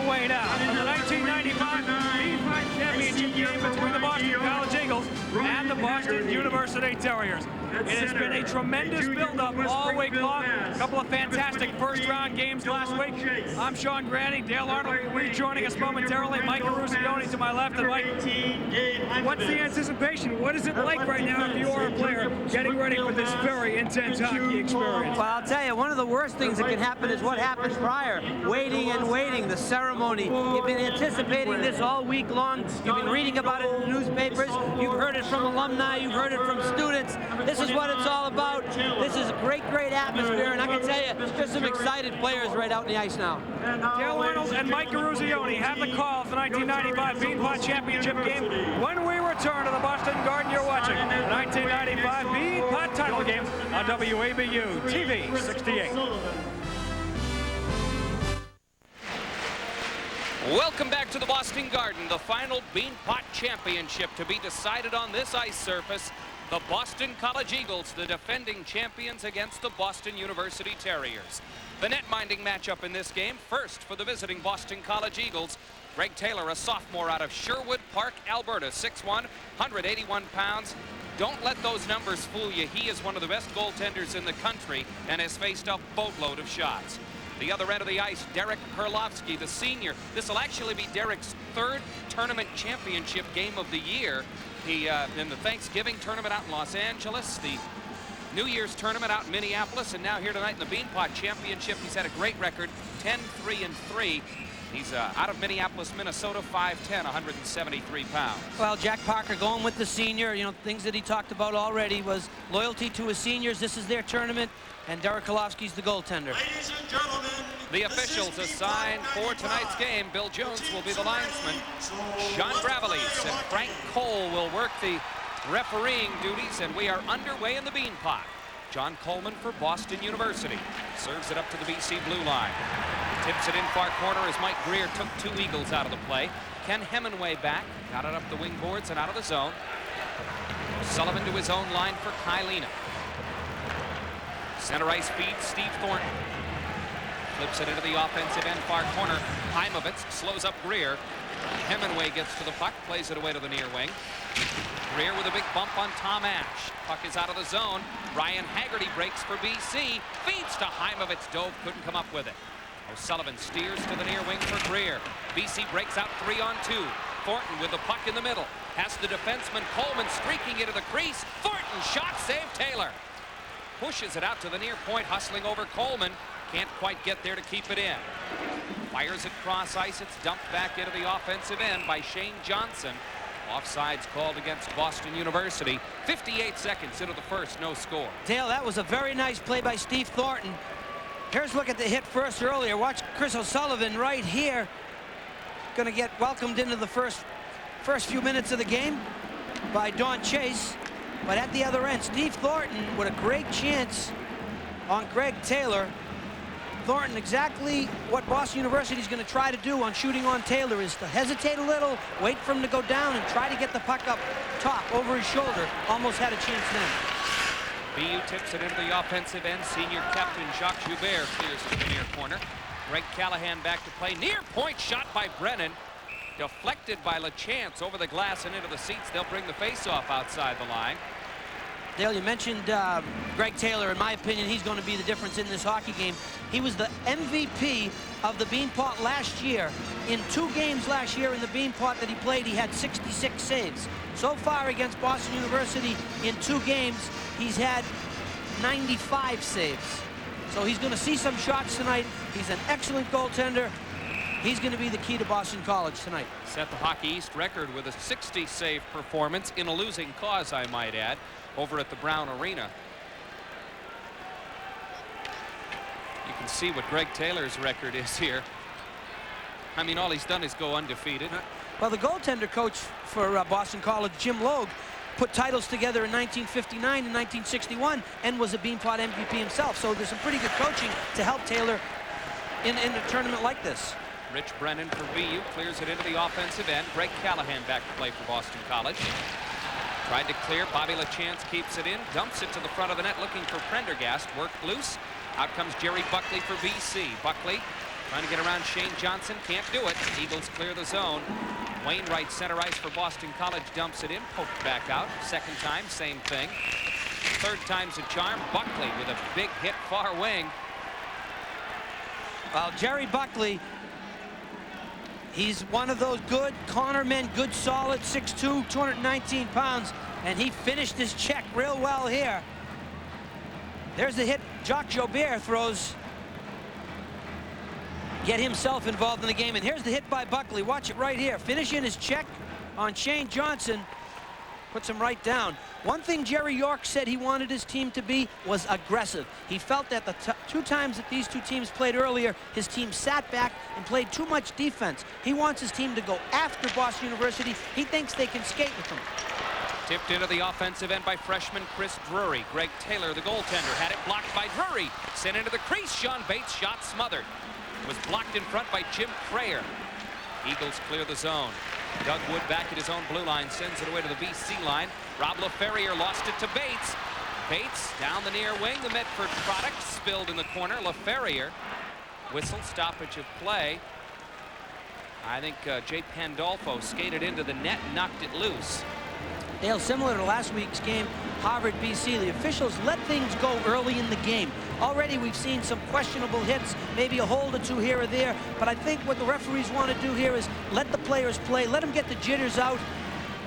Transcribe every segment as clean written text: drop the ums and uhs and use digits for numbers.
underway now for the 1995 Beanpot Championship game between the Boston College Eagles and the Boston University Terriers. It has been a tremendous build-up all week long. A couple of fantastic first-round games last week. I'm Sean Granny. Dale Arnold will be joining us momentarily. Mike Rusioni to my left. And Mike, what's the anticipation? What is it like right now if you are a player getting ready for this very intense hockey experience? Well, I'll tell you, one of the worst things that can happen is what happened prior. Waiting and waiting, the ceremony. You've been anticipating this all week long. You've been reading about it in the newspapers. You've heard it from alumni. You've heard it from students. This is what it's all about. This is a great, great atmosphere, and I can tell you, there's some excited players right out in the ice now. Dale Arnold and Mike Rusioni have the call for the 1995 Beanpot Championship game. When we return to the Boston Garden, you're watching the 1995 Beanpot title game on WABU TV 68. Welcome back to the Boston Garden, the final Beanpot Championship to be decided on this ice surface. The Boston College Eagles, the defending champions, against the Boston University Terriers. The net-minding matchup in this game, first for the visiting Boston College Eagles, Greg Taylor, a sophomore out of Sherwood Park, Alberta, 6'1", 181 pounds. Don't let those numbers fool you. He is one of the best goaltenders in the country and has faced a boatload of shots. The other end of the ice, Derek Kurlovsky, the senior. This will actually be Derek's third tournament championship game of the year. He, in the Thanksgiving tournament out in Los Angeles, the New Year's tournament out in Minneapolis, and now here tonight in the Beanpot Championship. He's had a great record, 10-3-3. He's out of Minneapolis, Minnesota, 5'10", 173 pounds. Well, Jack Parker going with the senior. You know, things that he talked about already was loyalty to his seniors. This is their tournament, and Derek Kurlovsky's the goaltender. Ladies and gentlemen, the officials assigned for tonight's game. Bill Jones will be the linesman. John Bravelis and Frank Cole will work the refereeing duties, and we are underway in the Beanpot. John Coleman for Boston University serves it up to the BC blue line. Tips it in far corner as Mike Greer took two Eagles out of the play. Ken Hemingway back, got it up the wing boards and out of the zone. Sullivan to his own line for Kylina. Center ice feeds Steve Thornton. Flips it into the offensive end far corner. Heimovitz slows up Greer. Hemingway gets to the puck, plays it away to the near wing. Greer with a big bump on Tom Ash. Puck is out of the zone. Ryan Haggerty breaks for BC. Feeds to Heimovitz. Dove couldn't come up with it. O'Sullivan steers to the near wing for Greer. BC breaks out 3-on-2. Thornton with the puck in the middle. Has the defenseman Coleman streaking into the crease. Thornton shot, save Taylor. Pushes it out to the near point, hustling over Coleman. Can't quite get there to keep it in. Fires it cross ice. It's dumped back into the offensive end by Shane Johnson. Offsides called against Boston University. 58 seconds into the first, no score. Dale, that was a very nice play by Steve Thornton. Here's a look at the hit first earlier. Watch Chris O'Sullivan right here. Going to get welcomed into the first few minutes of the game by Don Chase. But at the other end, Steve Thornton with a great chance on Greg Taylor. Thornton, exactly what Boston University is going to try to do on shooting on Taylor is to hesitate a little, wait for him to go down, and try to get the puck up top over his shoulder. Almost had a chance then. BU tips it into the offensive end. Senior captain Jacques Joubert clears to the near corner. Greg Callahan back to play. Near point shot by Brennan. Deflected by LaChance over the glass and into the seats. They'll bring the face-off outside the line. Dale, you mentioned Greg Taylor. In my opinion, he's going to be the difference in this hockey game. He was the MVP of the Beanpot last year. In 2 games last year in the Beanpot that he played, he had 66 saves. So far against Boston University in 2 games, he's had 95 saves. So he's going to see some shots tonight. He's an excellent goaltender. He's going to be the key to Boston College tonight. Set the Hockey East record with a 60-save performance in a losing cause, I might add, over at the Brown Arena. You can see what Greg Taylor's record is here. I mean, all he's done is go undefeated. Well, the goaltender coach for Boston College, Jim Logue, put titles together in 1959 and 1961 and was a Beanpot MVP himself. So there's some pretty good coaching to help Taylor in a tournament like this. Rich Brennan for BU clears it into the offensive end. Greg Callahan back to play for Boston College. Tried to clear. Bobby LaChance keeps it in. Dumps it to the front of the net looking for Prendergast. Worked loose. Out comes Jerry Buckley for BC. Buckley Trying to get around Shane Johnson, can't do it. Eagles clear the zone. Wainwright, center ice for Boston College, dumps it in, poked back out. Second time, same thing. Third time's a charm. Buckley with a big hit far wing. Well, Jerry Buckley, he's one of those good corner men, good solid, 6'2", 219 pounds, and he finished his check real well here. There's the hit Jacques Jobert throws. Get himself involved in the game, and here's the hit by Buckley. Watch it right here. Finishing his check on Shane Johnson. Puts him right down. One thing Jerry York said he wanted his team to be was aggressive. He felt that the two times that these two teams played earlier, his team sat back and played too much defense. He wants his team to go after Boston University. He thinks they can skate with them. Tipped into the offensive end by freshman Chris Drury. Greg Taylor, the goaltender, had it blocked by Drury. Sent into the crease. Sean Bates shot smothered. Was blocked in front by Jim Crayer. Eagles clear the zone. Doug Wood back at his own blue line, sends it away to the BC line. Rob LaFerriere lost it to Bates. Bates down the near wing. The Medford product spilled in the corner. LaFerriere whistle, stoppage of play. I think Jay Pandolfo skated into the net and knocked it loose. Dale, similar to last week's game, Harvard, BC, the officials let things go early in the game. Already we've seen some questionable hits, maybe a hold or two here or there, but I think what the referees want to do here is let the players play, let them get the jitters out,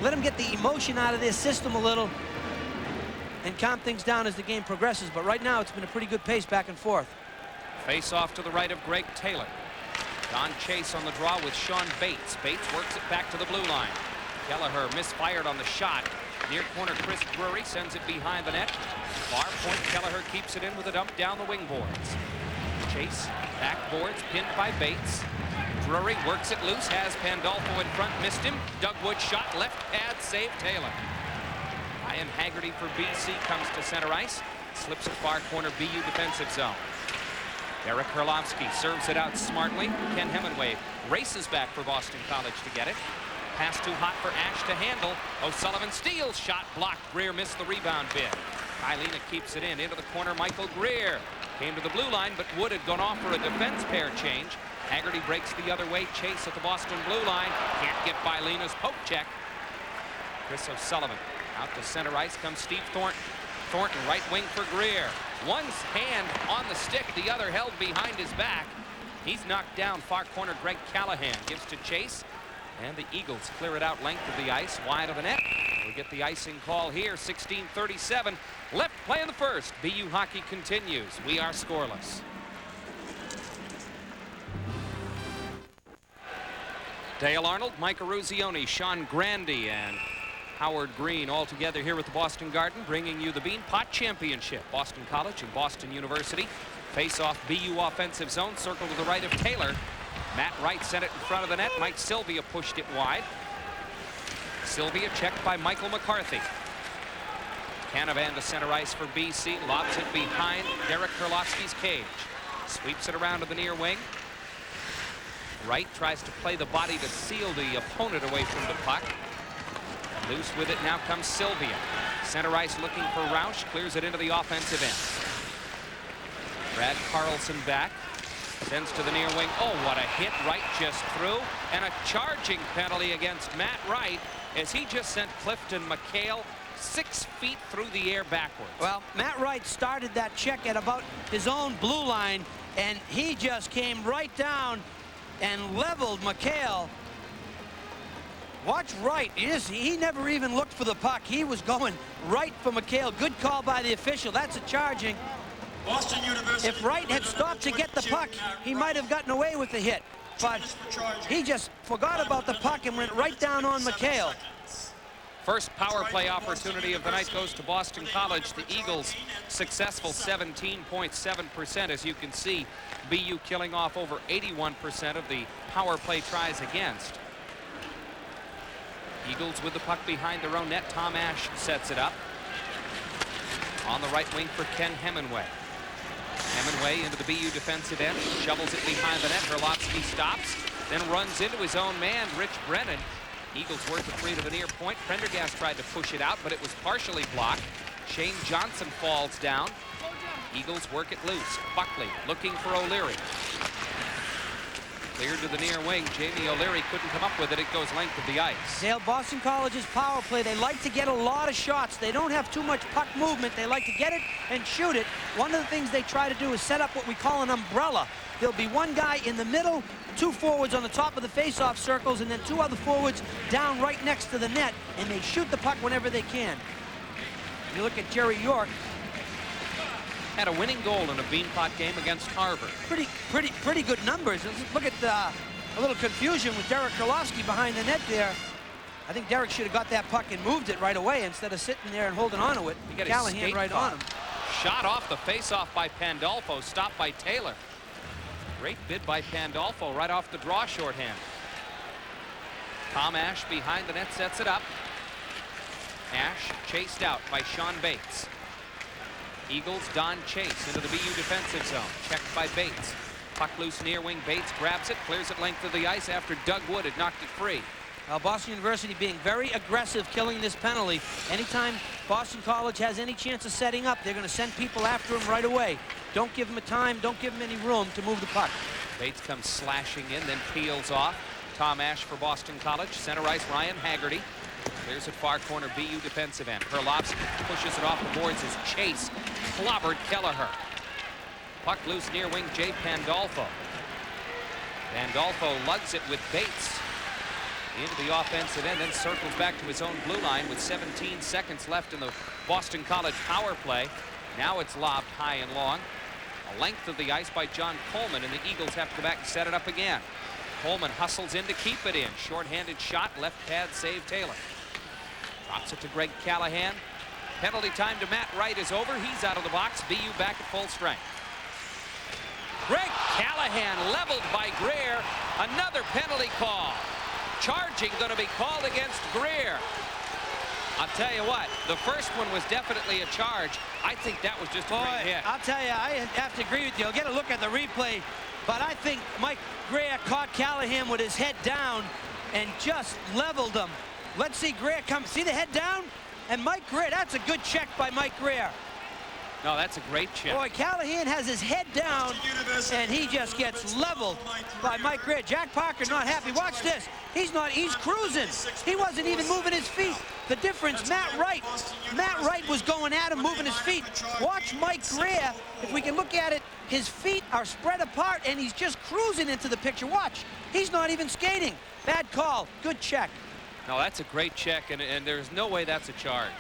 let them get the emotion out of their system a little, and calm things down as the game progresses. But right now, it's been a pretty good pace back and forth. Face off to the right of Greg Taylor. Don Chase on the draw with Sean Bates. Bates works it back to the blue line. Kelleher misfired on the shot. Near corner, Chris Drury sends it behind the net. Far point, Kelleher keeps it in with a dump down the wing boards. Chase, back boards, pinned by Bates. Drury works it loose, has Pandolfo in front, missed him. Doug Wood shot, left pad, save Taylor. Ryan Haggerty for BC comes to center ice. Slips it far corner, BU defensive zone. Eric Herlovsky serves it out smartly. Ken Hemingway races back for Boston College to get it. Pass too hot for Ash to handle. O'Sullivan steals, shot blocked. Greer missed the rebound bid. Kylina keeps it in. Into the corner, Michael Greer. Came to the blue line, but Wood had gone off for a defense pair change. Haggerty breaks the other way. Chase at the Boston blue line. Can't get by Lena's poke check. Chris O'Sullivan out to center ice comes Steve Thornton. Thornton right wing for Greer. One hand on the stick, the other held behind his back. He's knocked down far corner. Greg Callahan gives to Chase. And the Eagles clear it out length of the ice, wide of the net. We get the icing call here, 16:37. Left play in the first. BU hockey continues. We are scoreless. Dale Arnold, Mike Eruzione, Sean Grandy, and Howard Green all together here at the Boston Garden, bringing you the Beanpot Championship. Boston College and Boston University face off BU offensive zone, circle to the right of Taylor. Matt Wright sent it in front of the net. Mike Sylvia pushed it wide. Sylvia checked by Michael McCarthy. Canavan to center ice for BC. Lobs it behind Derek Herlovsky's cage. Sweeps it around to the near wing. Wright tries to play the body to seal the opponent away from the puck. Loose with it now comes Sylvia. Center ice looking for Roush. Clears it into the offensive end. Brad Carlson back. Sends to the near wing. Oh, what a hit. Wright just threw. And a charging penalty against Matt Wright as he just sent Clifton McHale 6 feet through the air backwards. Well, Matt Wright started that check at about his own blue line, and he just came right down and leveled McHale. Watch Wright. He never even looked for the puck. He was going right for McHale. Good call by the official. That's a charging. Boston University. If Wright had stopped to get the puck, he might have gotten away with the hit. But he just forgot about the puck and went right down on McHale. First power play opportunity of the night goes to Boston College. The Eagles successful 17.7%. As you can see, BU killing off over 81% of the power play tries against. Eagles with the puck behind their own net. Tom Ash sets it up. On the right wing for Ken Hemingway. Hemingway into the BU defensive end. Shovels it behind the net. Herlovsky stops. Then runs into his own man, Rich Brennan. Eagles work the three to the near point. Prendergast tried to push it out, but it was partially blocked. Shane Johnson falls down. Eagles work it loose. Buckley looking for O'Leary. Cleared to the near wing. Jamie O'Leary couldn't come up with it. It goes length of the ice. Dale, Boston College's power play, they like to get a lot of shots. They don't have too much puck movement. They like to get it and shoot it. One of the things they try to do is set up what we call an umbrella. There'll be one guy in the middle, two forwards on the top of the face-off circles, and then two other forwards down right next to the net, and they shoot the puck whenever they can. You look at Jerry York. Had a winning goal in a Beanpot game against Harvard. Pretty good numbers. Look at a little confusion with Derek Karlofsky behind the net there. I think Derek should have got that puck and moved it right away instead of sitting there and holding on to it. Callahan right on him. Shot off the face-off by Pandolfo, stopped by Taylor. Great bid by Pandolfo right off the draw shorthand. Tom Ash behind the net sets it up. Ash chased out by Sean Bates. Eagles Don Chase into the BU defensive zone. Checked by Bates. Puck loose near wing. Bates grabs it, clears it length of the ice after Doug Wood had knocked it free. Boston University being very aggressive, killing this penalty. Anytime Boston College has any chance of setting up, they're going to send people after him right away. Don't give him a time, don't give him any room to move the puck. Bates comes slashing in, then peels off. Tom Ash for Boston College. Center ice, Ryan Haggerty. Clears it far corner, BU defensive end. Herlovsky pushes it off the boards as Chase clobbered Kelleher. Puck loose near wing, Jay Pandolfo. Pandolfo lugs it with Bates into the offensive end, then circles back to his own blue line with 17 seconds left in the Boston College power play. Now it's lobbed high and long. A length of the ice by John Coleman, and the Eagles have to go back and set it up again. Coleman hustles in to keep it in. Short-handed shot, left pad save Taylor. Drops it to Greg Callahan. Penalty time to Matt Wright is over. He's out of the box. BU back at full strength. Greg Callahan leveled by Greer. Another penalty call. Charging going to be called against Greer. I'll tell you what, the first one was definitely a charge. I think that was just a great hit. I'll tell you, I have to agree with you. I'll get a look at the replay, but I think Mike Greer caught Callahan with his head down and just leveled him. Let's see Greer come. See the head down? And Mike Greer, that's a good check by Mike Greer. No, that's a great check. Boy, Callahan has his head down, and he just gets leveled by Mike Greer. Jack Parker not happy. Watch this. He's cruising. He wasn't even moving his feet. The difference, Matt Wright was going at him, moving his feet. Watch Mike Greer. If we can look at it, his feet are spread apart, and he's just cruising into the picture. Watch. He's not even skating. Bad call. Good check. No, that's a great check, and there's no way that's a charge.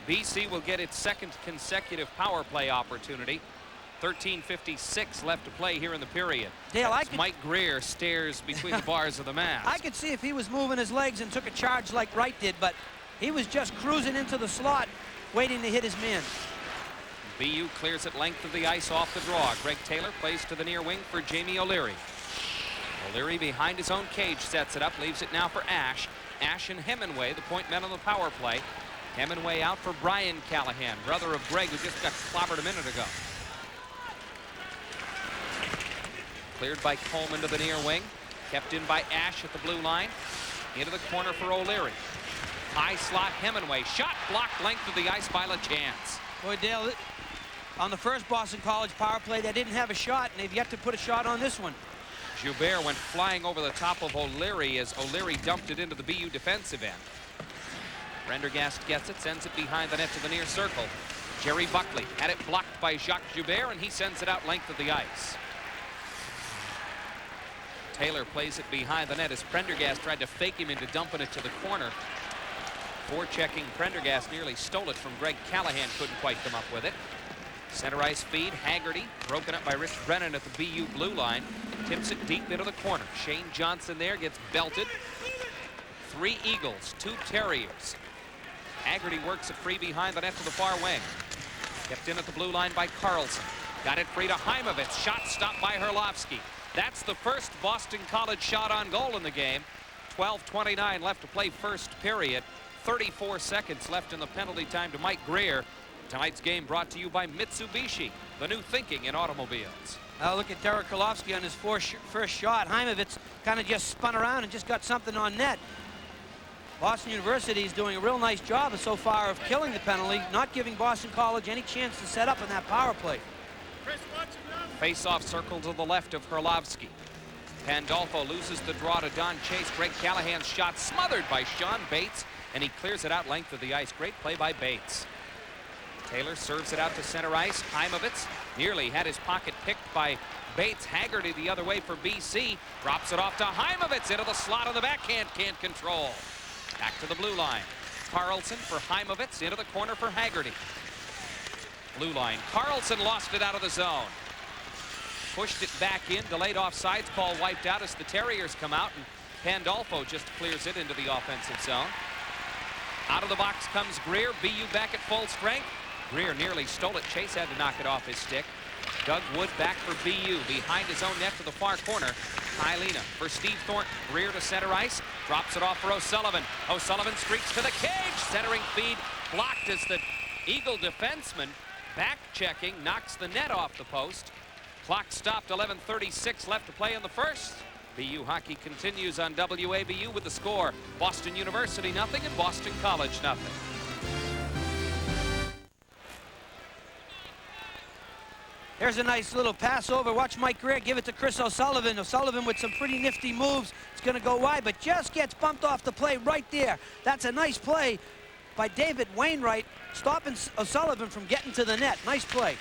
BC will get its second consecutive power play opportunity. 13:56 left to play here in the period. Dale, Mike Greer stares between the bars of the mask. I could see if he was moving his legs and took a charge like Wright did, but he was just cruising into the slot, waiting to hit his man. BU clears it length of the ice off the draw. Greg Taylor plays to the near wing for Jamie O'Leary. O'Leary behind his own cage sets it up, leaves it now for Ash. Ash and Hemingway, the point men on the power play. Hemingway out for Brian Callahan, brother of Greg, who just got clobbered a minute ago. Cleared by Coleman to the near wing. Kept in by Ash at the blue line. Into the corner for O'Leary. High slot Hemingway. Shot blocked length of the ice by LaChance. Boy, Dale, on the first Boston College power play, they didn't have a shot, and they've yet to put a shot on this one. Joubert went flying over the top of O'Leary as O'Leary dumped it into the BU defensive end. Prendergast gets it, sends it behind the net to the near circle. Jerry Buckley had it blocked by Jacques Joubert, and he sends it out length of the ice. Taylor plays it behind the net as Prendergast tried to fake him into dumping it to the corner. Forechecking Prendergast nearly stole it from Greg Callahan, couldn't quite come up with it. Center ice feed, Haggerty, broken up by Rich Brennan at the BU blue line. Tips it deep into the corner. Shane Johnson there gets belted. 3 Eagles, 2 Terriers. Haggerty works it free behind the net to the far wing. Kept in at the blue line by Carlson. Got it free to Heimovitz. Shot stopped by Herlovsky. That's the first Boston College shot on goal in the game. 12:29 left to play first period. 34 seconds left in the penalty time to Mike Greer. Tonight's game brought to you by Mitsubishi, the new thinking in automobiles. Look at Derek Karlofsky on his first shot. Heimovitz kind of just spun around and just got something on net. Boston University is doing a real nice job so far of killing the penalty, not giving Boston College any chance to set up in that power play. Face-off circle to the left of Herlovsky. Pandolfo loses the draw to Don Chase. Greg Callahan's shot smothered by Sean Bates, and he clears it out length of the ice. Great play by Bates. Taylor serves it out to center ice. Heimovitz nearly had his pocket picked by Bates. Haggerty the other way for BC. Drops it off to Heimovitz into the slot on the backhand. Can't control. Back to the blue line. Carlson for Heimovitz into the corner for Haggerty. Blue line. Carlson lost it out of the zone. Pushed it back in. Delayed offsides call wiped out as the Terriers come out, and Pandolfo just clears it into the offensive zone. Out of the box comes Greer. BU back at full strength. Greer nearly stole it. Chase had to knock it off his stick. Doug Wood back for BU. Behind his own net to the far corner. Kylina for Steve Thornton. Greer to center ice. Drops it off for O'Sullivan. O'Sullivan streaks to the cage. Centering feed blocked as the Eagle defenseman back checking knocks the net off the post. Clock stopped. 11:36 left to play in the first. BU hockey continues on WABU with the score. Boston University nothing and Boston College nothing. Here's a nice little pass over. Watch Mike Greer give it to Chris O'Sullivan. O'Sullivan with some pretty nifty moves. It's going to go wide, but just gets bumped off the play right there. That's a nice play by David Wainwright, stopping O'Sullivan from getting to the net. Nice play.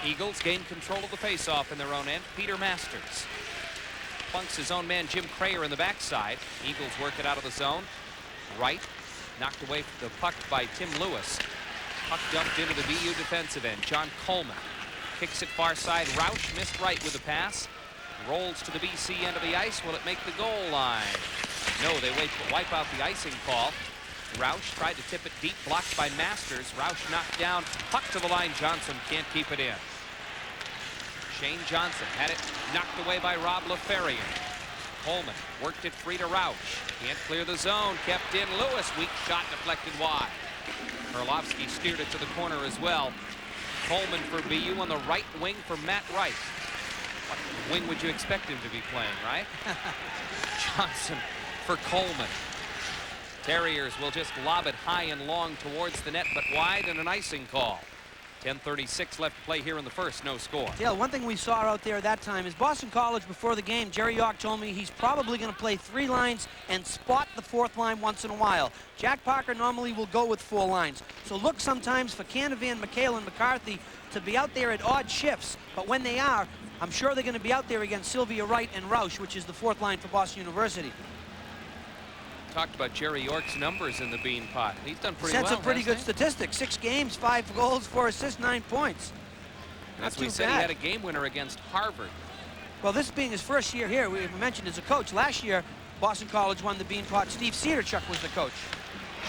Eagles gain control of the faceoff in their own end. Peter Masters plunks his own man Jim Crayer in the backside. Eagles work it out of the zone. Right, knocked away from the puck by Tim Lewis. Puck dumped into the BU defensive end. John Coleman kicks it far side. Roush missed right with the pass. Rolls to the BC end of the ice. Will it make the goal line? No, they wipe out the icing call. Roush tried to tip it deep, blocked by Masters. Roush knocked down, puck to the line. Johnson can't keep it in. Shane Johnson had it knocked away by Rob LaFerrier. Coleman worked it free to Roush. Can't clear the zone, kept in. Lewis, weak shot deflected wide. Herlovsky steered it to the corner as well. Coleman for BU on the right wing for Matt Wright. What wing would you expect him to be playing, right? Johnson for Coleman. Terriers will just lob it high and long towards the net, but wide, and an icing call. 10:36 left to play here in the first, no score. Yeah, one thing we saw out there at that time is Boston College before the game, Jerry York told me he's probably going to play 3 lines and spot the 4th line once in a while. Jack Parker normally will go with 4 lines. So look sometimes for Canavan, McHale, and McCarthy to be out there at odd shifts. But when they are, I'm sure they're going to be out there against Sylvia Wright and Roush, which is the 4th line for Boston University. Talked about Jerry York's numbers in the Beanpot. He's done pretty well. Set some pretty good statistics. 6 games, 5 goals, 4 assists, 9 points. As we said, he had a game winner against Harvard. Well, this being his first year here, we mentioned as a coach. Last year, Boston College won the Beanpot. Steve Cedarchuk was the coach.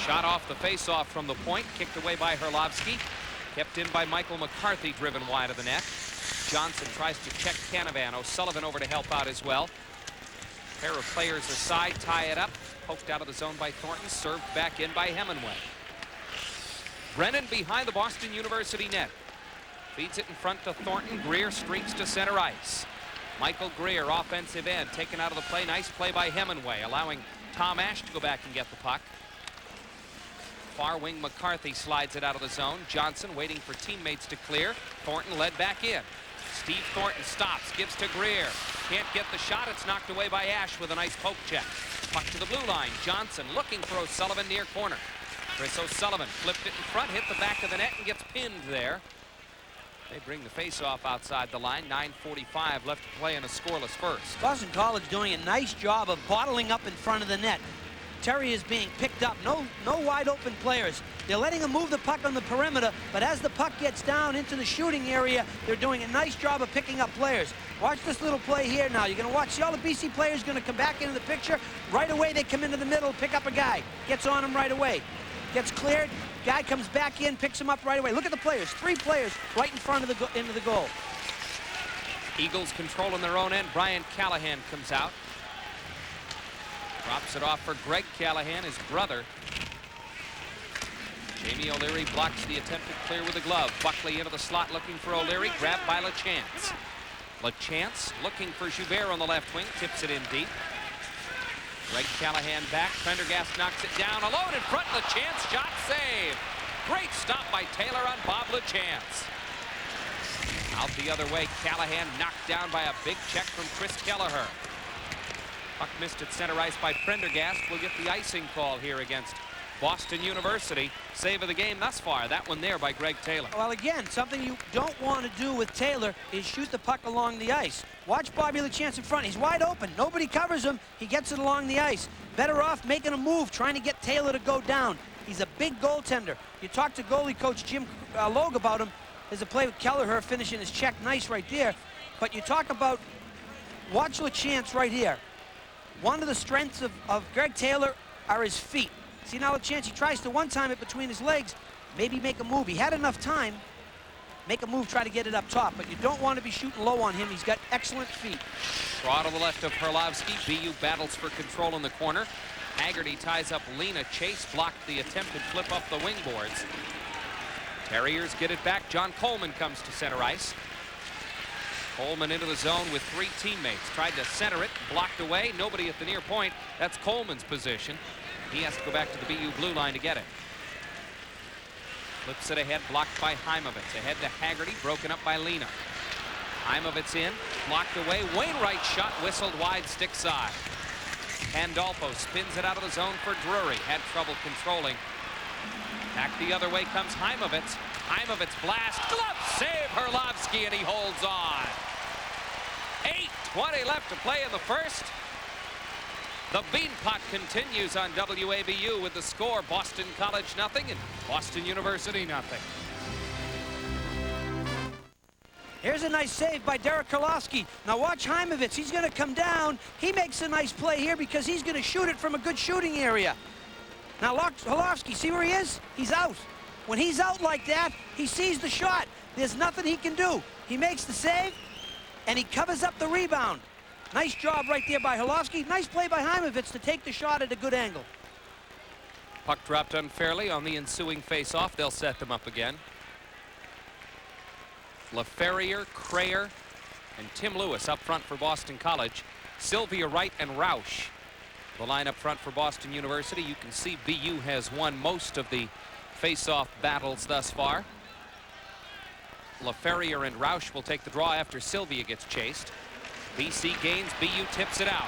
Shot off the faceoff from the point, kicked away by Herlovsky. Kept in by Michael McCarthy, driven wide of the net. Johnson tries to check Canavan. O'Sullivan over to help out as well. Pair of players aside, tie it up. Poked out of the zone by Thornton, served back in by Hemingway. Brennan behind the Boston University net. Feeds it in front to Thornton. Greer streaks to center ice. Michael Greer, offensive end, taken out of the play. Nice play by Hemingway, allowing Tom Ash to go back and get the puck. Far wing McCarthy slides it out of the zone. Johnson waiting for teammates to clear. Thornton led back in. Steve Thornton stops, gives to Greer. Can't get the shot. It's knocked away by Ash with a nice poke check. Puck to the blue line. Johnson looking for O'Sullivan near corner. Chris O'Sullivan flipped it in front, hit the back of the net, and gets pinned there. They bring the face-off outside the line. 9:45 left to play in a scoreless first. Boston College doing a nice job of bottling up in front of the net. Terry is being picked up. No wide open players. They're letting him move the puck on the perimeter, but as the puck gets down into the shooting area, they're doing a nice job of picking up players. Watch this little play here now. You're going to watch. See all the BC players going to come back into the picture. Right away, they come into the middle, pick up a guy. Gets on him right away. Gets cleared. Guy comes back in, picks him up right away. Look at the players. 3 players right in front of the into the goal. Eagles controlling their own end. Brian Callahan comes out. Drops it off for Greg Callahan, his brother. Jamie O'Leary blocks the attempted clear with a glove. Buckley into the slot looking for O'Leary. Grabbed by LaChance. LaChance looking for Joubert on the left wing. Tips it in deep. Greg Callahan back. Prendergast knocks it down. Alone in front. LaChance shot save. Great stop by Taylor on Bob LaChance. Out the other way, Callahan knocked down by a big check from Chris Kelleher. Puck missed at center ice by Prendergast. Will get the icing call here against Boston University. Save of the game thus far. That one there by Greg Taylor. Well, again, something you don't want to do with Taylor is shoot the puck along the ice. Watch Bobby LaChance in front. He's wide open. Nobody covers him. He gets it along the ice. Better off making a move, trying to get Taylor to go down. He's a big goaltender. You talk to goalie coach Jim Logue about him. There's a play with Kelleher finishing his check nice right there. But you talk about, watch LaChance right here. One of the strengths of Greg Taylor are his feet. See now LaChance, he tries to one-time it between his legs, maybe make a move. He had enough time, make a move, try to get it up top, but you don't want to be shooting low on him. He's got excellent feet. Draw to the left of Herlovsky. BU battles for control in the corner. Haggerty ties up Lena. Chase blocked the attempted flip up the wing boards. Terriers get it back. John Coleman comes to center ice. Coleman into the zone with 3 teammates. Tried to center it, blocked away. Nobody at the near point. That's Coleman's position. He has to go back to the BU blue line to get it. Flips it ahead, blocked by Heimovitz. Ahead to Haggerty, broken up by Lena. Heimovitz in, blocked away. Wainwright shot whistled wide, stick side. Pandolfo spins it out of the zone for Drury. Had trouble controlling. Back the other way comes Heimovitz. Heimovitz blast, glove save Herlovsky, and he holds on. 8:20 left to play in the first. The Beanpot continues on WABU with the score: Boston College nothing and Boston University nothing. Here's a nice save by Derek Herlovsky. Now watch Heimovitz. He's going to come down. He makes a nice play here because he's going to shoot it from a good shooting area. Now Herlovsky, see where he is? He's out. When he's out like that, he sees the shot. There's nothing he can do. He makes the save, and he covers up the rebound. Nice job right there by Herlovsky. Nice play by Heimovitz to take the shot at a good angle. Puck dropped unfairly on the ensuing face-off. They'll set them up again. LaFerrier, Crayer, and Tim Lewis up front for Boston College. Sylvia Wright and Roush the line up front for Boston University. You can see BU has won most of the face-off battles thus far. LaFerrier and Roush will take the draw after Sylvia gets chased. BC gains, BU tips it out.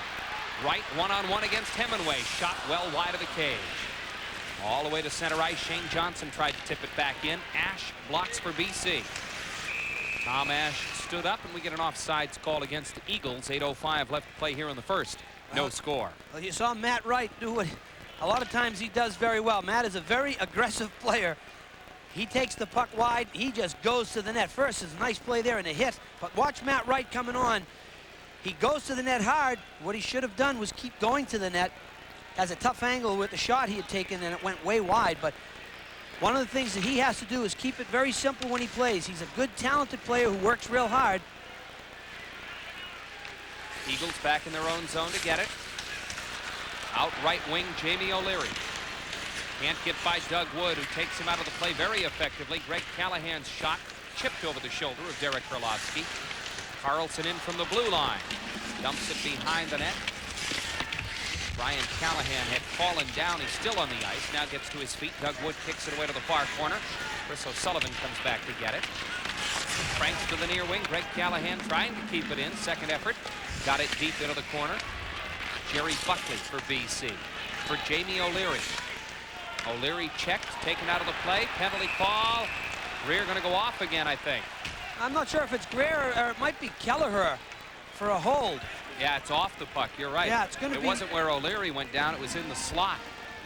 Wright one-on-one against Hemingway. Shot well wide of the cage. All the way to center ice. Shane Johnson tried to tip it back in. Ash blocks for BC. Tom Ash stood up, and we get an offsides call against the Eagles. 8:05 left to play here in the first. No score. Well, you saw Matt Wright do what a lot of times he does very well. Matt is a very aggressive player. He takes the puck wide. He just goes to the net. First is a nice play there and a hit. But watch Matt Wright coming on. He goes to the net hard. What he should have done was keep going to the net. Has a tough angle with the shot he had taken, and it went way wide. But one of the things that he has to do is keep it very simple when he plays. He's a good, talented player who works real hard. Eagles back in their own zone to get it. Out right wing, Jamie O'Leary. Can't get by Doug Wood, who takes him out of the play very effectively. Greg Callahan's shot chipped over the shoulder of Derek Herlovsky. Carlson in from the blue line. Dumps it behind the net. Ryan Callahan had fallen down. He's still on the ice. Now gets to his feet. Doug Wood kicks it away to the far corner. Chris O'Sullivan comes back to get it. Cranks to the near wing. Greg Callahan trying to keep it in. Second effort. Got it deep into the corner. Jerry Buckley for BC. For Jamie O'Leary. O'Leary checked, taken out of the play. Penalty call. Greer going to go off again, I think. I'm not sure if it's Greer or it might be Kelleher for a hold. Yeah, it's off the puck. You're right. Yeah, it's going to be. It wasn't where O'Leary went down. It was in the slot.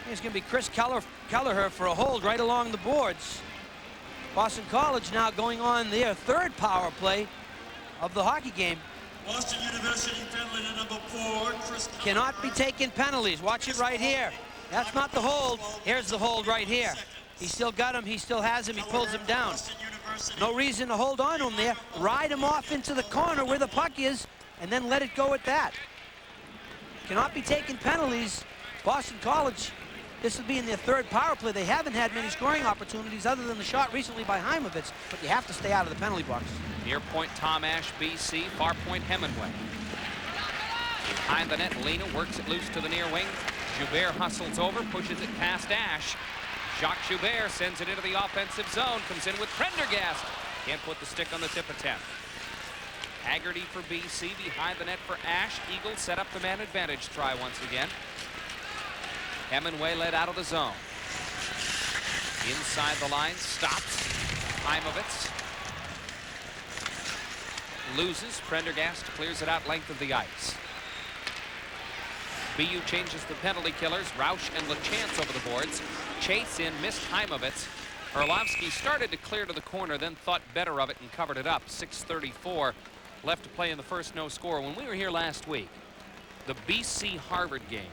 It's going to be Chris Kelleher for a hold right along the boards. Boston College now going on their third power play of the hockey game. Boston University penalty number 4, Chris Cannot be taking penalties. Watch it right here. That's not the hold. Here's the hold right here. He still got him. He still has him. He pulls him down. No reason to hold on to him there. Ride him off into the corner where the puck is, and then let it go at that. Cannot be taking penalties. Boston College, this will be in their third power play. They haven't had many scoring opportunities other than the shot recently by Heimovitz, but you have to stay out of the penalty box. Near point, Tom Ash, BC. Far point, Hemingway. Behind the net, Lena works it loose to the near wing. Joubert hustles over, pushes it past Ash. Jacques Joubert sends it into the offensive zone, comes in with Prendergast. Can't put the stick on the tip attempt. Haggerty for BC behind the net for Ash. Eagles set up the man advantage try once again. Hemingway led out of the zone. Inside the line, stops. Heimovitz loses. Prendergast clears it out length of the ice. BU changes the penalty killers. Rausch and LaChance over the boards. Chase in, missed Heimovitz. Orlovsky started to clear to the corner, then thought better of it and covered it up. 6:34 left to play in the first, no score. When we were here last week, the BC-Harvard game,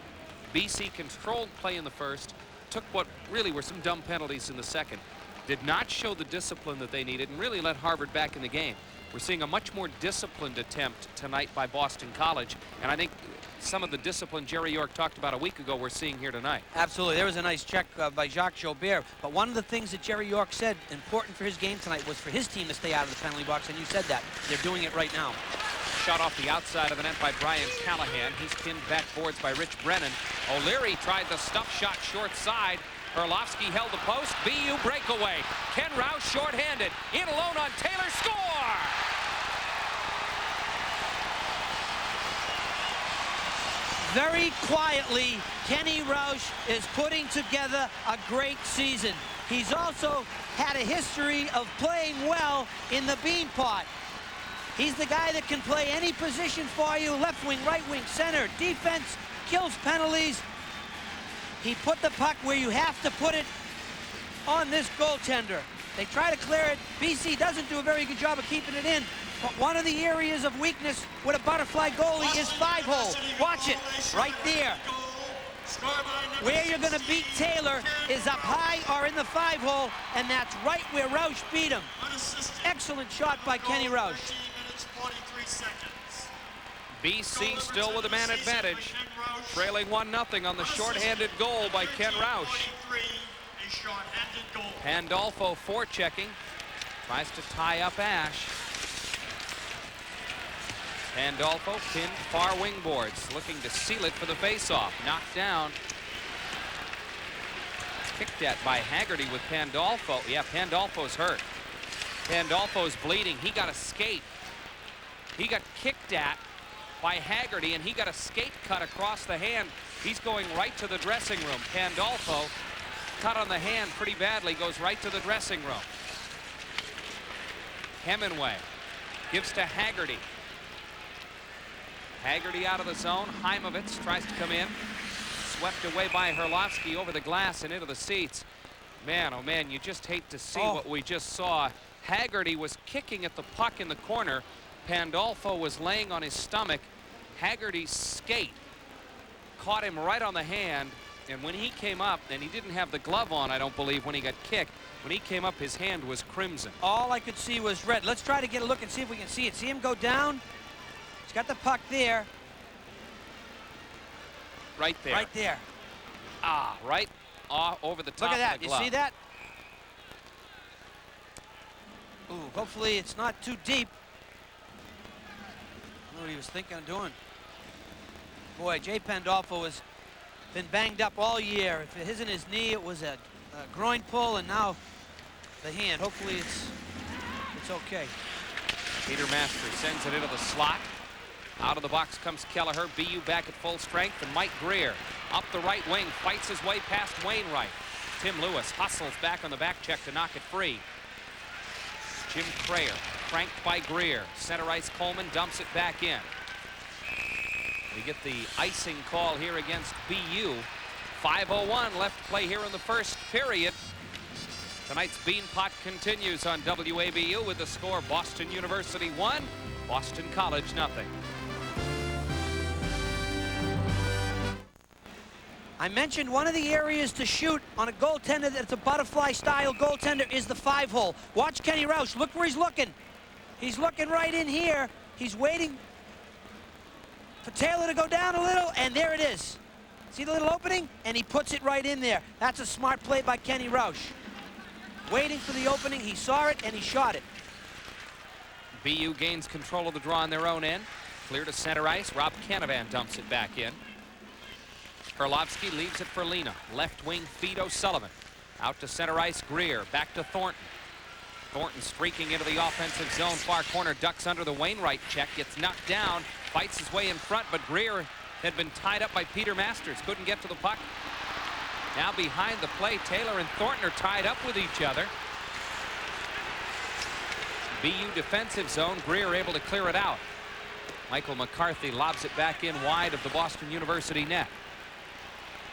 BC controlled play in the first, took what really were some dumb penalties in the second, did not show the discipline that they needed, and really let Harvard back in the game. We're seeing a much more disciplined attempt tonight by Boston College, and I think some of the discipline Jerry York talked about a week ago we're seeing here tonight. Absolutely. There was a nice check by Jacques Joubert. But one of the things that Jerry York said important for his game tonight was for his team to stay out of the penalty box, and you said that. They're doing it right now. Shot off the outside of the net by Brian Callahan. He's pinned back boards by Rich Brennan. O'Leary tried the stuff shot short side. Orlovsky held the post. BU breakaway. Ken Rausch shorthanded. In alone on Taylor. Score! Very quietly, Kenny Rausch is putting together a great season. He's also had a history of playing well in the Beanpot. He's the guy that can play any position for you, left wing, right wing, center, defense, kills penalties. He put the puck where you have to put it on this goaltender. They try to clear it. BC doesn't do a very good job of keeping it in. But one of the areas of weakness with a butterfly goalie is 5-hole. Watch it, right there. Where you're going to beat Taylor is up high or in the 5-hole, and that's right where Rausch beat him. Excellent shot by Kenny Rausch. BC still with a man advantage, trailing 1-0 on the shorthanded goal by Ken Rausch. Pandolfo forechecking, tries to tie up Ash. Pandolfo pinned far wing boards, looking to seal it for the faceoff. Knocked down. Kicked at by Haggerty with Pandolfo. Yeah, Pandolfo's hurt. Pandolfo's bleeding. He got a skate. He got kicked at by Haggerty, and he got a skate cut across the hand. He's going right to the dressing room. Pandolfo, cut on the hand pretty badly, goes right to the dressing room. Hemingway gives to Haggerty. Haggerty out of the zone. Heimovitz tries to come in. Swept away by Herlovsky over the glass and into the seats. Man, oh man, you just hate to see what we just saw. Haggerty was kicking at the puck in the corner. Pandolfo was laying on his stomach. Haggerty's skate caught him right on the hand, and when he came up, and he didn't have the glove on, I don't believe, when he got kicked, when he came up, his hand was crimson. All I could see was red. Let's try to get a look and see if we can see it. See him go down? He's got the puck there. Right there. Right there. Ah, right over the top Look at that. of the glove. You see that? Ooh, hopefully it's not too deep. I don't know what he was thinking of doing. Boy, Jay Pandolfo has been banged up all year. If it isn't his knee, it was a groin pull, and now the hand. Hopefully it's okay. Peter Masters sends it into the slot. Out of the box comes Kelleher. BU back at full strength, and Mike Greer up the right wing, fights his way past Wainwright. Tim Lewis hustles back on the back check to knock it free. Jim Crayer cranked by Greer. Center ice Coleman dumps it back in. We get the icing call here against BU. 5:01 left to play here in the first period. Tonight's Beanpot continues on WABU with the score Boston University 1, Boston College 0. I mentioned one of the areas to shoot on a goaltender that's a butterfly-style goaltender is the 5-hole. Watch Kenny Rausch. Look where he's looking. He's looking right in here. He's waiting for Taylor to go down a little, and there it is. See the little opening? And he puts it right in there. That's a smart play by Kenny Rausch. Waiting for the opening. He saw it, and he shot it. BU gains control of the draw on their own end. Clear to center ice. Rob Canavan dumps it back in. Herlovsky leaves it for Lena. Left wing feed O'Sullivan. Out to center ice Greer. Back to Thornton. Thornton streaking into the offensive zone. Far corner, ducks under the Wainwright check. Gets knocked down. Fights his way in front, but Greer had been tied up by Peter Masters. Couldn't get to the puck. Now behind the play, Taylor and Thornton are tied up with each other. BU defensive zone. Greer able to clear it out. Michael McCarthy lobs it back in wide of the Boston University net.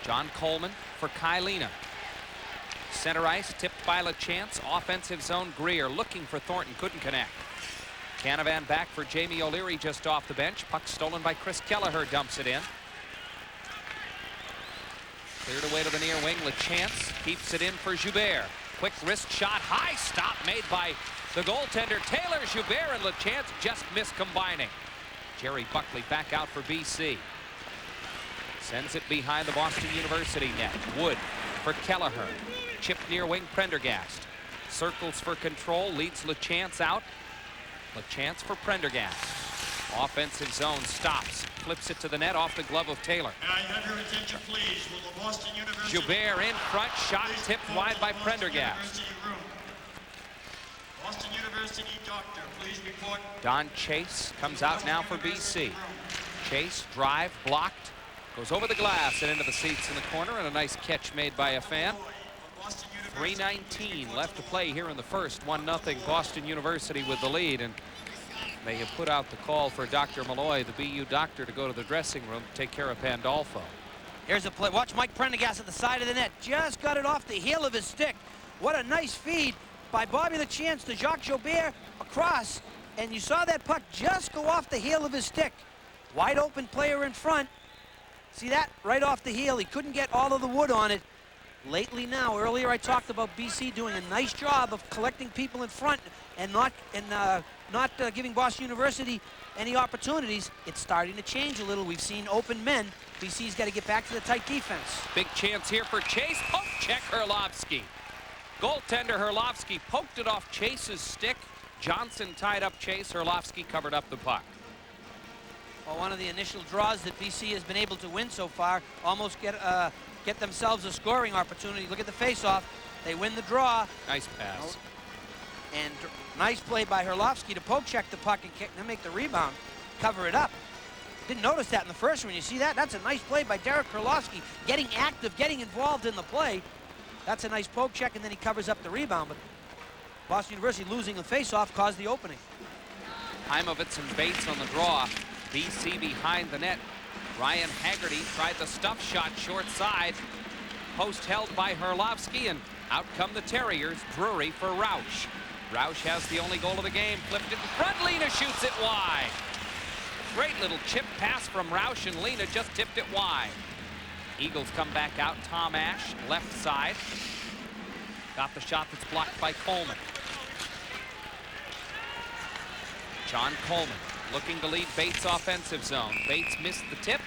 John Coleman for Kylina. Center ice, tipped by LaChance. Offensive zone, Greer looking for Thornton, couldn't connect. Canavan back for Jamie O'Leary just off the bench. Puck stolen by Chris Kelleher, dumps it in. Cleared away to the near wing. LaChance keeps it in for Joubert. Quick wrist shot, high stop made by the goaltender Taylor. Joubert and LaChance just missed combining. Jerry Buckley back out for BC. Sends it behind the Boston University net. Wood for Kelleher. Chip near wing, Prendergast. Circles for control, leads LaChance out. LaChance for Prendergast. Offensive zone, stops. Flips it to the net off the glove of Taylor. May I have your attention, please? Will the Boston University... Joubert in front, shot tipped wide by Prendergast. Boston University doctor, please report. Don Chase comes out now for BC. Chase, drive, blocked. Goes over the glass and into the seats in the corner, and a nice catch made by a fan. 3:19 left to play here in the first. 1-0 Boston University with the lead, and they have put out the call for Dr. Malloy, the BU doctor, to go to the dressing room to take care of Pandolfo. Here's a play. Watch Mike Prendergast at the side of the net. Just got it off the heel of his stick. What a nice feed by Bobby LaChance to Jacques Joubert across, and you saw that puck just go off the heel of his stick. Wide open player in front. See that? Right off the heel. He couldn't get all of the wood on it. Lately now, earlier I talked about BC doing a nice job of collecting people in front and not giving Boston University any opportunities. It's starting to change a little. We've seen open men. BC's got to get back to the tight defense. Big chance here for Chase. Poke check Herlovsky. Goaltender Herlovsky poked it off Chase's stick. Johnson tied up Chase. Herlovsky covered up the puck. Well, one of the initial draws that BC has been able to win so far, almost get themselves a scoring opportunity. Look at the face-off. They win the draw. Nice pass. And nice play by Herlovsky to poke check the puck and make the rebound, cover it up. Didn't notice that in the first one. You see that? That's a nice play by Derek Herlovsky, getting active, getting involved in the play. That's a nice poke check, and then he covers up the rebound. But Boston University losing the face-off caused the opening. Heimovitz and Bates on the draw. BC behind the net. Ryan Haggerty tried the stuff shot short side. Post held by Herlovsky, and out come the Terriers. Drury for Rausch. Rausch has the only goal of the game. Flipped it in front. Lena shoots it wide. Great little chip pass from Rausch, and Lena just tipped it wide. Eagles come back out. Tom Ash, left side. Got the shot that's blocked by Coleman. John Coleman looking to lead Bates offensive zone. Bates missed the tip.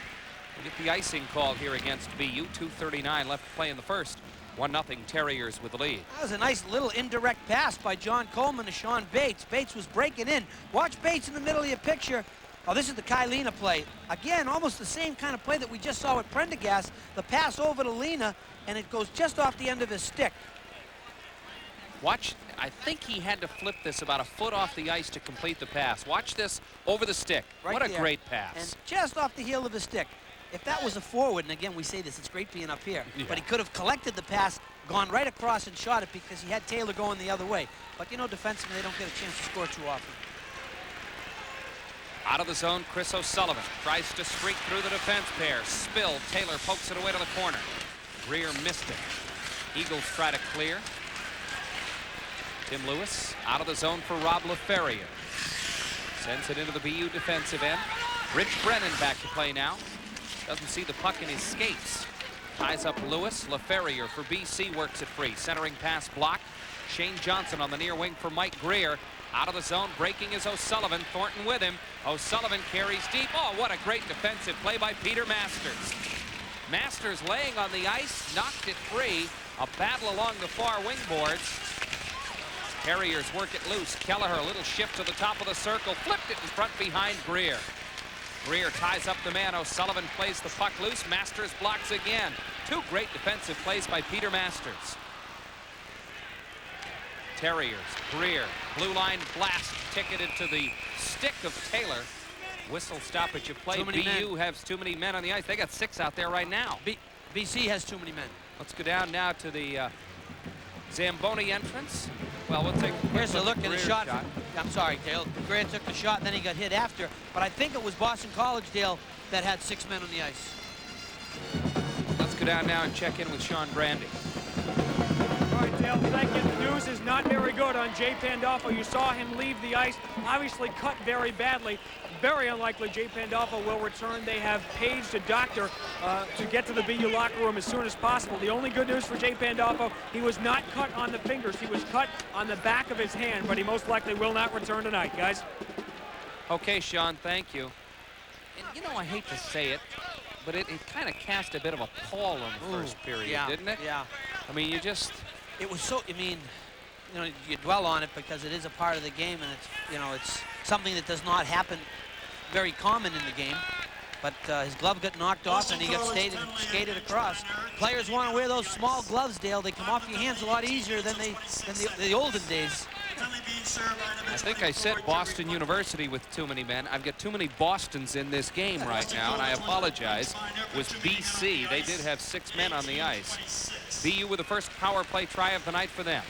We get the icing call here against BU. 2:39 left to play in the first. 1-0 Terriers with the lead. That was a nice little indirect pass by John Coleman to Sean Bates. Bates was breaking in. Watch Bates in the middle of your picture. Oh, this is the Kylina play. Again, almost the same kind of play that we just saw with Prendergast. The pass over to Lena, and it goes just off the end of his stick. Watch, I think he had to flip this about a foot off the ice to complete the pass. Watch this over the stick. Right what a there. great pass. And just off the heel of his stick. If that was a forward, and again, we say this, it's great being up here, Yeah. but he could have collected the pass, gone right across and shot it because he had Taylor going the other way. But you know, defensively, they don't get a chance to score too often. Out of the zone, Chris O'Sullivan tries to streak through the defense pair. Spilled. Taylor pokes it away to the corner. Greer missed it. Eagles try to clear. Tim Lewis out of the zone for Rob LaFerrier. Sends it into the BU defensive end. Rich Brennan back to play now. Doesn't see the puck in his skates. Ties up Lewis. LaFerrier for BC works it free. Centering pass blocked. Shane Johnson on the near wing for Mike Greer. Out of the zone, breaking is O'Sullivan. Thornton with him. O'Sullivan carries deep. Oh, what a great defensive play by Peter Masters. Masters laying on the ice, knocked it free. A battle along the far wing boards. Terriers work it loose. Kelleher, a little shift to the top of the circle. Flipped it in front behind Greer. Greer ties up the man. O'Sullivan plays the puck loose. Masters blocks again. Two great defensive plays by Peter Masters. Terriers, Greer, blue line blast ticketed to the stick of Taylor. Whistle stoppage of play. BU has too many men on the ice. They got 6 out there right now. BC has too many men. Let's go down now to the Zamboni entrance. Well, we'll take Here's a look at the shot. I'm sorry, Dale. Greer took the shot and then he got hit after. But I think it was Boston College, Dale, that had 6 men on the ice. Let's go down now and check in with Sean Brandy. All right, Dale, thank you. The news is not very good on Jay Pandolfo. You saw him leave the ice, obviously cut very badly. Very unlikely Jay Pandolfo will return. They have paged a doctor to get to the BU locker room as soon as possible. The only good news for Jay Pandolfo, he was not cut on the fingers. He was cut on the back of his hand, but he most likely will not return tonight, guys. Okay, Sean, thank you. And, you know, I hate to say it, but it kind of cast a bit of a pall on the first period, didn't it? Yeah. I mean, you just... It was so, I mean, you know, you dwell on it because it is a part of the game, and it's, you know, it's something that does not happen very common in the game. But his glove got knocked off and he got skated across. Players want to wear those small gloves, Dale. They come off your hands a lot easier than the olden days. I think I said Boston University with too many men. I've got too many Bostons in this game right now, and I apologize. It was BC. They did have 6 men on the ice. BU with the first power play try of the night for them.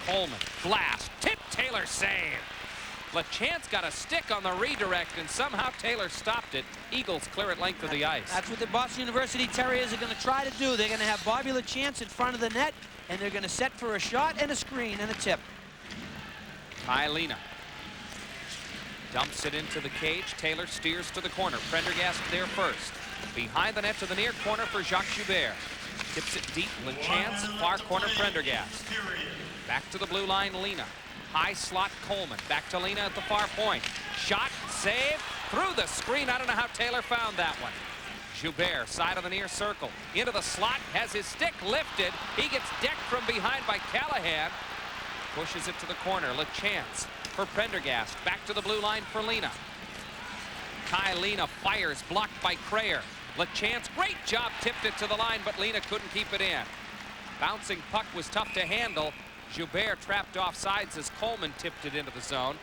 Coleman, blast, tip, Taylor save. LaChance got a stick on the redirect, and somehow Taylor stopped it. Eagles clear at length of the ice. That's what the Boston University Terriers are going to try to do. They're going to have Bobby LaChance in front of the net, and they're going to set for a shot and a screen and a tip. Kylina dumps it into the cage. Taylor steers to the corner. Prendergast there first. Behind the net to the near corner for Jacques Joubert. Tips it deep. LaChance, far corner Prendergast. Back to the blue line, Lena. High slot Coleman. Back to Lena at the far point. Shot, save, through the screen. I don't know how Taylor found that one. Joubert, side of the near circle. Into the slot, has his stick lifted. He gets decked from behind by Callahan. Pushes it to the corner. LaChance for Prendergast. Back to the blue line for Lena. Kylina fires, blocked by Crayer. LaChance, great job, tipped it to the line, but Lena couldn't keep it in. Bouncing puck was tough to handle. Joubert trapped off sides as Coleman tipped it into the zone.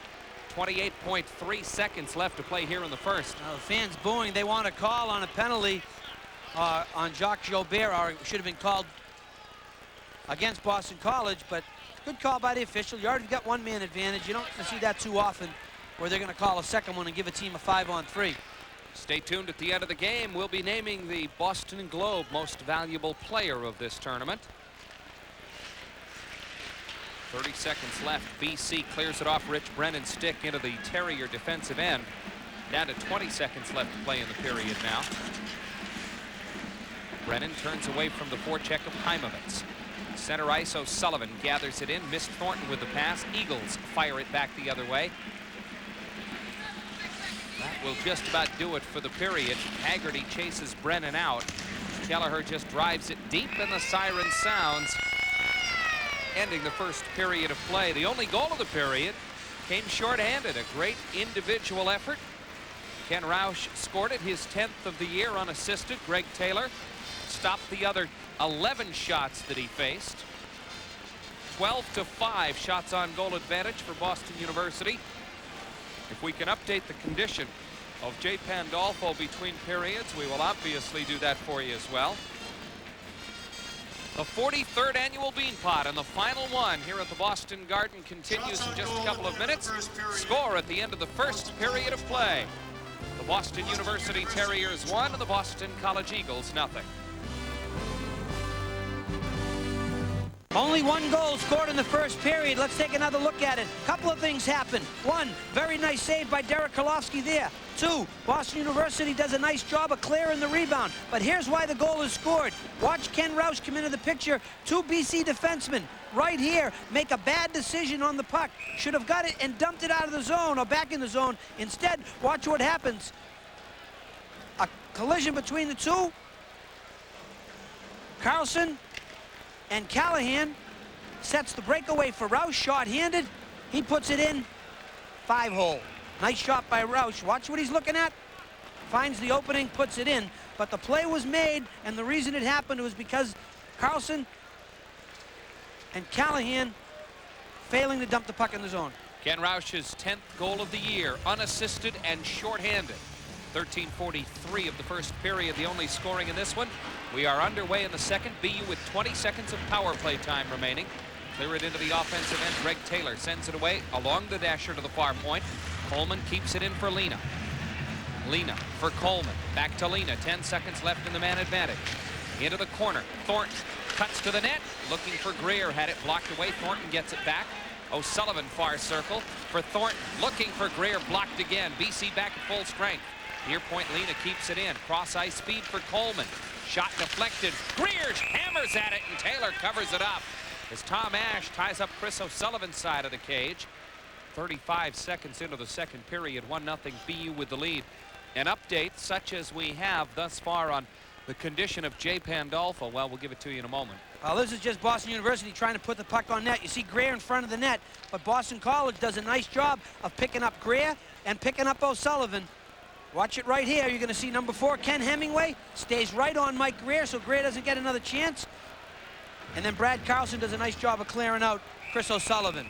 28.3 seconds left to play here in the first. Now the fans booing. They want a call on a penalty on Jacques Joubert, or it should have been called against Boston College, but good call by the official. You already got 1-man advantage. You don't see that too often where they're going to call a second one and give a team a 5-on-3. Stay tuned at the end of the game. We'll be naming the Boston Globe most valuable player of this tournament. 30 seconds left. BC clears it off Rich Brennan's stick into the Terrier defensive end. Down to 20 seconds left to play in the period now. Brennan turns away from the forecheck of Heimovitz. Center ice, O'Sullivan gathers it in. Missed Thornton with the pass. Eagles fire it back the other way. That will just about do it for the period. Haggerty chases Brennan out. Kelleher just drives it deep, and the siren sounds, ending the first period of play. The only goal of the period came shorthanded. A great individual effort. Ken Roush scored it, his 10th of the year unassisted. Greg Taylor stopped the other 11 shots that he faced. 12-5 shots on goal advantage for Boston University. If we can update the condition of Jay Pandolfo between periods, we will obviously do that for you as well. The 43rd annual Beanpot and the final one here at the Boston Garden continues in just a couple of minutes. Score at the end of the first period of play. The Boston University Terriers 1 and the Boston College Eagles nothing. Only 1 goal scored in the first period. Let's take another look at it. A couple of things happen. 1, very nice save by Derek Karlofsky there. 2, Boston University does a nice job of clearing the rebound. But here's why the goal is scored. Watch Ken Roush come into the picture. 2 BC defensemen right here make a bad decision on the puck. Should have got it and dumped it out of the zone or back in the zone. Instead, watch what happens. A collision between the two. Carlson and Callahan sets the breakaway for Roush, short-handed. He puts it in, 5-hole. Nice shot by Roush. Watch what he's looking at. Finds the opening, puts it in. But the play was made, and the reason it happened was because Carlson and Callahan failing to dump the puck in the zone. Ken Roush's 10th goal of the year, unassisted and shorthanded. 13:43 of the first period, the only scoring in this one. We are underway in the second. BU with 20 seconds of power play time remaining. Clear it into the offensive end. Greg Taylor sends it away along the dasher to the far point. Coleman keeps it in for Lena. Lena for Coleman. Back to Lena. 10 seconds left in the man advantage. Into the corner. Thornton cuts to the net. Looking for Greer. Had it blocked away. Thornton gets it back. O'Sullivan far circle for Thornton. Looking for Greer. Blocked again. BC back at full strength. Near point Lena keeps it in. Cross ice speed for Coleman. Shot deflected. Greer hammers at it and Taylor covers it up. As Tom Ash ties up Chris O'Sullivan's side of the cage. 35 seconds into the second period, 1-0 BU with the lead. An update such as we have thus far on the condition of Jay Pandolfo, well, we'll give it to you in a moment. Well, this is just Boston University trying to put the puck on net. You see Greer in front of the net, but Boston College does a nice job of picking up Greer and picking up O'Sullivan. Watch it right here. You're going to see number 4, Ken Hemingway, stays right on Mike Greer, so Greer doesn't get another chance. And then Brad Carlson does a nice job of clearing out Chris O'Sullivan.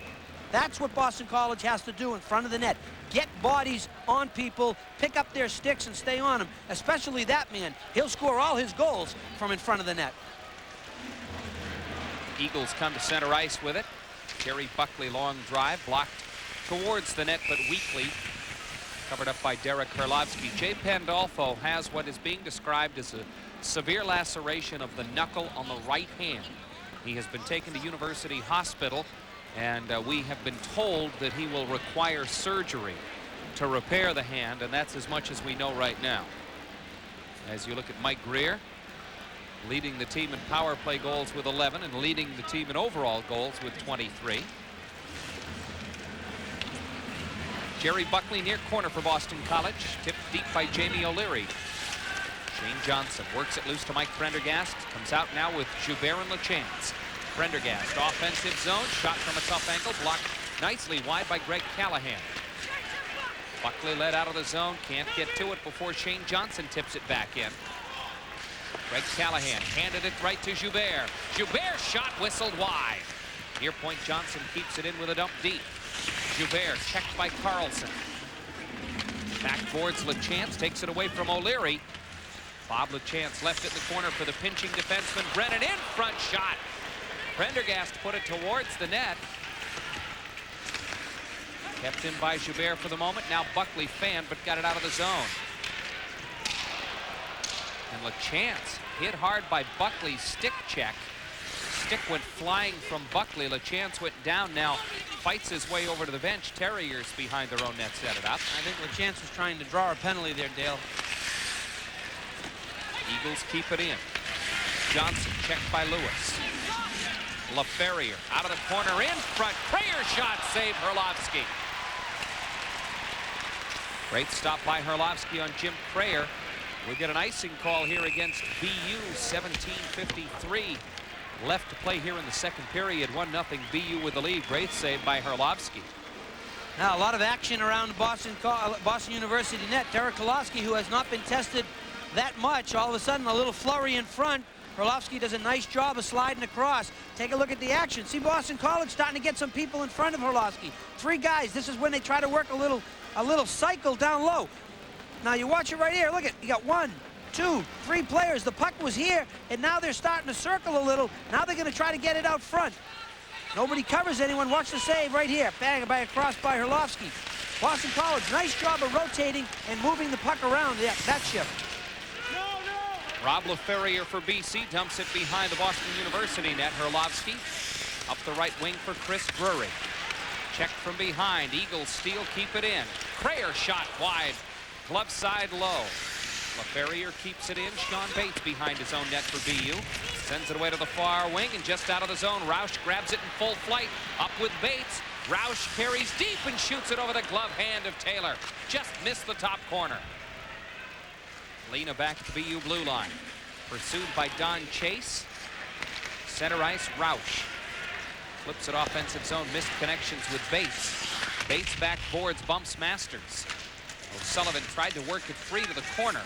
That's what Boston College has to do in front of the net. Get bodies on people, pick up their sticks and stay on them, especially that man. He'll score all his goals from in front of the net. Eagles come to center ice with it. Terry Buckley long drive, blocked towards the net but weakly. Covered up by Derek Herlovsky. Jay Pandolfo has what is being described as a severe laceration of the knuckle on the right hand. He has been taken to University Hospital, and we have been told that he will require surgery to repair the hand, and that's as much as we know right now. As you look at Mike Greer, leading the team in power play goals with 11 and leading the team in overall goals with 23. Jerry Buckley near corner for Boston College. Tipped deep by Jamie O'Leary. Shane Johnson works it loose to Mike Prendergast. Comes out now with Joubert and LaChance. Prendergast, offensive zone. Shot from a tough angle. Blocked nicely wide by Greg Callahan. Buckley led out of the zone. Can't get to it before Shane Johnson tips it back in. Greg Callahan handed it right to Joubert. Joubert shot whistled wide. Near point Johnson keeps it in with a dump deep. Joubert checked by Carlson. Backboards LaChance, takes it away from O'Leary. Bob LaChance left it in the corner for the pinching defenseman Brennan. In front shot. Prendergast put it towards the net. Kept in by Joubert for the moment. Now Buckley fanned but got it out of the zone. And LaChance hit hard by Buckley's stick check. Stick went flying from Buckley. LaChance went down now. Fights his way over to the bench. Terriers behind their own net set it up. I think LaChance was trying to draw a penalty there, Dale. Eagles keep it in. Johnson checked by Lewis. LaFerrier out of the corner in front. Prayer shot save Herlovsky. Great stop by Herlovsky on Jim Prayer. We get an icing call here against BU. 17:53 left to play here in the second period. 1-0 BU with the lead. Great save by Herlovsky. Now a lot of action around Boston University net. Derek Herlovsky, who has not been tested that much, all of a sudden a little flurry in front. Herlovsky does a nice job of sliding across. Take a look at the action. See Boston College starting to get some people in front of Herlovsky. 3 guys. This is when they try to work a little cycle down low. Now you watch it right here. Look at, you got 1, 2, 3 players. The puck was here, and now they're starting to circle a little. Now they're going to try to get it out front. Nobody covers anyone. Watch the save right here. Bang by a cross by Herlovsky. Boston College, nice job of rotating and moving the puck around that shift. Rob LaFerrier for BC dumps it behind the Boston University net. Herlovsky up the right wing for Chris Drury. Checked from behind. Eagles steal, keep it in. Prayer shot wide. Glove side low. LaFerrier keeps it in. Sean Bates behind his own net for BU. Sends it away to the far wing and just out of the zone. Roush grabs it in full flight. Up with Bates. Roush carries deep and shoots it over the glove hand of Taylor. Just missed the top corner. Lena back to the BU blue line. Pursued by Don Chase. Center ice, Roush. Flips it offensive zone. Missed connections with Bates. Bates backboards, bumps Masters. O'Sullivan tried to work it free to the corner.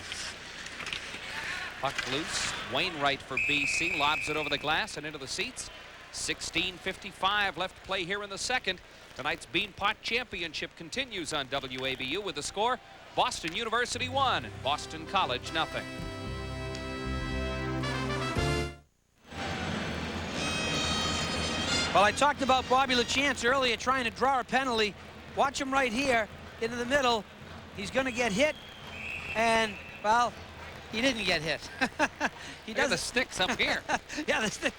Puck loose. Wainwright for BC lobs it over the glass and into the seats. 16:55 left to play here in the second. Tonight's Beanpot Championship continues on WABU with the score Boston University 1, Boston College 0. Well, I talked about Bobby LaChance earlier trying to draw a penalty. Watch him right here into the middle. He's going to get hit, and, well, he didn't get hit. He does the sticks up here. Yeah, the stick.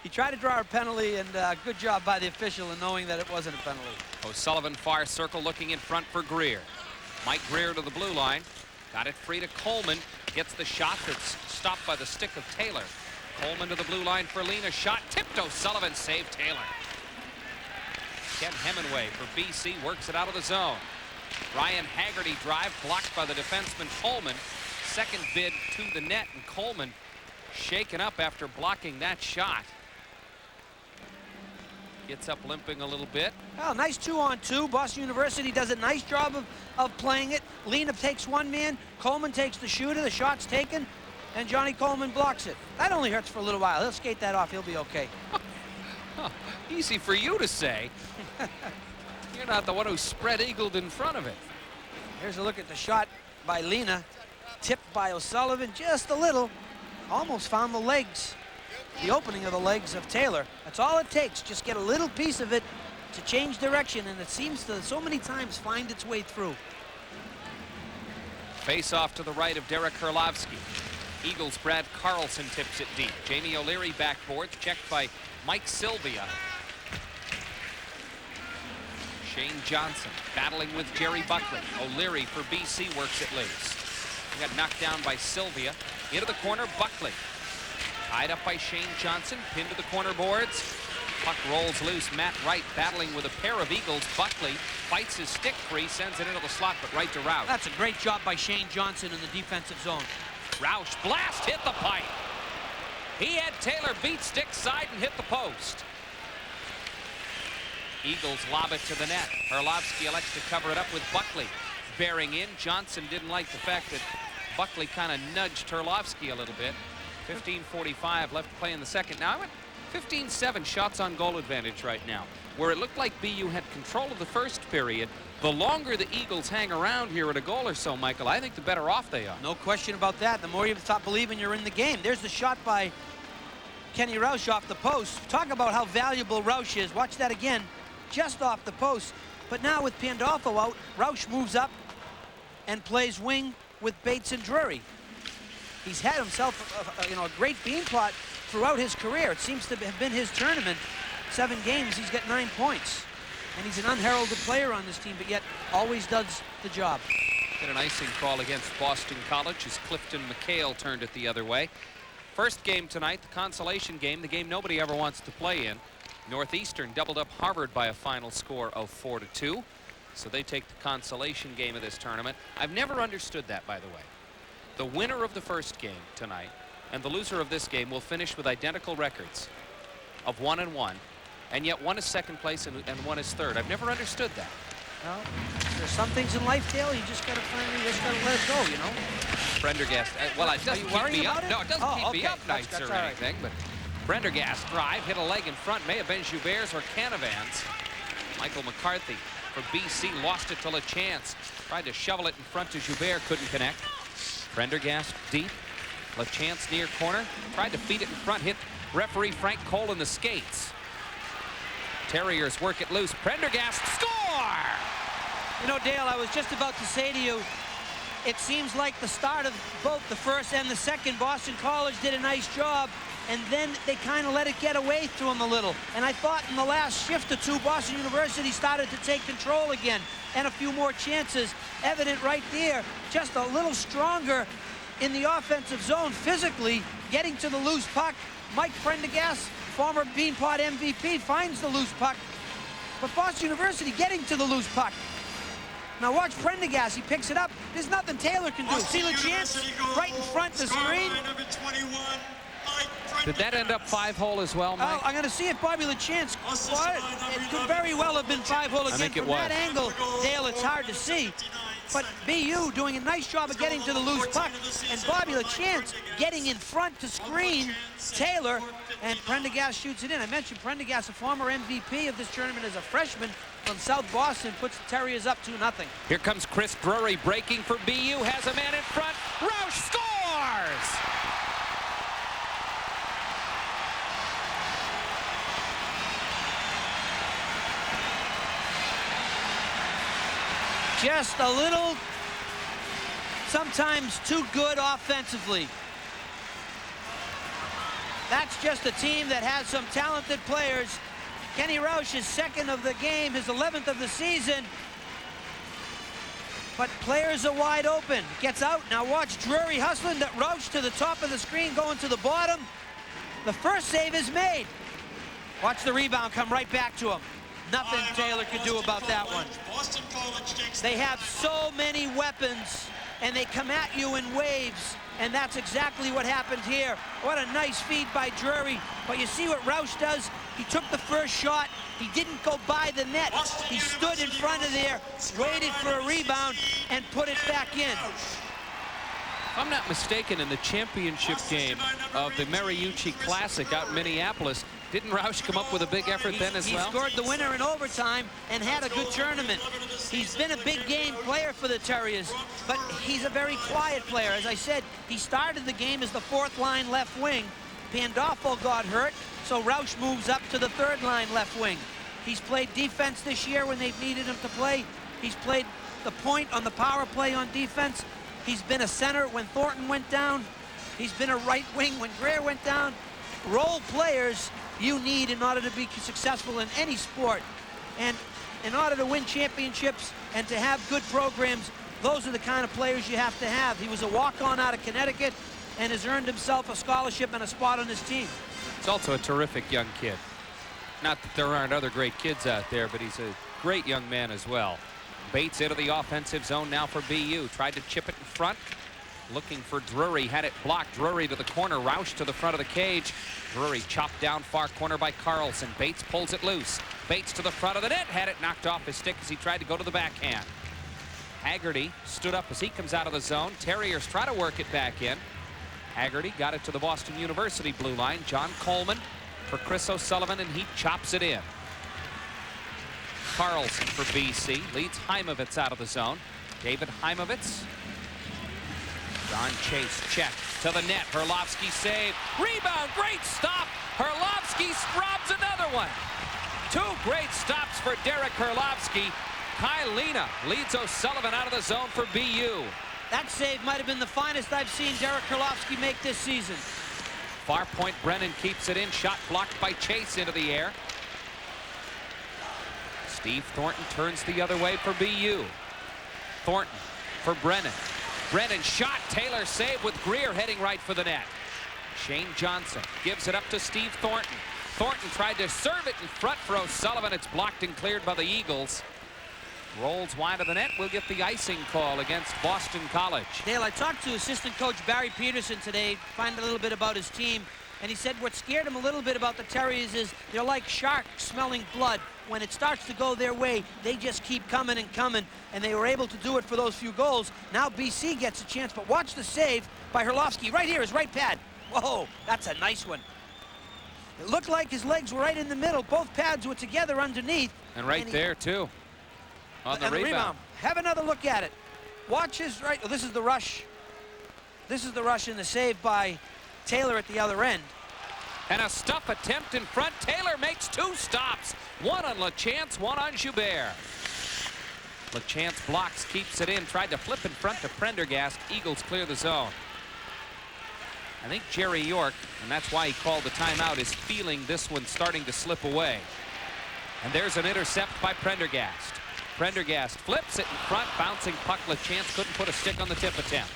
He tried to draw a penalty, and good job by the official in knowing that it wasn't a penalty. O'Sullivan far circle looking in front for Greer. Mike Greer to the blue line. Got it free to Coleman. Gets the shot that's stopped by the stick of Taylor. Coleman to the blue line for Lena. Shot tipped. O'Sullivan saved Taylor. Ken Hemingway for BC works it out of the zone. Ryan Haggerty drive blocked by the defenseman Coleman. Second bid to the net, and Coleman shaken up after blocking that shot. Gets up limping a little bit. Well, nice 2-on-2. Boston University does a nice job of playing it. Lena takes one man. Coleman takes the shooter. The shot's taken, and Johnny Coleman blocks it. That only hurts for a little while. He'll skate that off. He'll be okay. Easy for you to say. You're not the one who spread-eagled in front of it. Here's a look at the shot by Lena. Tipped by O'Sullivan just a little. Almost found the legs, the opening of the legs of Taylor. That's all it takes. Just get a little piece of it to change direction, and it seems to so many times find its way through. Face off to the right of Derek Herlovsky. Eagles' Brad Carlson tips it deep. Jamie O'Leary backboards, checked by Mike Sylvia. Shane Johnson battling with Jerry Buckley. O'Leary for BC works it loose. He got knocked down by Sylvia. Into the corner, Buckley. Tied up by Shane Johnson, pinned to the corner boards. Puck rolls loose. Matt Wright battling with a pair of Eagles. Buckley fights his stick free, sends it into the slot, but right to Roush. That's a great job by Shane Johnson in the defensive zone. Roush blast hit the pipe. He had Taylor beat stick side and hit the post. Eagles lob it to the net. Herlovsky elects to cover it up with Buckley. Bearing in, Johnson didn't like the fact that Buckley kind of nudged Herlovsky a little bit. 15:45 left to play in the second. Now, I'm at 15-7 shots on goal advantage right now. Where it looked like BU had control of the first period, the longer the Eagles hang around here at a goal or so, Michael, I think the better off they are. No question about that. The more you stop believing you're in the game. There's the shot by Kenny Roush off the post. Talk about how valuable Roush is. Watch that again. Just off the post. But now with Pandolfo out, Roush moves up and plays wing with Bates and Drury. He's had himself a great Beanpot throughout his career. It seems to have been his tournament. 7 games, he's got 9 points. And he's an unheralded player on this team, but yet always does the job. Get an icing call against Boston College as Clifton McHale turned it the other way. First game tonight, the consolation game, the game nobody ever wants to play in. Northeastern doubled up Harvard by a final score of 4-2. So they take the consolation game of this tournament. I've never understood that, by the way. The winner of the first game tonight and the loser of this game will finish with identical records of 1-1, and yet one is second place and one is third. I've never understood that. Well, there's some things in life, Dale, you just gotta let it go, you know. Prendergast, well, it doesn't keep me up. No, it doesn't keep me up nights or anything, but Prendergast drive, hit a leg in front, may have been Joubert's or Canavan's. Michael McCarthy for BC lost it to LaChance. Tried to shovel it in front to Joubert, couldn't connect. Prendergast deep. LaChance near corner. Tried to feed it in front, hit referee Frank Cole in the skates. Terriers work it loose. Prendergast score! You know, Dale, I was just about to say to you, it seems like the start of both the first and the second, Boston College did a nice job, and then they kind of let it get away to them a little. And I thought in the last shift or two, Boston University started to take control again, and a few more chances evident right there. Just a little stronger in the offensive zone physically, getting to the loose puck. Mike Prendergast, former Beanpot MVP, finds the loose puck, but Boston University getting to the loose puck. Now watch Prendergast, he picks it up. There's nothing Taylor can do. See LaChance right in front of the screen. Did that end up 5-hole as well, Mike? Oh, I'm going to see if Bobby LaChance caught it. It could very well have been 5-hole again. I think it From was. that angle, Dale, it's hard to see. But BU doing a nice job of getting to the loose puck. And Bobby LaChance getting in front to screen Taylor. And Prendergast shoots it in. I mentioned Prendergast, a former MVP of this tournament as a freshman from South Boston, puts the Terriers up 2-0. Here comes Chris Drury breaking for BU. Has a man in front. Roush scores! Just a little, sometimes too good offensively. That's just a team that has some talented players. Kenny Roush is second of the game, his 11th of the season. But players are wide open. Gets out. Now watch Drury hustling that Roush to the top of the screen, going to the bottom. The first save is made. Watch the rebound come right back to him. Nothing Taylor could do about that one. They have so many weapons, and they come at you in waves, and that's exactly what happened here. What a nice feed by Drury. But you see what Roush does? He took the first shot. He didn't go by the net. He stood in front of there, waited for a rebound, and put it back in. If I'm not mistaken, in the championship game of the Mariucci Classic out in Minneapolis, didn't Roush come up with a big effort then as well? He scored the winner in overtime and had a good tournament. He's been a big game player for the Terriers, but he's a very quiet player. As I said, he started the game as the fourth line left wing. Pandolfo got hurt, so Roush moves up to the third line left wing. He's played defense this year when they've needed him to play. He's played the point on the power play on defense. He's been a center when Thornton went down. He's been a right wing when Greer went down. Role players you need in order to be successful in any sport. And in order to win championships and to have good programs, those are the kind of players you have to have. He was a walk-on out of Connecticut and has earned himself a scholarship and a spot on his team. He's also a terrific young kid. Not that there aren't other great kids out there, but he's a great young man as well. Bates into the offensive zone now for BU. Tried to chip it in front. Looking for Drury. Had it blocked. Drury to the corner. Roush to the front of the cage. Drury chopped down far corner by Carlson. Bates pulls it loose. Bates to the front of the net. Had it knocked off his stick as he tried to go to the backhand. Haggerty stood up as he comes out of the zone. Terriers try to work it back in. Haggerty got it to the Boston University blue line. John Coleman for Chris O'Sullivan, and he chops it in. Carlson for BC leads Heimovitz out of the zone. David Heimovitz. John Chase check to the net. Herlovsky save. Rebound. Great stop. Herlovsky robs another one. Two great stops for Derek Herlovsky. Kylina leads O'Sullivan out of the zone for BU. That save might have been the finest I've seen Derek Herlovsky make this season. Far point, Brennan keeps it in. Shot blocked by Chase into the air. Steve Thornton turns the other way for BU. Thornton for Brennan. Brennan shot. Taylor save with Greer heading right for the net. Shane Johnson gives it up to Steve Thornton. Thornton tried to serve it in front for O'Sullivan. It's blocked and cleared by the Eagles. Rolls wide of the net. We'll get the icing call against Boston College. Dale, I talked to assistant coach Barry Peterson today, find a little bit about his team, and he said what scared him a little bit about the Terriers is they're like sharks smelling blood. When it starts to go their way, they just keep coming and coming, and they were able to do it for those few goals. Now BC gets a chance, but watch the save by Herlovsky. Right here, his right pad. Whoa, that's a nice one. It looked like his legs were right in the middle. Both pads were together underneath. And right there, too, on the rebound. Have another look at it. Watch his right. Oh, this is the rush. This is the rush and the save by Taylor at the other end. And a stuff attempt in front. Taylor makes two stops. One on LaChance, one on Joubert. LaChance blocks, keeps it in. Tried to flip in front to Prendergast. Eagles clear the zone. I think Jerry York, and that's why he called the timeout, is feeling this one starting to slip away. And there's an intercept by Prendergast. Prendergast flips it in front. Bouncing puck. LaChance couldn't put a stick on the tip attempt.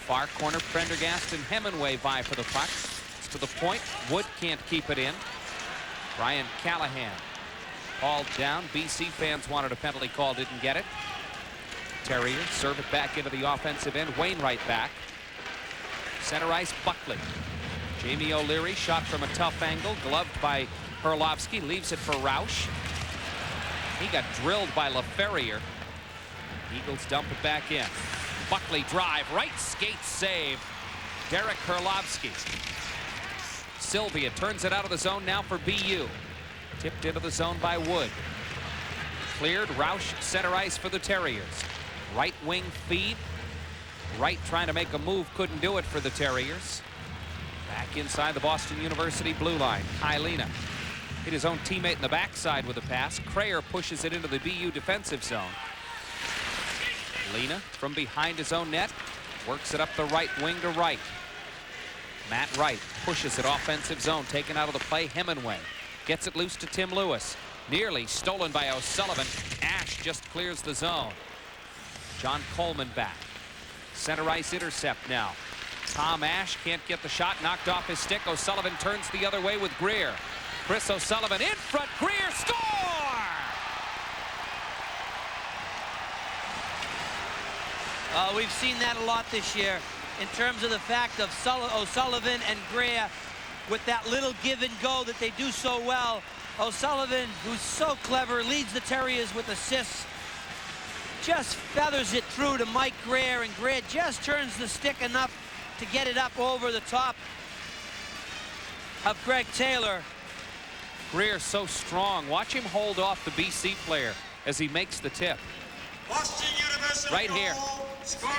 Far corner, Prendergast and Hemingway vie for the puck. It's to the point. Wood can't keep it in. Ryan Callahan hauled down. BC fans wanted a penalty call, didn't get it. Terriers serve it back into the offensive end. Wainwright back. Center ice, Buckley. Jamie O'Leary shot from a tough angle. Gloved by Herlovsky. Leaves it for Roush. He got drilled by LaFerriere. Eagles dump it back in. Buckley drive, right skate save. Derek Herlovsky. Sylvia turns it out of the zone now for BU. Tipped into the zone by Wood. Cleared, Roush center ice for the Terriers. Right wing feed. Wright trying to make a move, couldn't do it for the Terriers. Back inside the Boston University blue line. Kylina hit his own teammate in the backside with a pass. Crayer pushes it into the BU defensive zone. Lena from behind his own net works it up the right wing to Wright. Matt Wright pushes it offensive zone, taken out of the play. Hemingway gets it loose to Tim Lewis. Nearly stolen by O'Sullivan. Ash just clears the zone. John Coleman back. Center ice intercept now. Tom Ash can't get the shot, knocked off his stick. O'Sullivan turns the other way with Greer. Chris O'Sullivan in front. Greer score! We've seen that a lot this year in terms of the fact of O'Sullivan and Greer with that little give and go that they do so well. O'Sullivan, who's so clever, leads the Terriers with assists. Just feathers it through to Mike Greer, and Greer just turns the stick enough to get it up over the top of Greg Taylor. Greer so strong. Watch him hold off the BC player as he makes the tip. Boston University Right here.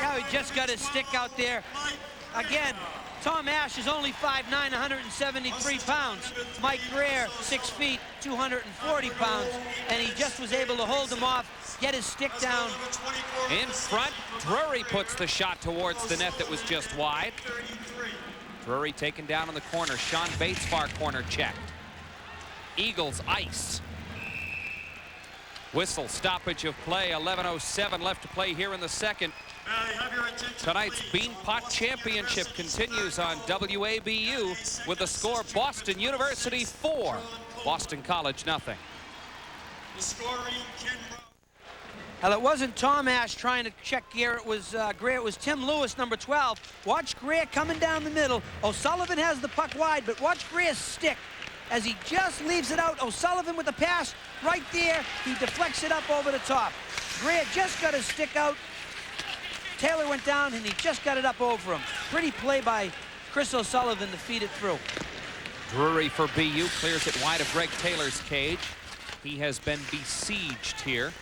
Now he just got his stick out there. Again, Tom Ash is only 5'9", 173 pounds. Mike Greer, 6 feet, 240 pounds. And he just was able to hold him off, get his stick down. In front, Drury puts the shot towards the net that was just wide. Drury taken down in the corner. Sean Bates far corner checked. Eagles ice. Whistle, stoppage of play. 11:07 left to play here in the second. Tonight's Beanpot Championship continues on WABU with the score Boston University 4, Boston College nothing. Well, it wasn't Tom Ash trying to check Greer. It was Greer. It was Tim Lewis, number 12. Watch Greer coming down the middle. O'Sullivan has the puck wide, but watch Greer's stick as he just leaves it out. O'Sullivan with the pass right there. He deflects it up over the top. Greer just got his stick out. Taylor went down, and he just got it up over him. Pretty play by Chris O'Sullivan to feed it through. Drury for BU clears it wide of Greg Taylor's cage. He has been besieged here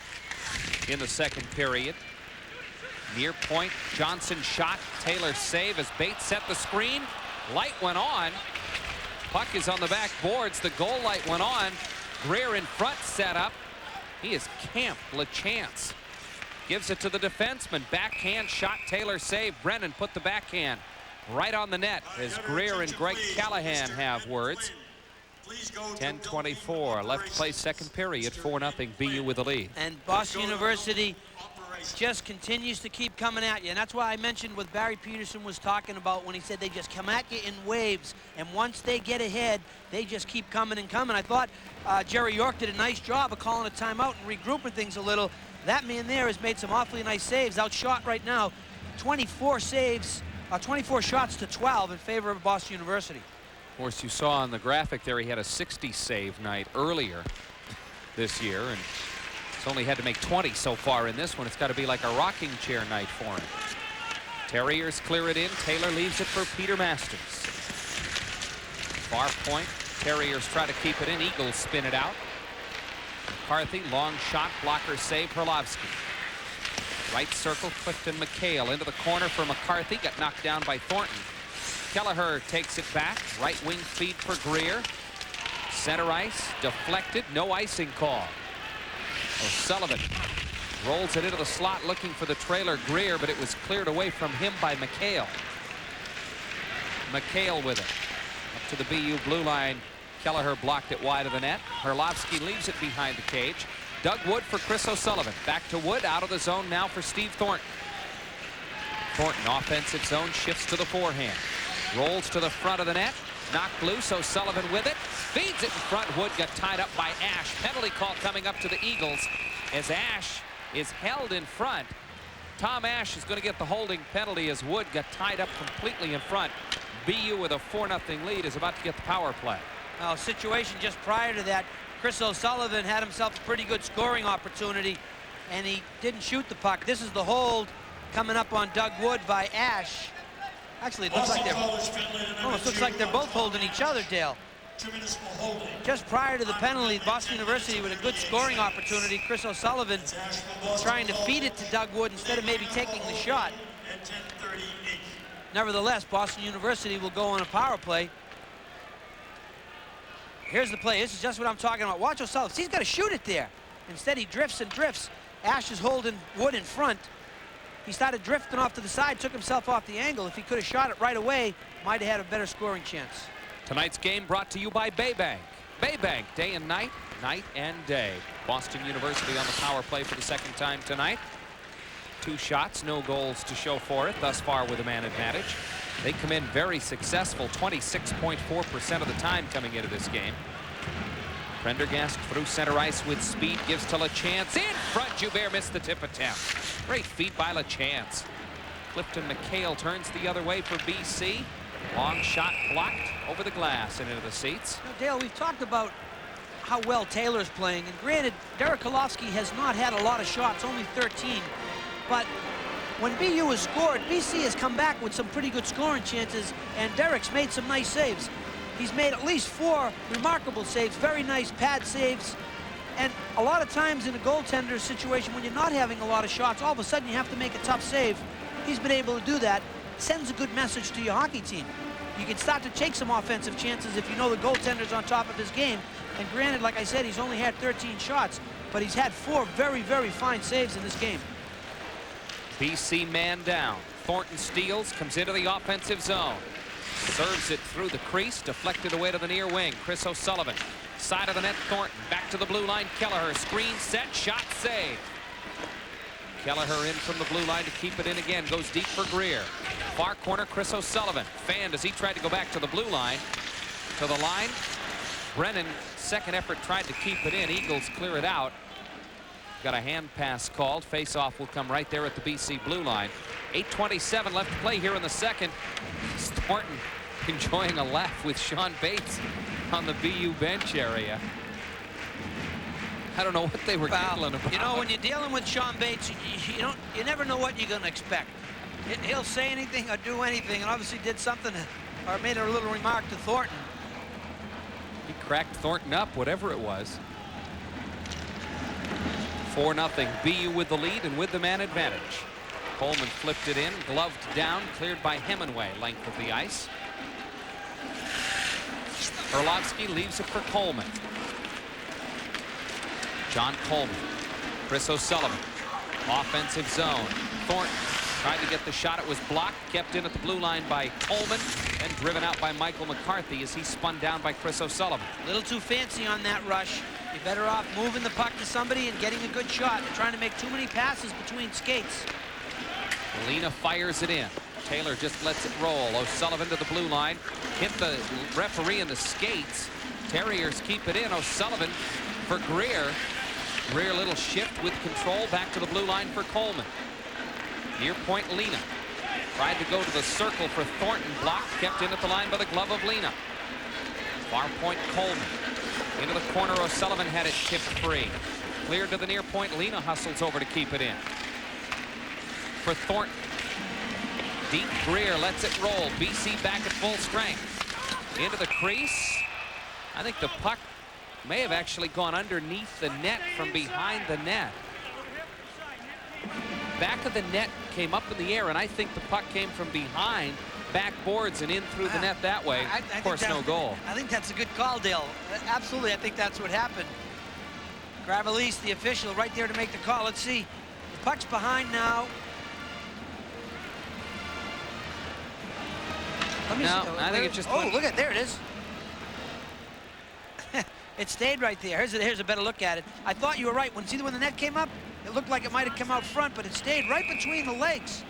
in the second period. Near point, Johnson shot. Taylor save as Bates set the screen. Light went on. Puck is on the back boards. The goal light went on. Greer in front set up. He is camped. LaChance gives it to the defenseman. Backhand shot. Taylor save. Brennan put the backhand right on the net as Greer and Greg Callahan have words. 10:24 left to play second period. 4-0 BU with the lead. And Boston University just continues to keep coming at you. And that's why I mentioned what Barry Peterson was talking about when he said they just come at you in waves. And once they get ahead, they just keep coming and coming. I thought Jerry York did a nice job of calling a timeout and regrouping things a little. That man there has made some awfully nice saves. Outshot right now, 24 saves, 24 shots to 12 in favor of Boston University. Of course, you saw on the graphic there he had a 60 save night earlier this year, and he's only had to make 20 so far in this one. It's got to be like a rocking chair night for him. Terriers clear it in. Taylor leaves it for Peter Masters. Far point. Terriers try to keep it in. Eagles spin it out. McCarthy, long shot, blocker save, Herlovsky. Right circle, Clifton McHale into the corner for McCarthy. Got knocked down by Thornton. Kelleher takes it back. Right wing feed for Greer. Center ice, deflected, no icing call. O'Sullivan rolls it into the slot looking for the trailer Greer, but it was cleared away from him by McHale. McHale with it. Up to the BU blue line. Kelleher blocked it wide of the net. Herlovsky leaves it behind the cage. Doug Wood for Chris O'Sullivan. Back to Wood, out of the zone now for Steve Thornton. Thornton, offensive zone, shifts to the forehand. Rolls to the front of the net. Knocked loose, O'Sullivan with it. Feeds it in front. Wood got tied up by Ash. Penalty call coming up to the Eagles as Ash is held in front. Tom Ash is going to get the holding penalty as Wood got tied up completely in front. BU with a 4-0 lead is about to get the power play. Now, situation just prior to that, Chris O'Sullivan had himself a pretty good scoring opportunity. and he didn't shoot the puck. This is the hold coming up on Doug Wood by Ash. Actually, it looks like almost looks like they're both holding each other, Dale. 2 minutes for holding. Just prior to the penalty, Boston University with a good scoring opportunity. Chris O'Sullivan trying to feed it to Doug Wood instead of maybe taking the shot. At 10:38. Nevertheless, Boston University will go on a power play. Here's the play. This is just what I'm talking about. Watch O'Sullivan. He's got to shoot it there. Instead, he drifts and drifts. Ash is holding Wood in front. He started drifting off to the side, took himself off the angle. If he could have shot it right away, might have had a better scoring chance. Tonight's game brought to you by Baybank. Baybank, day and night, night and day. Boston University on the power play for the second time tonight. 2 shots, no goals to show for it thus far with a man advantage. They come in very successful, 26.4% of the time coming into this game. Prendergast through center ice with speed, gives to LaChance. In front, Joubert missed the tip attempt. Great feed by LaChance. Clifton McHale turns the other way for BC. Long shot blocked over the glass and into the seats. Now, Dale, we've talked about how well Taylor's playing, and granted, Derek Kolofsky has not had a lot of shots, only 13. But when BU has scored, BC has come back with some pretty good scoring chances, and Derek's made some nice saves. He's made at least 4 remarkable saves, very nice pad saves. And a lot of times in a goaltender situation, when you're not having a lot of shots, all of a sudden you have to make a tough save. He's been able to do that. Sends a good message to your hockey team. You can start to take some offensive chances if you know the goaltender's on top of his game. And granted, like I said, he's only had 13 shots, but he's had 4 very, very fine saves in this game. BC man down. Thornton steals, comes into the offensive zone. Serves it through the crease, deflected away to the near wing. Chris O'Sullivan, side of the net, Thornton. Back to the blue line, Kelleher. Screen set, shot save. Kelleher in from the blue line to keep it in again. Goes deep for Greer. Far corner, Chris O'Sullivan. Fanned as he tried to go back to the blue line. To the line. Brennan, second effort, tried to keep it in. Eagles clear it out. Got a hand pass called. Face-off will come right there at the BC blue line. 8:27 left to play here in the second. Thornton enjoying a laugh with Sean Bates on the BU bench area. I don't know what they were giggling about. You know, when you're dealing with Sean Bates, you never know what you're going to expect. He'll say anything or do anything, and obviously did something or made a little remark to Thornton. He cracked Thornton up, whatever it was. 4-0. BU with the lead and with the man advantage. Coleman flipped it in, gloved down, cleared by Hemingway, length of the ice. Orlovsky leaves it for Coleman. John Coleman. Chris O'Sullivan. Offensive zone. Thornton tried to get the shot. It was blocked. Kept in at the blue line by Coleman and driven out by Michael McCarthy as he spun down by Chris O'Sullivan. A little too fancy on that rush. You're better off moving the puck to somebody and getting a good shot. You're trying to make too many passes between skates. Lena fires it in. Taylor just lets it roll. O'Sullivan to the blue line. Hit the referee in the skates. Terriers keep it in. O'Sullivan for Greer. Greer a little shift with control back to the blue line for Coleman. Near point Lena. Tried to go to the circle for Thornton. Blocked. Kept in at the line by the glove of Lena. Far point Coleman. Into the corner. O'Sullivan had it tipped free. Cleared to the near point. Lena hustles over to keep it in. For Thornton. Deep Greer lets it roll. BC back at full strength. Into the crease. I think the puck may have actually gone underneath the net from behind the net. Back of the net came up in the air, and I think the puck came from behind backboards and in through the net that way. Of course, no goal. I think that's a good call, Dale. Absolutely, I think that's what happened. Gravelise, the official, right there to make the call. Let's see. The puck's behind now. Let me see. I think it just went. Look at there it is. It stayed right there. Here's a better look at it. I thought you were right. When the net came up, it looked like it might have come out front, but it stayed right between the legs.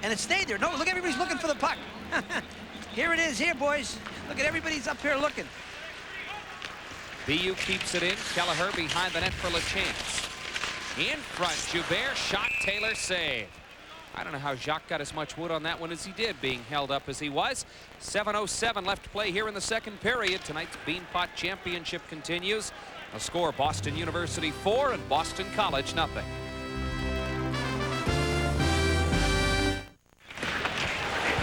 And it stayed there. No, look, everybody's looking for the puck. Here it is, here, boys. Look at everybody's up here looking. BU keeps it in. Kelleher behind the net for LaChance. In front, Joubert shot, Taylor save. I don't know how Jacques got as much wood on that one as he did, being held up as he was. 7:07 left to play here in the second period. Tonight's Beanpot Championship continues. A score, Boston University 4 and Boston College 0.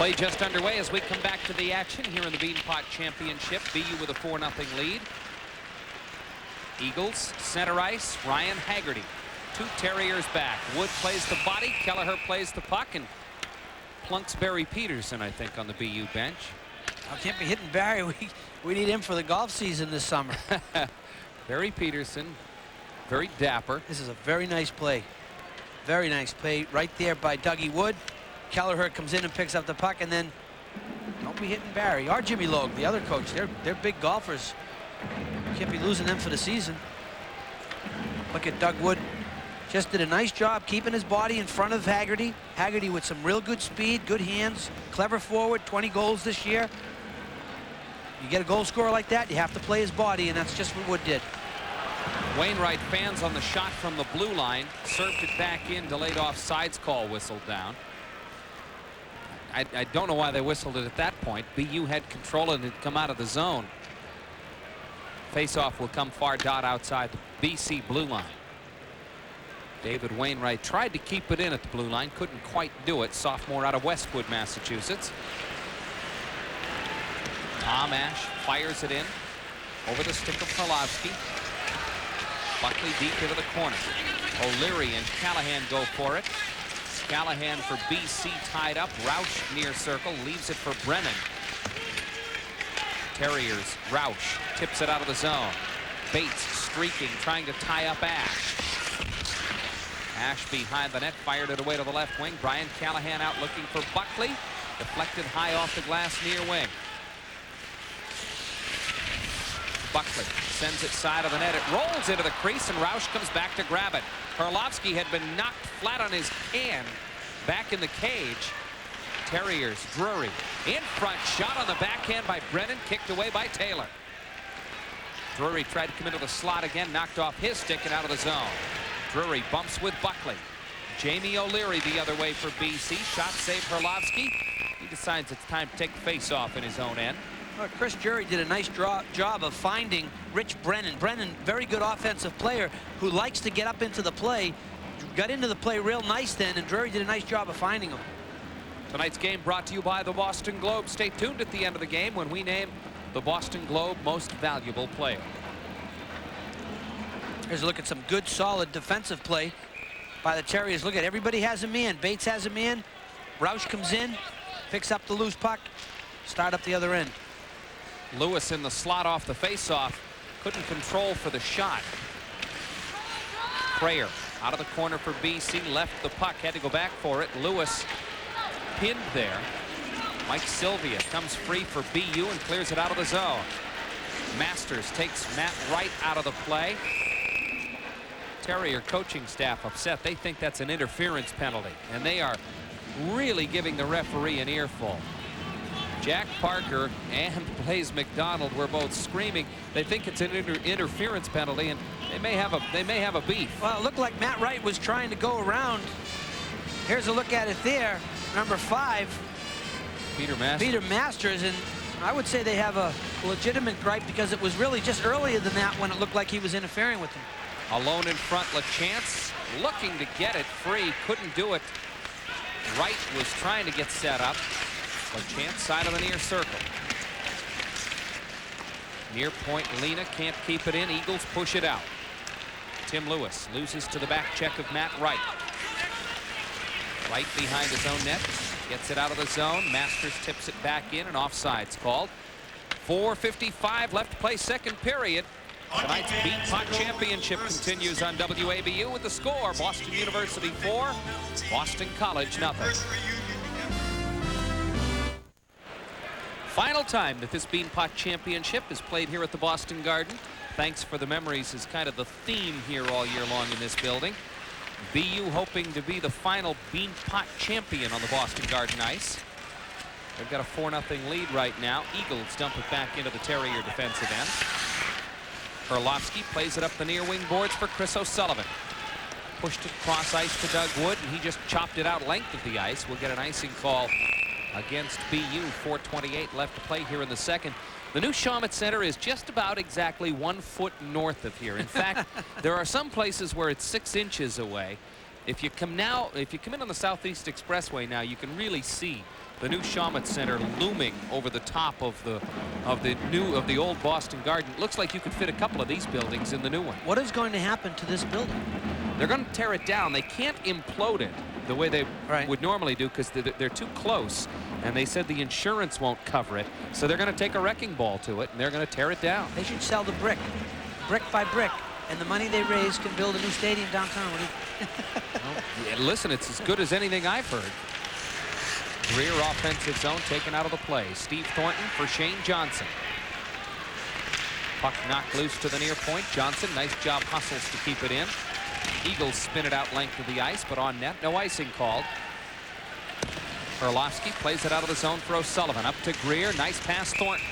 Play just underway as we come back to the action here in the Beanpot Championship. BU with a 4-0 lead. Eagles, center ice, Ryan Haggerty. 2 Terriers back. Wood plays the body. Kelleher plays the puck and plunks Barry Peterson, I think, on the BU bench. I can't be hitting Barry. We need him for the golf season this summer. Barry Peterson, very dapper. This is a very nice play. Very nice play right there by Dougie Wood. Kelleher comes in and picks up the puck, and then don't be hitting Barry or Jimmy Logue, the other coach. They're big golfers. Can't be losing them for the season. Look at Doug Wood. Just did a nice job keeping his body in front of Haggerty. Haggerty with some real good speed, good hands, clever forward, 20 goals this year. You get a goal scorer like that, you have to play his body, and that's just what Wood did. Wainwright fans on the shot from the blue line. Served it back in, delayed offsides call whistled down. I don't know why they whistled it at that point. BU had control and had come out of the zone. Face-off will come far dot outside the BC blue line. David Wainwright tried to keep it in at the blue line, couldn't quite do it. Sophomore out of Westwood, Massachusetts. Tom Ash fires it in over the stick of Karlovsky. Buckley deep into the corner. O'Leary and Callahan go for it. Callahan for BC tied up. Roush near circle, leaves it for Brennan. Terriers, Roush tips it out of the zone. Bates streaking, trying to tie up Ash. Ash behind the net, fired it away to the left wing. Brian Callahan out looking for Buckley. Deflected high off the glass near wing. Buckley sends it side of the net. It rolls into the crease, and Roush comes back to grab it. Karlovsky had been knocked flat on his hand back in the cage. Terriers, Drury in front, shot on the backhand by Brennan, kicked away by Taylor. Drury tried to come into the slot again, knocked off his stick and out of the zone. Drury bumps with Buckley. Jamie O'Leary the other way for BC. Shot save Karlovsky. He decides it's time to take the face-off in his own end. Well, Chris Jury did a nice job of finding Rich Brennan. Brennan, very good offensive player who likes to get up into the play. Got into the play real nice then, and Drury did a nice job of finding him. Tonight's game brought to you by the Boston Globe. Stay tuned at the end of the game when we name the Boston Globe Most Valuable Player. Here's a look at some good, solid defensive play by the Terriers. Look at everybody has a man. Bates has a man. Roush comes in, picks up the loose puck, start up the other end. Lewis in the slot off the face-off. Couldn't control for the shot. Prayer out of the corner for BC. Left the puck. Had to go back for it. Lewis pinned there. Mike Sylvia comes free for BU and clears it out of the zone. Masters takes Matt Wright out of the play. Terrier coaching staff upset. They think that's an interference penalty, and they are really giving the referee an earful. Jack Parker and Blaze McDonald were both screaming. They think it's an interference penalty, and they may have a beef. Well, it looked like Matt Wright was trying to go around. Here's a look at it there. Number 5, Peter Masters. Peter Masters, and I would say they have a legitimate gripe because it was really just earlier than that when it looked like he was interfering with him. Alone in front, LaChance looking to get it free, couldn't do it. Wright was trying to get set up. LaChance side of the near circle. Near point, Lena can't keep it in. Eagles push it out. Tim Lewis loses to the back check of Matt Wright. Wright behind his own net, gets it out of the zone. Masters tips it back in, and offside's called. 4:55 left to play second period. Tonight's Beanpot Championship continues on WABU with the score: Boston University 4, Boston College 0. Final time that this Beanpot Championship is played here at the Boston Garden. Thanks for the memories is kind of the theme here all year long in this building. BU hoping to be the final Beanpot champion on the Boston Garden ice. They've got a 4-0 lead right now. Eagles dump it back into the Terrier defensive end. Karlovsky plays it up the near wing boards for Chris O'Sullivan. Pushed it cross ice to Doug Wood, and he just chopped it out length of the ice. We'll get an icing call against BU. 4:28 left to play here in the second. The new Shawmut Center is just about exactly 1 foot north of here. In fact, there are some places where it's 6 inches away. If you come in on the Southeast Expressway now, you can really see The new Shawmut Center looming over the top of the old Boston Garden. Looks like you could fit a couple of these buildings in the new one. What is going to happen to this building? They're going to tear it down. They can't implode it the way they would normally do because they're too close, and they said the insurance won't cover it, so they're going to take a wrecking ball to it and they're going to tear it down. They should sell the brick by brick, and the money they raise can build a new stadium downtown. Well, yeah, listen, it's as good as anything I've heard. Greer offensive zone taken out of the play. Steve Thornton for Shane Johnson. Puck knocked loose to the near point. Johnson, nice job, hustles to keep it in. Eagles spin it out length of the ice, but on net, no icing called. Herlovsky plays it out of the zone for O'Sullivan. Up to Greer, nice pass, Thornton.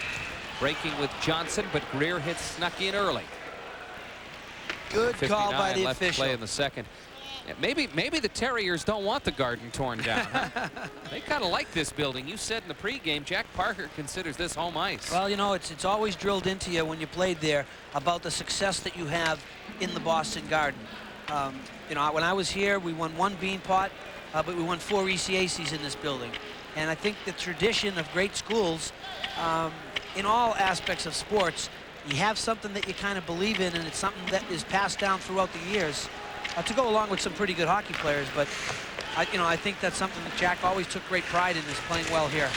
Breaking with Johnson, but Greer hits snuck in early. Good call by the left official. Play in the second. Yeah, maybe the Terriers don't want the Garden torn down. Huh? They kind of like this building. You said in the pregame, Jack Parker considers this home ice. Well, you know, it's always drilled into you when you played there about the success that you have in the Boston Garden. You know, when I was here, we won 1 Beanpot, but we won 4 ECACs in this building. And I think the tradition of great schools in all aspects of sports, you have something that you kind of believe in, and it's something that is passed down throughout the years to go along with some pretty good hockey players. But I think that's something that Jack always took great pride in, is playing well here.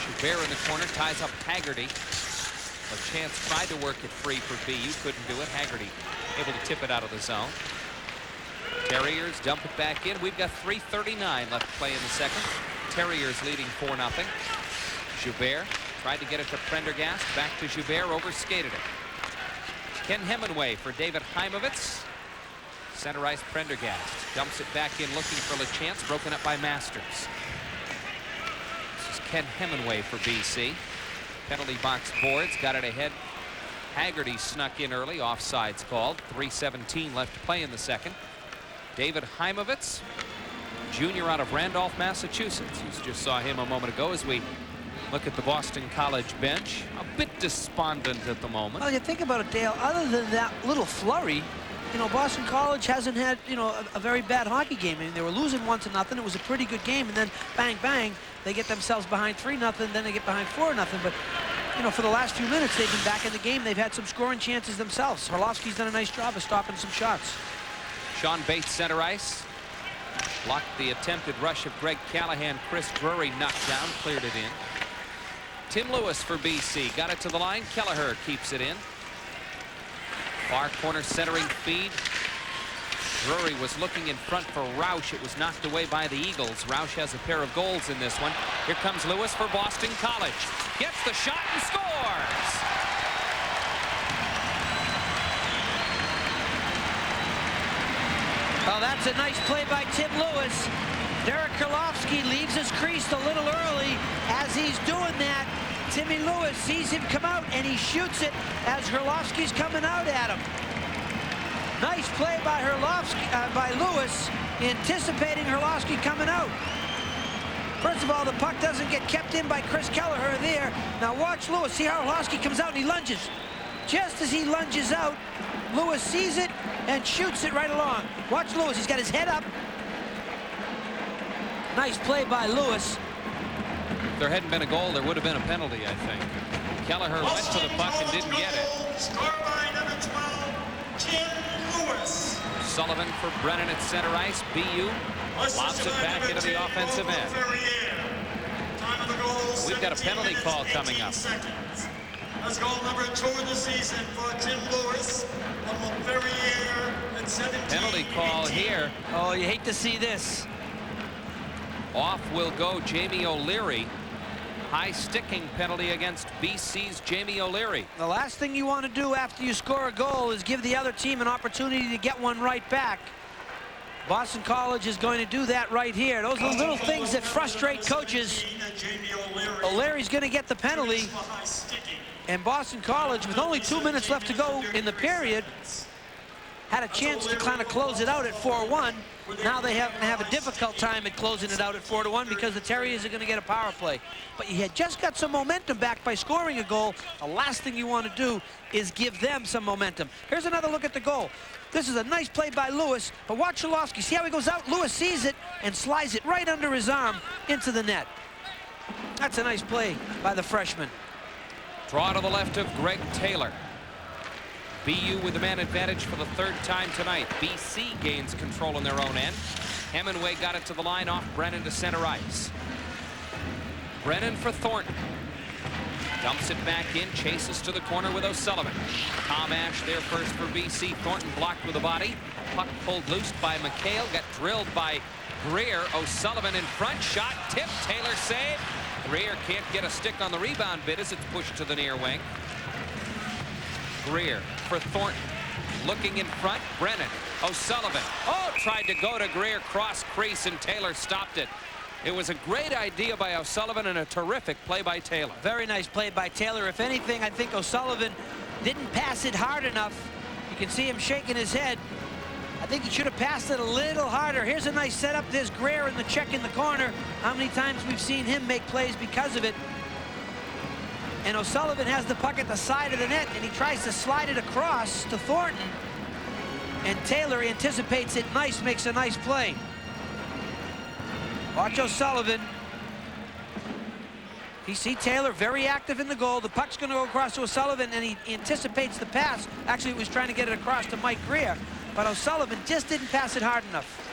Schubert in the corner ties up Haggerty. Chance tried to work it free for BU, couldn't do it. Haggerty able to tip it out of the zone. Terriers dump it back in. We've got 3:39 left to play in the second. Terriers leading 4-0. Schubert tried to get it to Prendergast. Back to Schubert, overskated it. Ken Hemingway for David Heimovitz. Center ice, Prendergast dumps it back in, looking for LaChance, broken up by Masters. This is Ken Hemingway for BC. Penalty box boards, got it ahead. Haggerty snuck in early, offsides called. 3:17 left to play in the second. David Heimovitz, junior out of Randolph, Massachusetts. You just saw him a moment ago as we look at the Boston College bench. A bit despondent at the moment. Well, you think about it, Dale, other than that little flurry, you know, Boston College hasn't had, you know, a very bad hockey game. I mean, they were losing 1-0. It was a pretty good game, and then bang, bang, they get themselves behind 3-0, then they get behind 4-0. But, you know, for the last few minutes, they've been back in the game. They've had some scoring chances themselves. Herlovsky's done a nice job of stopping some shots. Sean Bates, center ice. Blocked the attempted rush of Greg Callahan. Chris Drury knocked down, cleared it in. Tim Lewis for BC. Got it to the line. Kelleher keeps it in. Far corner centering feed. Drury was looking in front for Roush. It was knocked away by the Eagles. Roush has a pair of goals in this one. Here comes Lewis for Boston College. Gets the shot and scores! Well, that's a nice play by Tim Lewis. Derek Herlovsky leaves his crease a little early. As he's doing that, Timmy Lewis sees him come out, and he shoots it as Herlovsky's coming out at him. Nice play by by Lewis, anticipating Herlovsky coming out. First of all, the puck doesn't get kept in by Chris Kelleher there. Now watch Lewis. See how Herlovsky comes out and he lunges. Just as he lunges out, Lewis sees it and shoots it right along. Watch Lewis. He's got his head up. Nice play by Lewis. If there hadn't been a goal, there would have been a penalty, I think. Kelleher went to the puck and didn't get it. Scored by number 12, Tim Lewis. Sullivan for Brennan at center ice. BU lobs it back into the offensive end. Time of the goal, We've got a penalty call 18 coming up. seconds. That's goal number 2 of the season for Tim Lewis from Montpellier at 17. Penalty call here. Oh, you hate to see this. Off will go Jamie O'Leary. High sticking penalty against BC's Jamie O'Leary. The last thing you want to do after you score a goal is give the other team an opportunity to get one right back. Boston College is going to do that right here. Those are the little things that frustrate coaches. O'Leary's going to get the penalty. And Boston College, with only 2 minutes left to go in the period, had a chance to kind of close it out at 4-1. Now they have a difficult time at closing it out at 4-1 because the Terriers are going to get a power play. But you had just got some momentum back by scoring a goal. The last thing you want to do is give them some momentum. Here's another look at the goal. This is a nice play by Lewis, but watch Cholowski. See how he goes out? Lewis sees it and slides it right under his arm into the net. That's a nice play by the freshman. Draw to the left of Greg Taylor. BU with the man advantage for the third time tonight. BC gains control on their own end. Hemingway got it to the line off Brennan to center ice. Brennan for Thornton. Dumps it back in, chases to the corner with O'Sullivan. Tom Ash there first for BC. Thornton blocked with the body. Puck pulled loose by McHale. Got drilled by Greer. O'Sullivan in front. Shot, tip, Taylor save. Greer can't get a stick on the rebound bit as it's pushed to the near wing. Greer for Thornton. Looking in front, Brennan. O'Sullivan. Oh, tried to go to Greer, cross crease, and Taylor stopped it. It was a great idea by O'Sullivan and a terrific play by Taylor. Very nice play by Taylor. If anything, I think O'Sullivan didn't pass it hard enough. You can see him shaking his head. I think he should have passed it a little harder. Here's a nice setup. There's Greer in the check in the corner. How many times we've seen him make plays because of it. And O'Sullivan has the puck at the side of the net, and he tries to slide it across to Thornton. And Taylor anticipates it nice, makes a nice play. Watch O'Sullivan. You see Taylor very active in the goal. The puck's going to go across to O'Sullivan, and he anticipates the pass. Actually, he was trying to get it across to Mike Greer, but O'Sullivan just didn't pass it hard enough.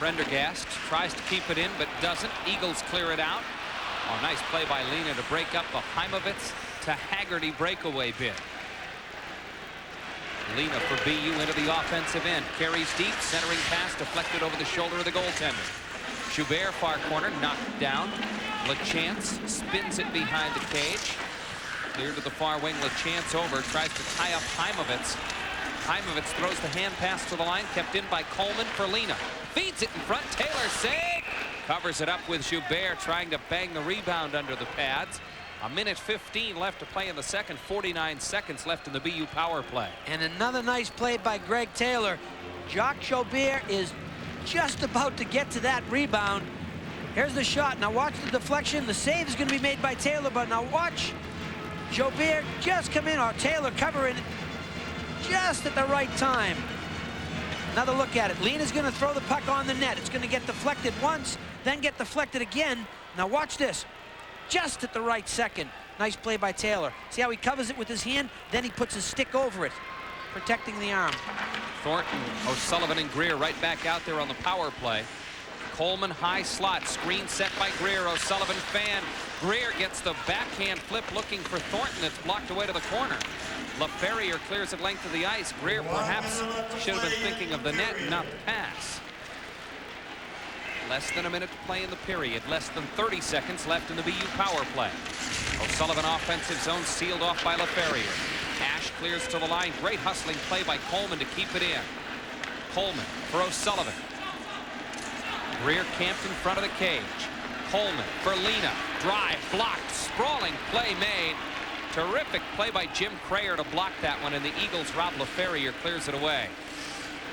Prendergast tries to keep it in, but doesn't. Eagles clear it out. Oh, nice play by Lena to break up the Heimovitz to Haggerty breakaway bid. Lena for BU into the offensive end. Carries deep, centering pass deflected over the shoulder of the goaltender. Schubert, far corner, knocked down. LaChance spins it behind the cage. Clear to the far wing. LaChance over, tries to tie up Heimovitz. Heimovitz throws the hand pass to the line, kept in by Coleman for Lena. Feeds it in front, Taylor save! Covers it up with Schubert, trying to bang the rebound under the pads. A minute 15 left to play in the second, 49 seconds left in the BU power play. And another nice play by Greg Taylor. Jacques Schubert is just about to get to that rebound. Here's the shot. Now watch the deflection. The save is going to be made by Taylor, but now watch Schubert just come in, or Taylor covering it just at the right time. Another look at it. Lena's going to throw the puck on the net. It's going to get deflected once, then get deflected again. Now watch this. Just at the right second. Nice play by Taylor. See how he covers it with his hand? Then he puts his stick over it, protecting the arm. Thornton, O'Sullivan, and Greer right back out there on the power play. Coleman high slot, screen set by Greer. O'Sullivan fan. Greer gets the backhand flip looking for Thornton. It's blocked away to the corner. LaFerrier clears it length of the ice. Greer perhaps should have been thinking of the net and not the pass. Less than a minute to play in the period. Less than 30 seconds left in the BU power play. O'Sullivan offensive zone sealed off by LaFerrier. Ash clears to the line. Great hustling play by Coleman to keep it in. Coleman for O'Sullivan. Greer camped in front of the cage. Coleman for Lena. Drive, blocked, sprawling play made. Terrific play by Jim Crayer to block that one, and the Eagles' Rob LaFerrier clears it away.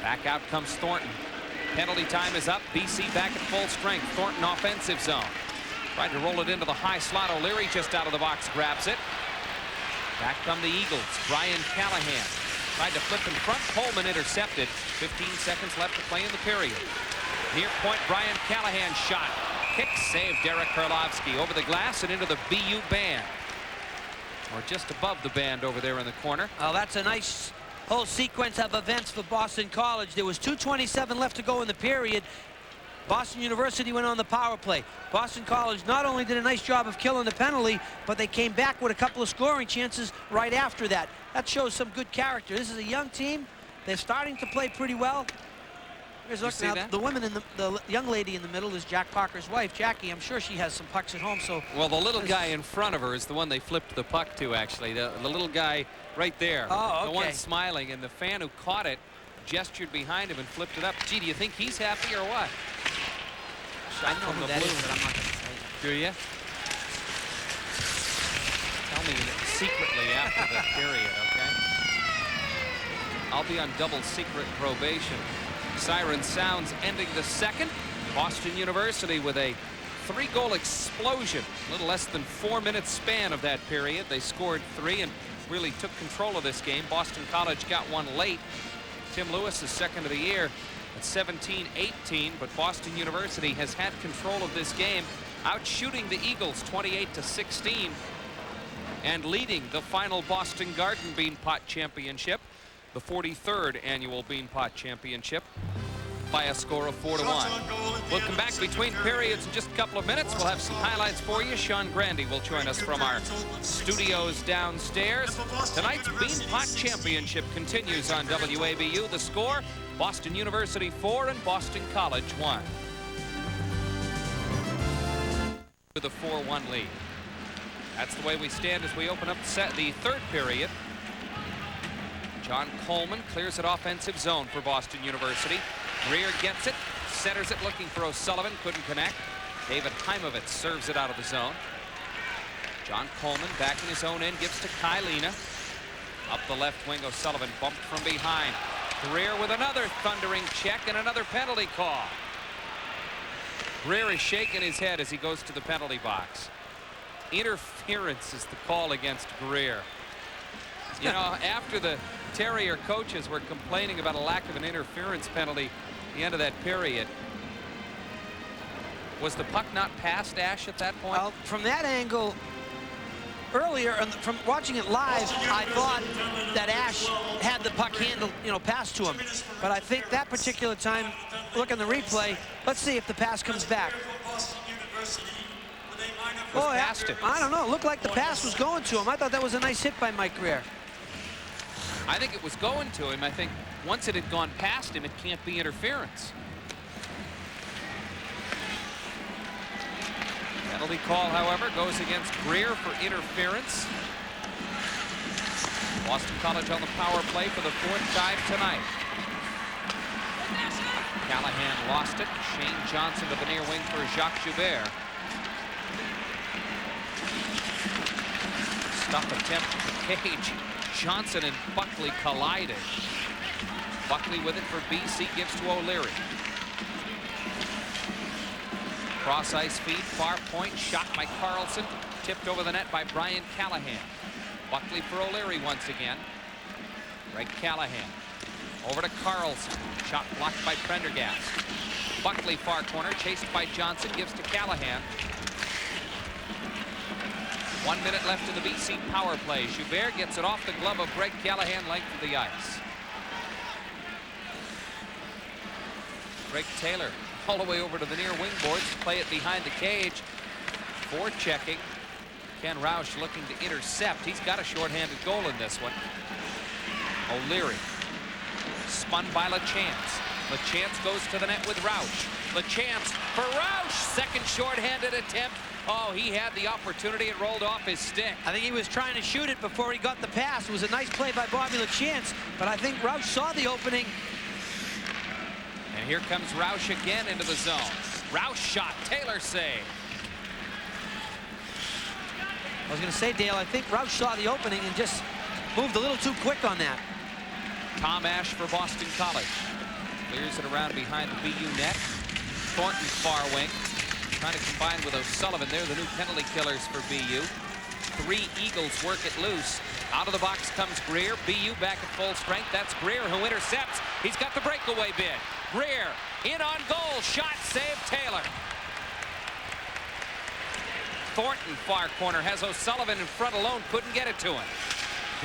Back out comes Thornton. Penalty time is up. BC back at full strength. Thornton offensive zone. Tried to roll it into the high slot. O'Leary just out of the box grabs it. Back come the Eagles. Brian Callahan tried to flip in front. Coleman intercepted. 15 seconds left to play in the period. Near point, Brian Callahan shot. Kick save, Derek Karlovsky over the glass and into the BU band. Or just above the band over there in the corner. Oh, that's a nice whole sequence of events for Boston College. There was 2:27 left to go in the period. Boston University went on the power play. Boston College not only did a nice job of killing the penalty, but they came back with a couple of scoring chances right after that. That shows some good character. This is a young team. They're starting to play pretty well. Here's look now. The woman in the young lady in the middle is Jack Parker's wife, Jackie. I'm sure she has some pucks at home. So well, the little guy in front of her is the one they flipped the puck to. Actually, the little guy right there. Oh, okay. The one smiling, and the fan who caught it gestured behind him and flipped it up. Gee, do you think he's happy or what? I know who that is, but I'm not going to tell you. Do you? Tell me secretly after the period, okay? I'll be on double secret probation. Siren sounds ending the second. Boston University with a 3-goal explosion. A little less than 4-minute span of that period. They scored 3 and really took control of this game. Boston College got one late. Tim Lewis is second of the year at 17-18, but Boston University has had control of this game, outshooting the Eagles 28-16 and leading the final Boston Garden Beanpot Championship, the 43rd annual Beanpot Championship, by a score of 4-1. We'll come back between periods in just a couple of minutes. We'll have some highlights for you. Sean Grandy will join us from our studios downstairs. Tonight's Beanpot Championship continues on WABU. The score, Boston University 4 and Boston College 1. With a 4-1 lead. That's the way we stand as we open up the third period. John Coleman clears it offensive zone for Boston University. Greer gets it, centers it looking for O'Sullivan, couldn't connect. David Heimovitz serves it out of the zone. John Coleman backing his own end, gives to Kylina. Up the left wing, O'Sullivan bumped from behind. Greer with another thundering check and another penalty call. Greer is shaking his head as he goes to the penalty box. Interference is the call against Greer. You know, after the Terrier coaches were complaining about a lack of an interference penalty at the end of that period, was the puck not past Ash at that point? Well, from that angle, earlier, from watching it live, I thought that Ash had the puck handled, you know, passed to him. But I think that particular time, look in the replay, let's see if the pass comes back. Was past him. I don't know. It looked like the pass was going to him. I thought that was a nice hit by Mike Greer. I think it was going to him. I think once it had gone past him, it can't be interference. Penalty call, however, goes against Greer for interference. Boston College on the power play for the 4th time tonight. Callahan lost it. Shane Johnson to the near wing for Jacques Joubert. Stuff attempt to the cage. Johnson and Buckley collided. Buckley with it for BC, gives to O'Leary. Cross ice feed, far point, shot by Carlson, tipped over the net by Brian Callahan. Buckley for O'Leary once again. Greg Callahan over to Carlson, shot blocked by Prendergast. Buckley far corner, chased by Johnson, gives to Callahan. 1 minute left in the BC power play. Joubert gets it off the glove of Greg Callahan, length of the ice. Greg Taylor all the way over to the near wing boards to play it behind the cage. Forechecking. Ken Roush looking to intercept. He's got a shorthanded goal in this one. O'Leary spun by LaChance. LaChance goes to the net with Roush. LaChance for Roush. Second shorthanded attempt. Oh, he had the opportunity. It rolled off his stick. I think he was trying to shoot it before he got the pass. It was a nice play by Bobby LaChance, but I think Roush saw the opening. And here comes Roush again into the zone. Roush shot. Taylor save. I was going to say, Dale, I think Roush saw the opening and just moved a little too quick on that. Tom Ash for Boston College. Clears it around behind the BU net. Thornton far wing. Trying to combine with O'Sullivan. They're the new penalty killers for BU. 3 Eagles work it loose. Out of the box comes Greer. BU back at full strength. That's Greer who intercepts. He's got the breakaway bid. Greer in on goal. Shot, save, Taylor. Thornton far corner has O'Sullivan in front alone. Couldn't get it to him.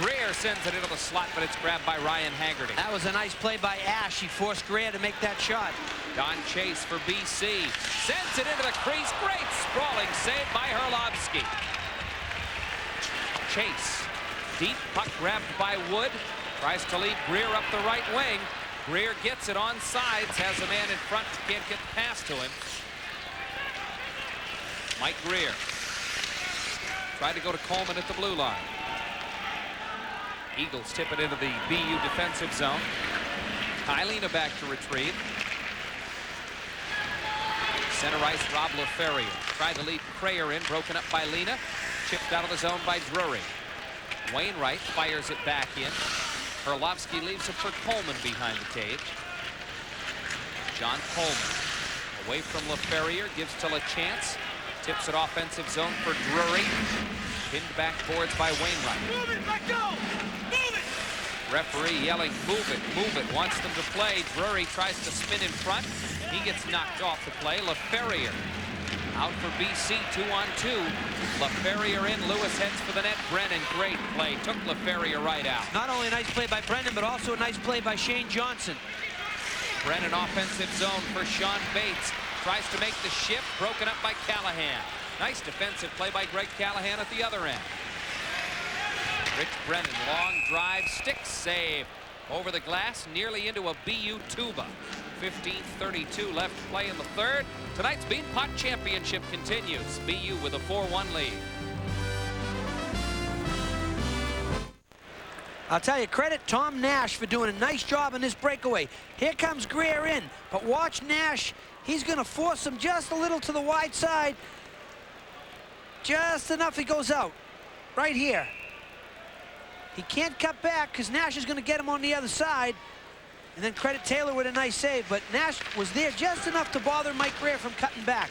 Greer sends it into the slot, but it's grabbed by Ryan Haggerty. That was a nice play by Ash. He forced Greer to make that shot. Don Chase for BC. Sends it into the crease. Great sprawling save by Herlovsky. Chase. Deep puck grabbed by Wood. Tries to lead Greer up the right wing. Greer gets it on sides. Has a man in front. Can't get past to him. Mike Greer. Tried to go to Coleman at the blue line. Eagles tip it into the BU defensive zone. Kylina back to retrieve. Center ice, Rob LaFerrier. Tried to lead Crayer in, broken up by Lena. Chipped out of the zone by Drury. Wainwright fires it back in. Herlovsky leaves it for Coleman behind the cage. John Coleman away from LaFerriere, gives to LaChance. Tips it offensive zone for Drury. Pinned back boards by Wainwright. Move it, let go! Move it! Referee yelling, move it, wants them to play. Drury tries to spin in front. He gets knocked off the play. LaFerriere out for BC, 2-on-2. LaFerriere in, Lewis heads for the net. Brennan, great play, took LaFerriere right out. Not only a nice play by Brennan, but also a nice play by Shane Johnson. Brennan offensive zone for Sean Bates. Tries to make the shift, broken up by Callahan. Nice defensive play by Greg Callahan at the other end. Rich Brennan, long drive, stick save. Over the glass, nearly into a BU tuba. 15:32 left to play in the third. Tonight's Beanpot Championship continues. BU with a 4-1 lead. I'll tell you, credit Tom Nash for doing a nice job on this breakaway. Here comes Greer in, but watch Nash. He's going to force him just a little to the wide side. Just enough he goes out. Right here. He can't cut back because Nash is going to get him on the other side. And then credit Taylor with a nice save, but Nash was there just enough to bother Mike Greer from cutting back.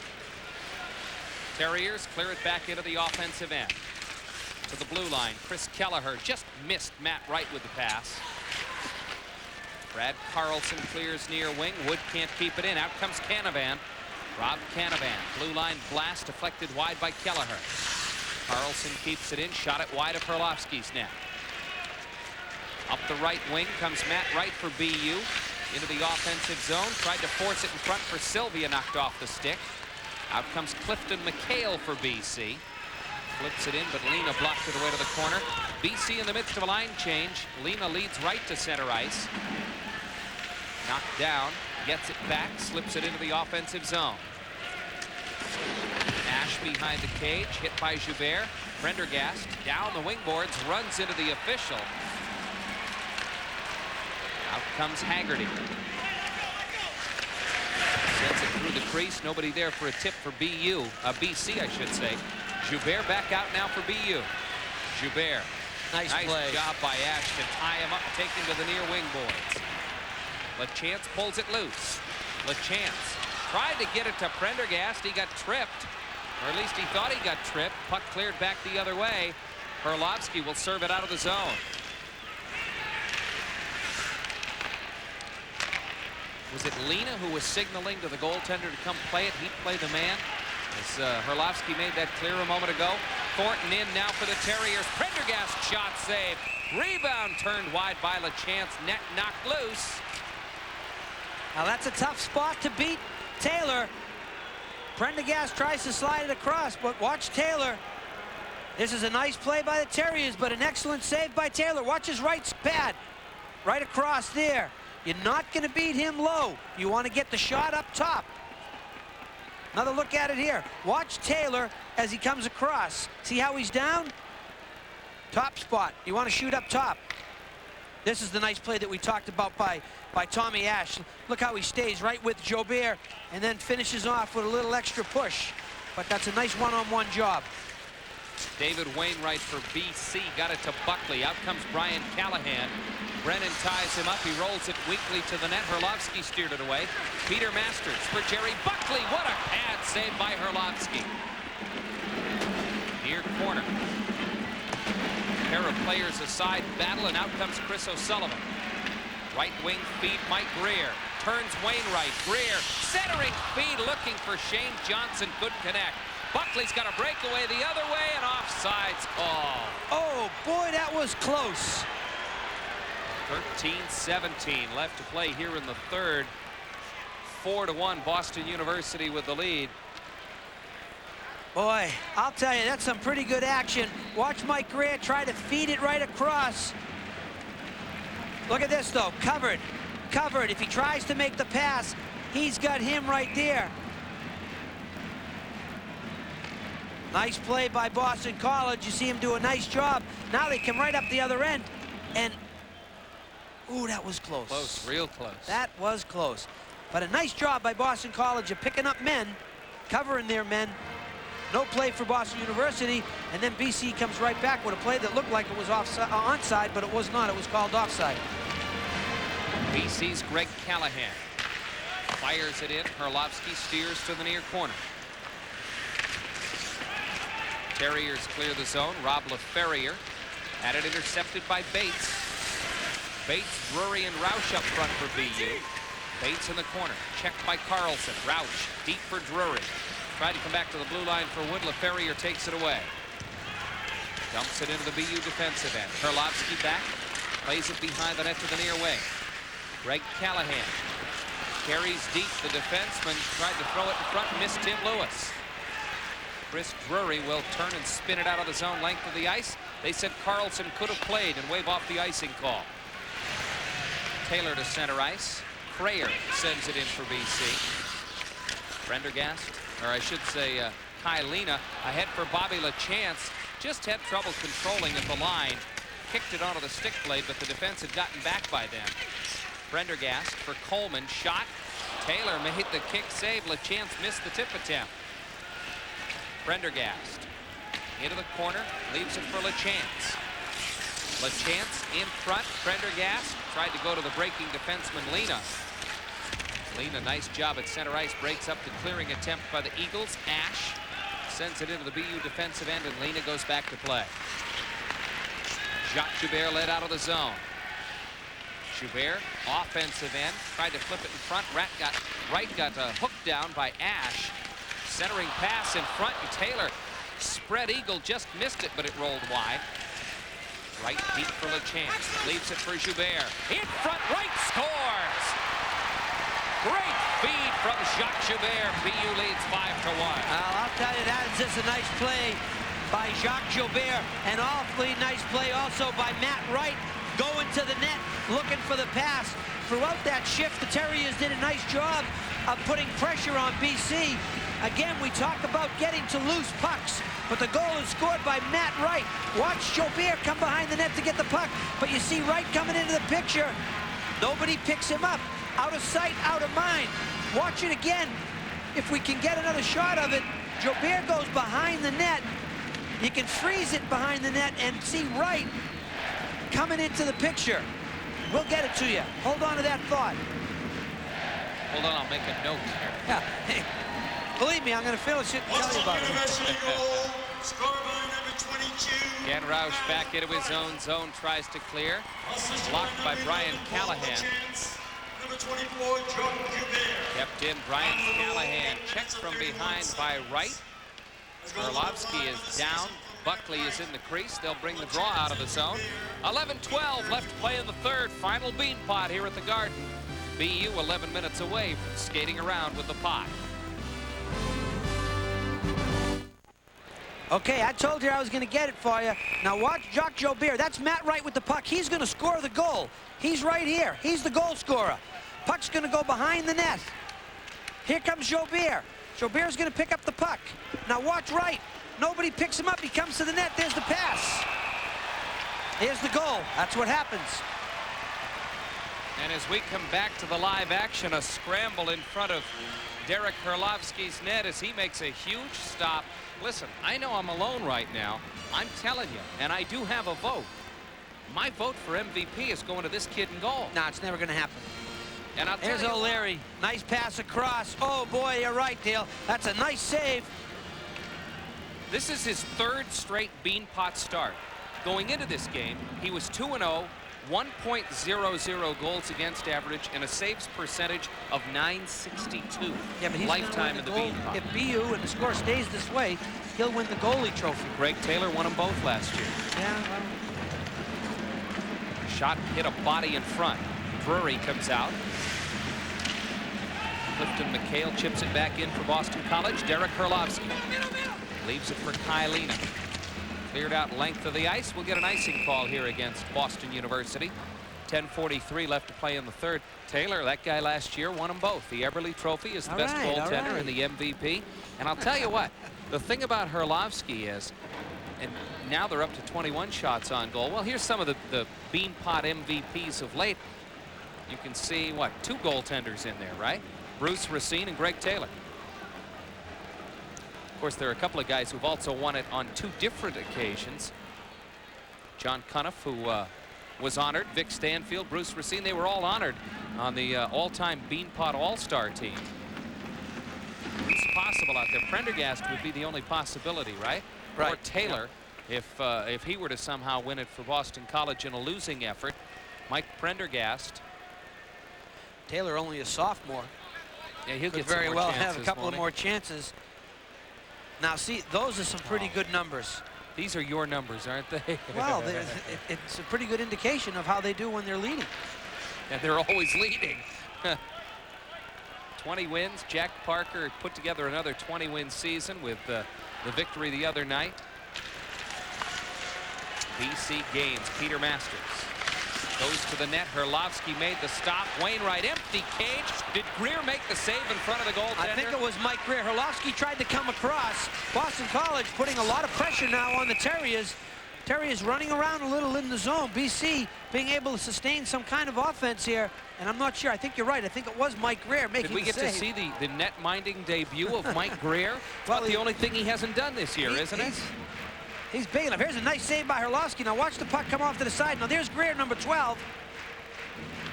Terriers clear it back into the offensive end. To the blue line, Chris Kelleher just missed Matt Wright with the pass. Brad Carlson clears near wing. Wood can't keep it in. Out comes Canavan. Rob Canavan. Blue line blast deflected wide by Kelleher. Carlson keeps it in. Shot it wide of Herlovsky's net. Up the right wing comes Matt Wright for BU. Into the offensive zone. Tried to force it in front for Sylvia. Knocked off the stick. Out comes Clifton McHale for BC. Flips it in, but Lena blocked it away to the corner. BC in the midst of a line change. Lena leads right to center ice. Knocked down, gets it back, slips it into the offensive zone. Nash behind the cage, hit by Joubert. Prendergast down the wing boards, runs into the official. Out comes Haggerty. Sends it through the crease, nobody there for a tip for BC, I should say. Joubert back out now for BU. Joubert. Nice play. Job by Ash to tie him up and take him to the near wing boards. LaChance pulls it loose. LaChance tried to get it to Prendergast. He got tripped, or at least he thought he got tripped. Puck cleared back the other way. Herlovsky will serve it out of the zone. Was it Lena who was signaling to the goaltender to come play it? He'd play the man. As Herlovsky made that clear a moment ago. Thornton in now for the Terriers. Prendergast shot save. Rebound turned wide by LaChance. Net knocked loose. Now that's a tough spot to beat Taylor. Prendergast tries to slide it across, but watch Taylor. This is a nice play by the Terriers, but an excellent save by Taylor. Watch his right pad. Right across there. You're not going to beat him low. You want to get the shot up top. Another look at it here. Watch Taylor as he comes across. See how he's down? Top spot. You want to shoot up top. This is the nice play that we talked about by Tommy Ash. Look how he stays right with Joubert and then finishes off with a little extra push. But that's a nice one-on-one job. David Wainwright for BC got it to Buckley. Out comes Brian Callahan. Brennan ties him up. He rolls it weakly to the net. Herlovsky steered it away. Peter Masters for Jerry Buckley. What a pad save by Herlovsky. Near corner. Pair of players aside battle, and out comes Chris O'Sullivan. Right wing feed Mike Greer. Turns Wainwright. Greer centering feed looking for Shane Johnson. Couldn't connect. Buckley's got a breakaway the other way and offsides. Oh boy, that was close. 13-17 left to play here in the third. 4-1 Boston University with the lead. Boy, I'll tell you, that's some pretty good action. Watch Mike Greer try to feed it right across. Look at this though, covered. If he tries to make the pass, he's got him right there. Nice play by Boston College. You see him do a nice job. Now they come right up the other end, and ooh, that was close. Close, real close. That was close. But a nice job by Boston College of picking up men, covering their men, No play for Boston University, and then BC comes right back with a play that looked like it was onside, but it was not. It was called offside. BC's Greg Callahan fires it in. Herlovsky steers to the near corner. Terriers clear the zone. Rob LaFerrier had it intercepted by Bates. Bates, Drury, and Roush up front for BU. Bates in the corner, checked by Carlson. Roush deep for Drury. Tried to come back to the blue line for Wood. LaFerrier takes it away. Dumps it into the BU defensive end. Herlovsky back, plays it behind the net to the near wing. Greg Callahan carries deep. The defenseman tried to throw it in front, missed Tim Lewis. Chris Drury will turn and spin it out of the zone length of the ice. They said Carlson could have played and wave off the icing call. Taylor to center ice. Crayer sends it in for BC. Prendergast, or I should say Kylina, ahead for Bobby LaChance. Just had trouble controlling at the line. Kicked it onto the stick blade, but the defense had gotten back by then. Prendergast for Coleman. Shot. Taylor made the kick save. LaChance missed the tip attempt. Prendergast into the corner, leaves it for LaChance. LaChance in front. Prendergast tried to go to the breaking defenseman Lena. Lena, nice job at center ice, breaks up the clearing attempt by the Eagles. Ash sends it into the BU defensive end, and Lena goes back to play. Jacques Joubert led out of the zone. Joubert, offensive end, tried to flip it in front. Wright got hooked down by Ash. Centering pass in front, and Taylor spread eagle, just missed it, but it rolled wide. Wright deep for LaChance, leaves it for Joubert. In front, Wright scores! Great feed from Jacques Joubert. BU leads 5-1. I'll tell you, that is just a nice play by Jacques Joubert. An awfully nice play also by Matt Wright, going to the net, looking for the pass. Throughout that shift, the Terriers did a nice job of putting pressure on BC. Again, we talk about getting to loose pucks, but the goal is scored by Matt Wright. Watch Joubert come behind the net to get the puck, but you see Wright coming into the picture. Nobody picks him up. Out of sight, out of mind. Watch it again. If we can get another shot of it, Joubert goes behind the net. You can freeze it behind the net and see Wright coming into the picture. We'll get it to you. Hold on to that thought. Hold on, I'll make a note here. Yeah. Believe me, I'm going to finish it and tell you about it. University goal, scored by number 22. Ken Roush back into his own zone, tries to clear. Blocked by Brian Callahan. Number 24, Jacques Joubert. Kept in. Brian Callahan checked from behind by Wright. Herlovsky is down. Buckley is in the crease. They'll bring the draw out of the zone. 11-12 left to play in the third. Final Beanpot here at the Garden. BU 11 minutes away from skating around with the pot. Okay, I told you I was going to get it for you. Now watch Jacques Joubert. That's Matt Wright with the puck. He's going to score the goal. He's right here. He's the goal scorer. Puck's going to go behind the net. Here comes Joubert. Joubert's going to pick up the puck. Now watch Wright. Nobody picks him up. He comes to the net. There's the pass. Here's the goal. That's what happens. And as we come back to the live action, a scramble in front of Derek Herlovsky's net as he makes a huge stop. Listen, I know I'm alone right now. I'm telling you, and I do have a vote. My vote for MVP is going to this kid in goal. No, it's never going to happen. And I'll tell There's you, O'Leary. Nice pass across. Oh, boy, you're right, Dale. That's a nice save. this is his third straight Beanpot start. Going into this game, he was 2-0, 1.00 goals against average, and a saves percentage of .962. Yeah, but he's lifetime in the the Beanpot. If BU and the score stays this way, he'll win the goalie trophy. Greg Taylor won them both last year. Yeah, well. Shot hit a body in front. Drury comes out. Clifton McHale chips it back in for Boston College. Derek Herlovsky leaves it for Kylina. Cleared out length of the ice. We'll get an icing call here against Boston University. 10:43 left to play in the third. Taylor, that guy last year, won them both. The Eberle Trophy is the best goaltender and the MVP. And I'll tell you what, the thing about Herlovsky is, and now they're up to 21 shots on goal. Well, here's some of the Beanpot MVPs of late. You can see, what, 2 goaltenders in there, right? Bruce Racine and Greg Taylor. course, there are a couple of guys who've also won it on 2 different occasions. John Cuniff, who was honored, Vic Stanfield, Bruce Racine, they were all honored on the all-time Beanpot All-Star team. Who's possible out there? Prendergast would be the only possibility, right? Right. Or Taylor, if he were to somehow win it for Boston College in a losing effort. Mike Prendergast. Taylor only a sophomore. Yeah, he'll Could get some very more well chances, have a couple won't of he? more chances. Now, see, those are some pretty good numbers. These are your numbers, aren't they? Well, it's a pretty good indication of how they do when they're leading. And they're always leading. 20 wins. Jack Parker put together another 20-win season with the victory the other night. BC gains. Peter Masters goes to the net. Herlovsky made the stop. Wainwright, empty cage. Did Greer make the save in front of the goaltender? I think it was Mike Greer. Herlovsky tried to come across. Boston College putting a lot of pressure now on the Terriers. Terriers running around a little in the zone. BC being able to sustain some kind of offense here. And I'm not sure. I think you're right. I think it was Mike Greer making the save. Did we get to see the net-minding debut of Mike Greer? Well, Well, the only thing he hasn't done this year, isn't it? He's big enough. Here's a nice save by Herlovsky. Now watch the puck come off to the side. Now there's Greer, number 12.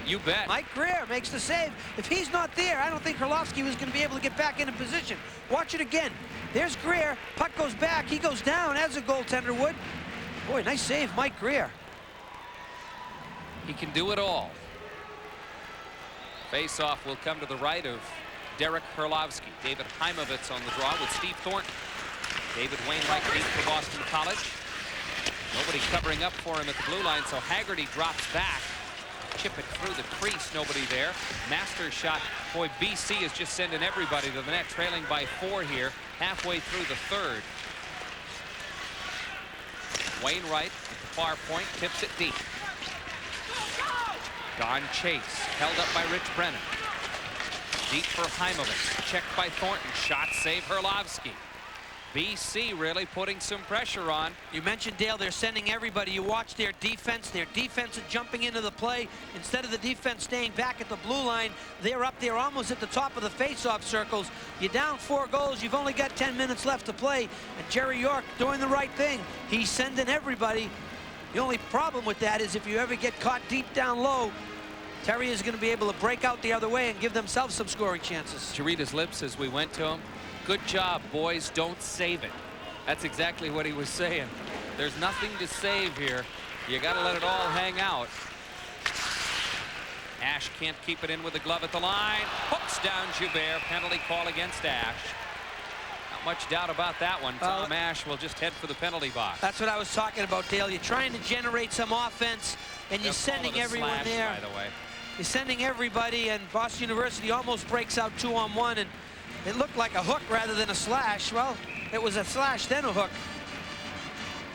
You bet. Mike Greer makes the save. If he's not there, I don't think Herlovsky was going to be able to get back into position. Watch it again. There's Greer. Puck goes back. He goes down as a goaltender would. Boy, nice save, Mike Greer. He can do it all. Face-off will come to the right of Derek Herlovsky. David Heimovitz on the draw with Steve Thornton. David Wainwright deep for Boston College. Nobody covering up for him at the blue line, so Haggerty drops back. Chip it through the crease, nobody there. Master's shot. Boy, BC is just sending everybody to the net, trailing by 4 here, halfway through the 3rd. Wainwright at the far point, tips it deep. Don Chase, held up by Rich Brennan. Deep for Heimovitz, checked by Thornton, shot save Herlovsky. BC really putting some pressure on. You mentioned, Dale, they're sending everybody. You watch their defense. Their defense is jumping into the play. Instead of the defense staying back at the blue line, they're up there almost at the top of the face-off circles. You're down 4 goals. You've only got 10 minutes left to play. And Jerry York doing the right thing. He's sending everybody. The only problem with that is if you ever get caught deep down low, Terry is going to be able to break out the other way and give themselves some scoring chances. Did you read his lips as we went to him? Good job, boys. Don't save it. That's exactly what he was saying. There's nothing to save here. You got to let it all hang out. Ash can't keep it in with the glove at the line. Hooks down Joubert. Penalty call against Ash. Not much doubt about that one. Tom Ash will just head for the penalty box. That's what I was talking about, Dale. You're trying to generate some offense, and you're sending everyone slash, there. By the way. You're sending everybody, and Boston University almost breaks out 2-on-1, and it looked like a hook rather than a slash. Well, it was a slash, then a hook.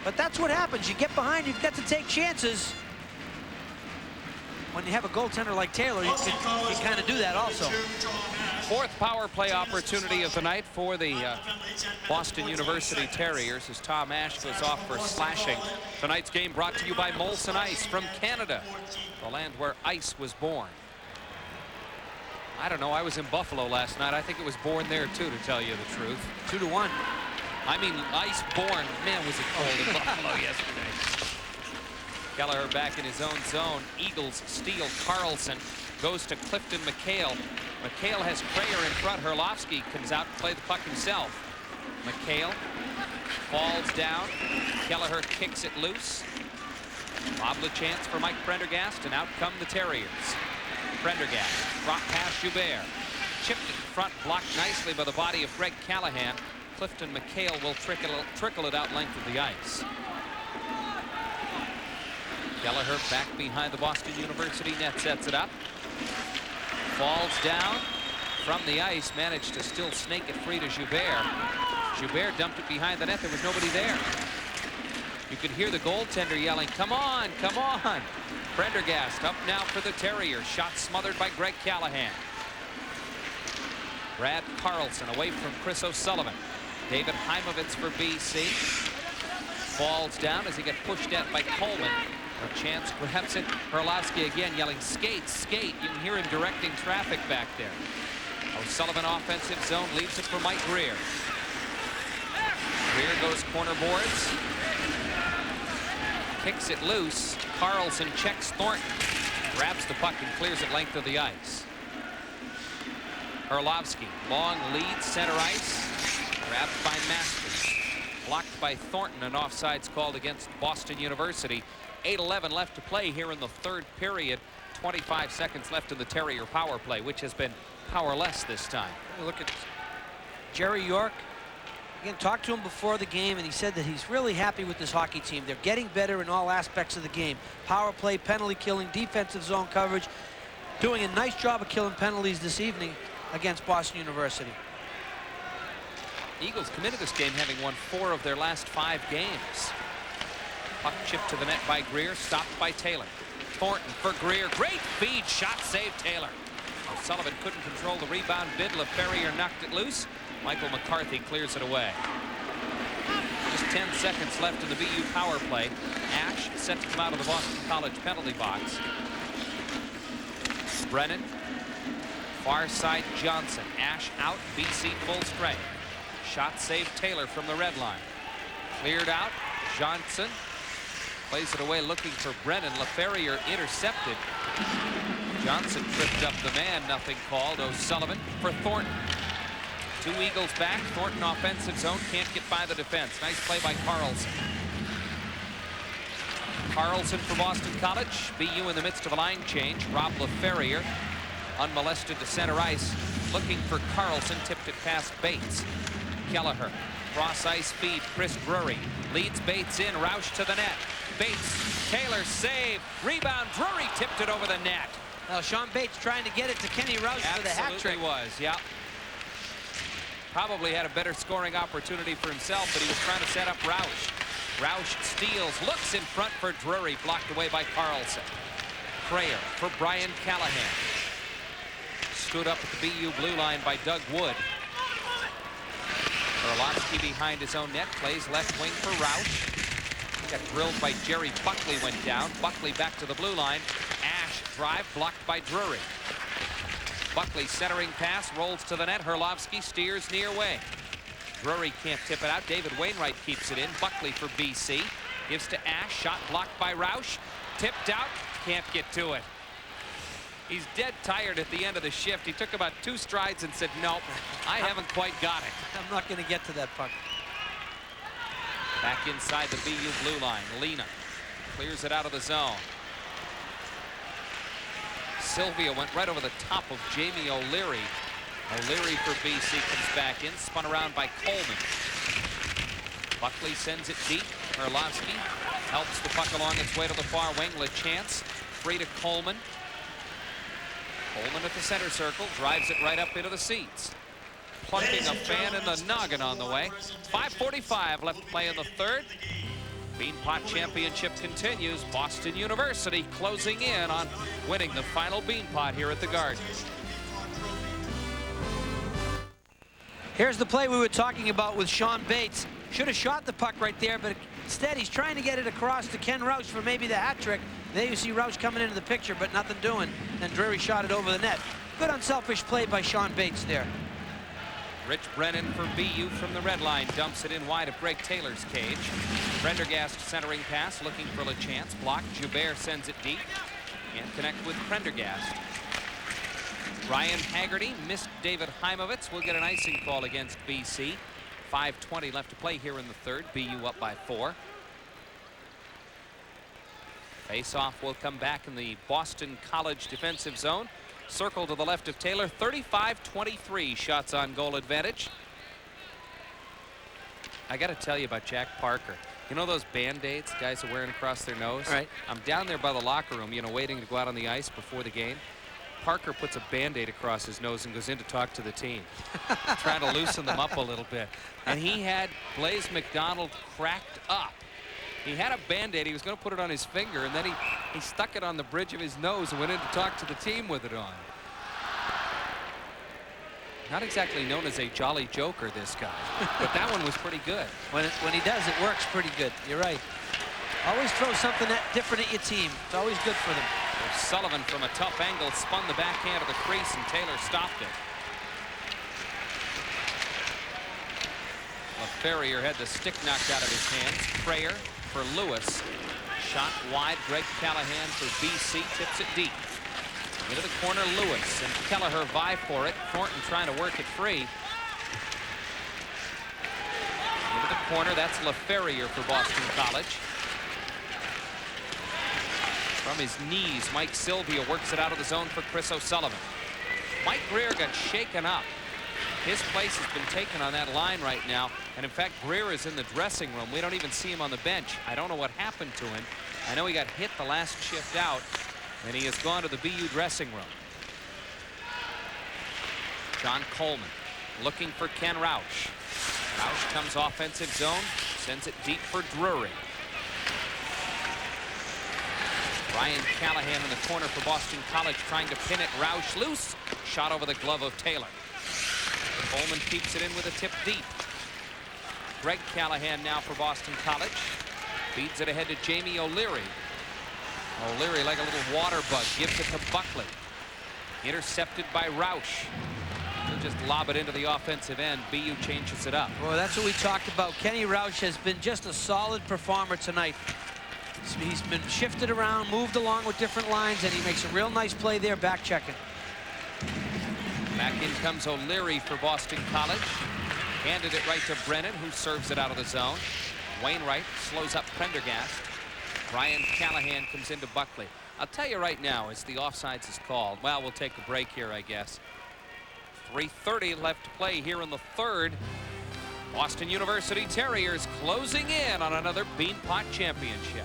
But that's what happens. You get behind, you've got to take chances. When you have a goaltender like Taylor, you can kind of do that also. 4th power play opportunity of the night for the Boston University Terriers as Tom Ash goes off for slashing. Tonight's game brought to you by Molson Ice from Canada, the land where ice was born. I don't know, I was in Buffalo last night. I think it was born there too, to tell you the truth. 2-1. I mean, ice born. Man, was it cold in Buffalo yesterday. Kelleher back in his own zone. Eagles steal Carlson. Goes to Clifton McHale. McHale has Crayer in front. Herlovsky comes out to play the puck himself. McHale falls down. Kelleher kicks it loose. Bob chance for Mike Prendergast, and out come the Terriers. Prendergast, drop past Joubert. Chipped in front, blocked nicely by the body of Greg Callahan. Clifton McHale will trickle it out length of the ice. Kelleher back behind the Boston University net, sets it up. Falls down from the ice, managed to still snake it free to Joubert. Joubert dumped it behind the net. There was nobody there. You could hear the goaltender yelling, "Come on, come on." Prendergast up now for the Terriers. Shot smothered by Greg Callahan. Brad Carlson away from Chris O'Sullivan. David Heimovitz for BC. Falls down as he gets pushed at by Coleman. A chance grabs it. Herlovsky again yelling, "Skate, skate." You can hear him directing traffic back there. O'Sullivan offensive zone, leaves it for Mike Greer. Greer goes corner boards. Kicks it loose. Carlson checks Thornton. Grabs the puck and clears it length of the ice. Herlovsky, long lead, center ice. Grabbed by Masters. Blocked by Thornton. An offside's called against Boston University. 8:11 left to play here in the third period. 25 seconds left in the Terrier power play, which has been powerless this time. Look at Jerry York. Again, talked to him before the game, and he said that he's really happy with this hockey team. They're getting better in all aspects of the game. Power play, penalty killing, defensive zone coverage. Doing a nice job of killing penalties this evening against Boston University. Eagles come into this game having won 4 of their last 5 games. Puck chipped to the net by Greer, stopped by Taylor. Thornton for Greer. Great feed, shot, save Taylor. O'Sullivan couldn't control the rebound. Bidla Ferrier knocked it loose. Michael McCarthy clears it away. Just 10 seconds left in the BU power play. Ash set to come out of the Boston College penalty box. Brennan. Far side Johnson. Ash out. BC full strength. Shot saved Taylor from the red line. Cleared out. Johnson plays it away looking for Brennan. LaFerrier intercepted. Johnson tripped up the man. Nothing called. O'Sullivan for Thornton. 2 Eagles back. Thornton offensive zone. Can't get by the defense. Nice play by Carlson. Carlson for Boston College. BU in the midst of a line change. Rob LaFerrier unmolested to center ice. Looking for Carlson. Tipped it past Bates. Kelleher. Cross ice feed. Chris Drury leads Bates in. Roush to the net. Bates. Taylor save. Rebound. Drury tipped it over the net. Now Sean Bates trying to get it to Kenny Roush for the hat trick. Absolutely was, yeah. Probably had a better scoring opportunity for himself, but he was trying to set up Roush. Roush steals, looks in front for Drury, blocked away by Carlson. Crayer for Brian Callahan. Stood up at the BU blue line by Doug Wood. Orlovsky behind his own net, plays left wing for Roush. Got drilled by Jerry. Buckley went down. Buckley back to the blue line. Ash drive blocked by Drury. Buckley centering pass rolls to the net. Herlovsky steers near wing. Drury can't tip it out. David Wainwright keeps it in. Buckley for BC. Gives to Ash. Shot blocked by Roush. Tipped out. Can't get to it. He's dead tired at the end of the shift. He took about 2 strides and said, nope, I haven't quite got it. I'm not going to get to that puck. Back inside the BU blue line. Lena clears it out of the zone. Sylvia went right over the top of Jamie O'Leary. O'Leary for BC comes back in. Spun around by Coleman. Buckley sends it deep. Herlovsky helps the puck along its way to the far wing. LaChance free to Coleman. Coleman at the center circle. Drives it right up into the seats. Plunking a fan in the noggin on the way. 5:45 left to play in the third. Beanpot Championship continues. Boston University closing in on winning the final Beanpot here at the Garden. Here's the play we were talking about with Sean Bates. Should have shot the puck right there, but instead he's trying to get it across to Ken Roush for maybe the hat trick. There you see Roush coming into the picture, but nothing doing. And Drury shot it over the net. Good unselfish play by Sean Bates there. Rich Brennan for BU from the red line dumps it in wide of Greg Taylor's cage. Prendergast centering pass looking for LaChance. Blocked. Joubert sends it deep. Can't connect with Prendergast. Ryan Haggerty missed David Heimovitz. Will get an icing call against BC. 5:20 left to play here in the third. BU up by 4. Face-off will come back in the Boston College defensive zone. Circle to the left of Taylor. 35-23 shots on goal advantage. I got to tell you about Jack Parker. You know those Band-Aids guys are wearing across their nose? Right. I'm down there by the locker room, you know, waiting to go out on the ice before the game. Parker puts a Band-Aid across his nose and goes in to talk to the team. Trying to loosen them up a little bit. And he had Blaise McDonald cracked up. He had a Band-Aid. He was going to put it on his finger, and then he stuck it on the bridge of his nose and went in to talk to the team with it on. Not exactly known as a jolly joker, this guy, but that one was pretty good. When he does, it works pretty good. You're right. Always throw something different at your team. It's always good for them. Sullivan from a tough angle spun the backhand of the crease, and Taylor stopped it. Ferrier had the stick knocked out of his hands. Prayer for Lewis. Shot wide. Greg Callahan for BC. Tips it deep. Into the corner, Lewis. And Kelleher vie for it. Thornton trying to work it free. Into the corner. That's LaFerrier for Boston College. From his knees, Mike Sylvia works it out of the zone for Chris O'Sullivan. Mike Greer got shaken up. His place has been taken on that line right now. And in fact, Greer is in the dressing room. We don't even see him on the bench. I don't know what happened to him. I know he got hit the last shift out, and he has gone to the BU dressing room. John Coleman looking for Ken Roush. Roush comes offensive zone, sends it deep for Drury. Ryan Callahan in the corner for Boston College trying to pin it. Roush loose. Shot over the glove of Taylor. Coleman keeps it in with a tip deep. Greg Callahan now for Boston College. Feeds it ahead to Jamie O'Leary. O'Leary, like a little water bug, gives it to Buckley. Intercepted by Roush. He'll just lob it into the offensive end. BU changes it up. Well, that's what we talked about. Kenny Roush has been just a solid performer tonight. He's been shifted around, moved along with different lines, and he makes a real nice play there, back checking. Back in comes O'Leary for Boston College. Handed it right to Brennan, who serves it out of the zone. Wainwright slows up Prendergast. Ryan Callahan comes into Buckley. I'll tell you right now, as the offsides is called, well, we'll take a break here, I guess. 3:30 left to play here in the third. Boston University Terriers closing in on another Beanpot Championship.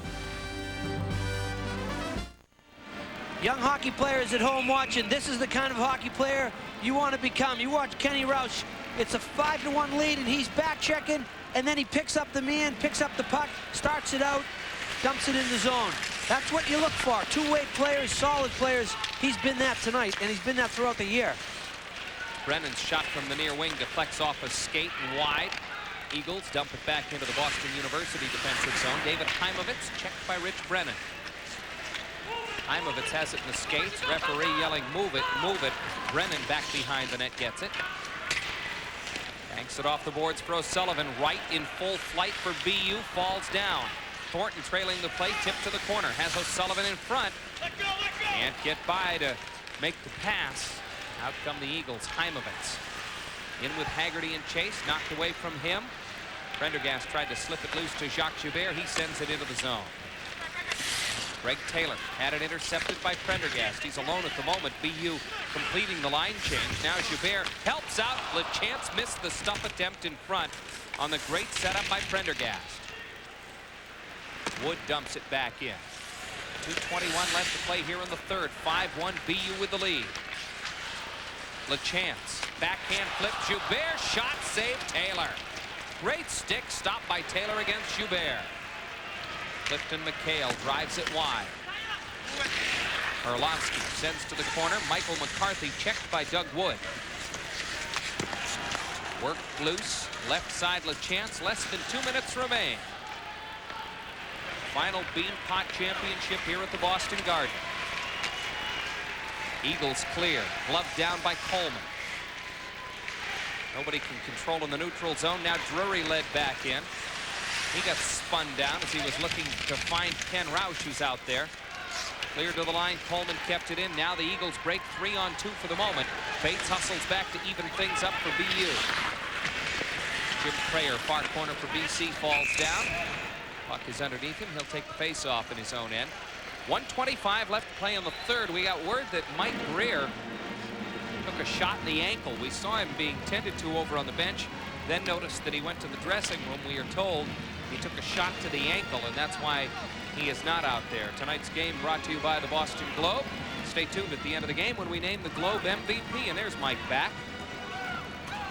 Young hockey players at home watching, this is the kind of hockey player you want to become. You watch Kenny Roush, it's a 5-1 lead, and he's back checking, and then he picks up the man, picks up the puck, starts it out, dumps it in the zone. That's what you look for. Two-way players, solid players. He's been that tonight, and he's been that throughout the year. Brennan's shot from the near wing deflects off a skate and wide. Eagles dump it back into the Boston University defensive zone. David Heimovitz checked by Rich Brennan. Heimovitz has it in the skates. Referee yelling, move it, move it. Brennan back behind the net gets it. Banks it off the boards for O'Sullivan. Right in full flight for BU. Falls down. Thornton trailing the play. Tip to the corner. Has O'Sullivan in front. Can't get by to make the pass. Out come the Eagles. Heimovitz in with Haggerty and Chase. Knocked away from him. Prendergast tried to slip it loose to Jacques Joubert. He sends it into the zone. Greg Taylor had it intercepted by Prendergast. He's alone at the moment. BU completing the line change. Now Joubert helps out. LeChance missed the stuff attempt in front on the great setup by Prendergast. Wood dumps it back in. 2:21 left to play here in the third. 5-1 BU with the lead. LeChance backhand flip. Joubert shot save Taylor. Great stick stopped by Taylor against Joubert. Clifton McHale drives it wide. Orlovsky sends to the corner. Michael McCarthy checked by Doug Wood. Worked loose. Left side LeChance. Less than 2 minutes remain. Final Beanpot Championship here at the Boston Garden. Eagles clear. Gloved down by Coleman. Nobody can control in the neutral zone. Now Drury led back in. He got spun down as he was looking to find Ken Roush, who's out there. Cleared to the line. Coleman kept it in. Now the Eagles break 3-on-2 for the moment. Bates hustles back to even things up for BU. Jim Prayer, far corner for BC, falls down. Puck is underneath him. He'll take the face-off in his own end. 1:25 left to play in the third. We got word that Mike Greer took a shot in the ankle. We saw him being tended to over on the bench. Then noticed that he went to the dressing room. We are told he took a shot to the ankle, and that's why he is not out there. Tonight's game brought to you by the Boston Globe. Stay tuned at the end of the game when we name the Globe MVP. And there's Mike back.